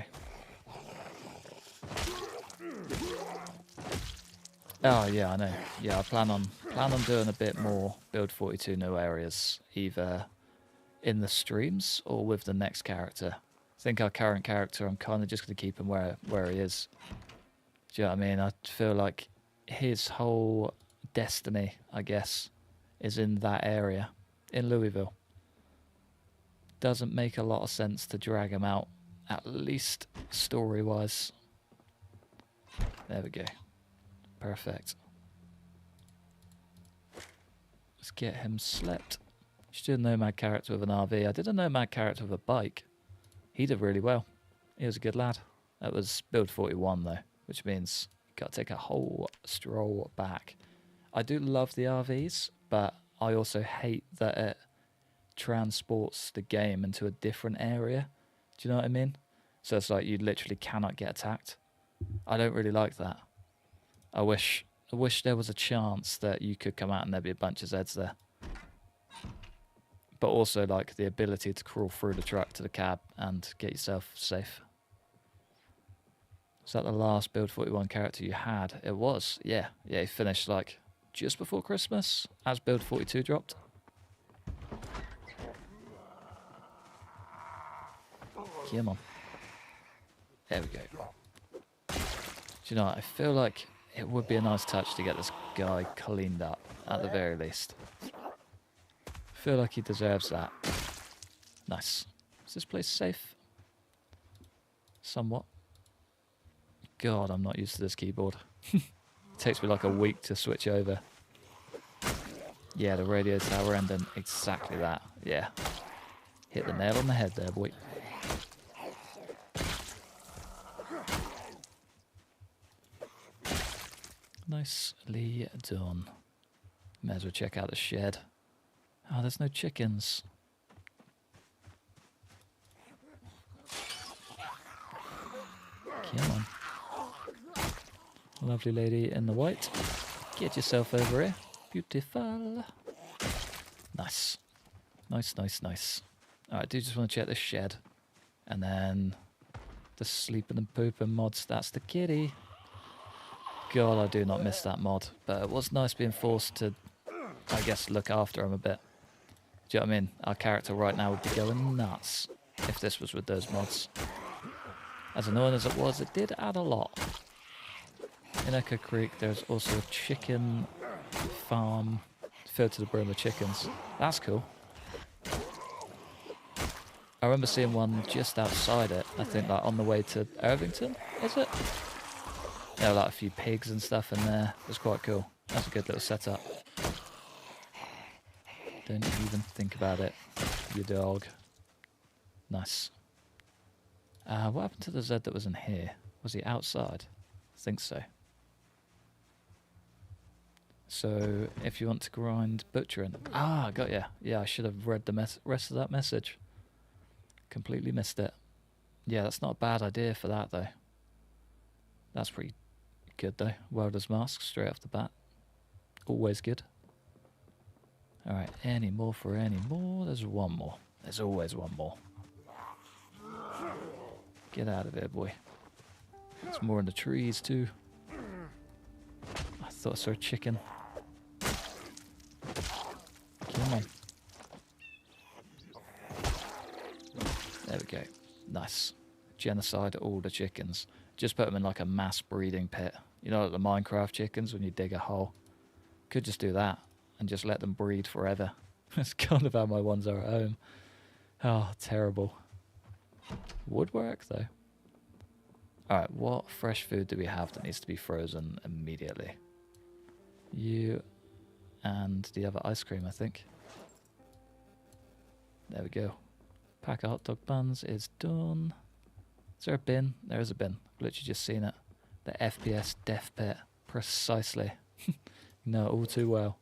A: Oh yeah, I know. Yeah, I plan on doing a bit more Build 42 new areas, either in the streams or with the next character. I think our current character, I'm kind of just going to keep him where he is. Do you know what I mean? I feel like his whole destiny, I guess, is in that area, in Louisville. Doesn't make a lot of sense to drag him out, at least story-wise. There we go. Perfect. Let's get him slept. Should do a nomad character with an RV. I did a nomad character with a bike. He did really well. He was a good lad. That was build 41 though, which means you got to take a whole stroll back. I do love the RVs, but I also hate that it transports the game into a different area. Do you know what I mean? So it's like you literally cannot get attacked. I don't really like that. I wish there was a chance that you could come out and there'd be a bunch of Zeds there. But also like the ability to crawl through the truck to the cab and get yourself safe. Was that the last Build 41 character you had? It was, yeah. Yeah, he finished like just before Christmas as Build 42 dropped. Come on. There we go. Do you know what? I feel like it would be a nice touch to get this guy cleaned up, at the very least. I feel like he deserves that. Nice. Is this place safe? Somewhat. God, I'm not used to this keyboard. It takes me like a week to switch over. Yeah, the radio tower ending. Exactly that. Yeah. Hit the nail on the head there, boy. Nicely done. May as well check out the shed. Oh, there's no chickens. Come on. Lovely lady in the white. Get yourself over here. Beautiful. Nice. Nice, nice, nice. Alright, I do just want to check the shed. And then the sleeping and pooping mods. That's the kitty. God, I do not miss that mod. But it was nice being forced to, I guess, look after him a bit. Do you know what I mean? Our character right now would be going nuts if this was with those mods. As annoying as it was, it did add a lot. In Echo Creek, there's also a chicken farm filled to the brim with chickens. That's cool. I remember seeing one just outside it, I think like on the way to Irvington, is it? There were like a few pigs and stuff in there. It was quite cool. That's a good little setup. Don't even think about it, you dog. Nice. What happened to the Zed that was in here? Was he outside? I think so. So, if you want to grind butchering... Ah, got ya. Yeah, I should have read the rest of that message. Completely missed it. Yeah, that's not a bad idea for that, though. That's pretty good, though. Welder's mask, straight off the bat. Always good. Alright, any more for any more? There's one more. There's always one more. Get out of here, boy. There's more in the trees, too. I thought I saw a chicken. Come on. There we go. Nice. Genocide all the chickens. Just put them in like a mass breeding pit. You know, like the Minecraft chickens when you dig a hole. Could just do that and just let them breed forever. That's kind of how my ones are at home. Oh, terrible. Woodwork, though. Alright, what fresh food do we have that needs to be frozen immediately? You and the other ice cream, I think. There we go. Pack of hot dog buns is done. Is there a bin? There is a bin. I've literally just seen it. The FPS death pit. Precisely. You know it all too well.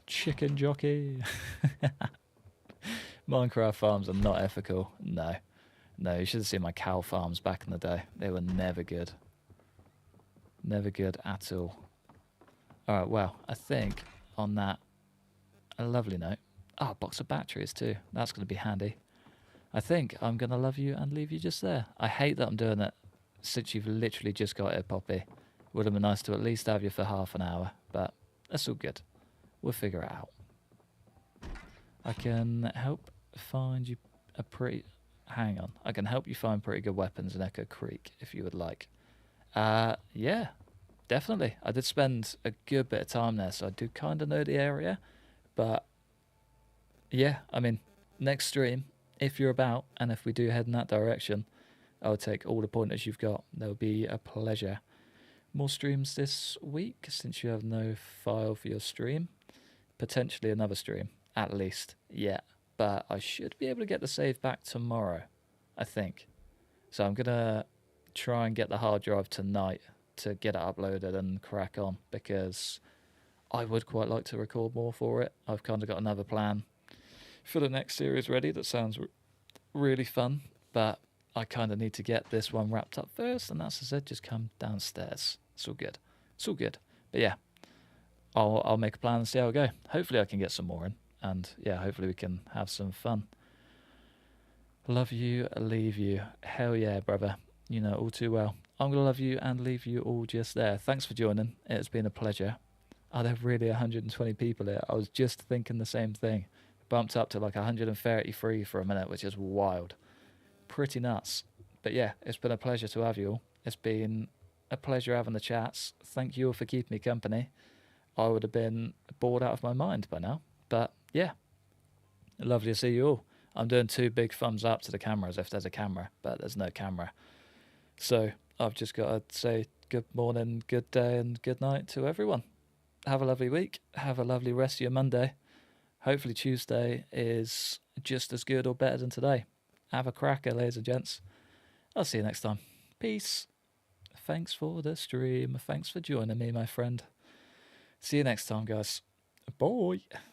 A: Chicken jockey. Minecraft farms are not ethical. No. No, you should have seen my cow farms back in the day. They were never good. Never good at all. Alright, well, I think on that a lovely note, Oh, a box of batteries too. That's going to be handy. I think I'm going to love you and leave you just there. I hate that I'm doing it since you've literally just got here, Poppy. Would have been nice to at least have you for half an hour, but that's all good. We'll figure it out. I can help find you a pretty... Hang on. I can help you find pretty good weapons in Echo Creek if you would like. Yeah, definitely. I did spend a good bit of time there, so I do kind of know the area. But yeah, I mean, next stream, if you're about, and if we do head in that direction, I'll take all the pointers you've got. There'll be a pleasure. More streams this week, since you have no file for your stream. Potentially another stream, at least. Yeah, but I should be able to get the save back tomorrow, I think. So I'm going to try and get the hard drive tonight to get it uploaded and crack on, because I would quite like to record more for it. I've kind of got another plan for the next series ready that sounds really fun, but I kind of need to get this one wrapped up first, and that's, as I said, just come downstairs. It's all good. It's all good. But yeah, I'll make a plan and see how we go. Hopefully I can get some more in, and yeah, hopefully we can have some fun. Love you, leave you. Hell yeah, brother. You know all too well. I'm going to love you and leave you all just there. Thanks for joining. It's been a pleasure. Are there really 120 people here? I was just thinking the same thing. Bumped up to like 133 for a minute, which is wild. Pretty nuts. But yeah, it's been a pleasure to have you all. It's been a pleasure having the chats. Thank you all for keeping me company. I would have been bored out of my mind by now. But yeah, lovely to see you all. I'm doing 2 big thumbs up to the camera as if there's a camera, but there's no camera. So I've just got to say good morning, good day, and good night to everyone. Have a lovely week. Have a lovely rest of your Monday. Hopefully Tuesday is just as good or better than today. Have a cracker, ladies and gents. I'll see you next time. Peace. Thanks for the stream. Thanks for joining me, my friend. See you next time, guys. Bye.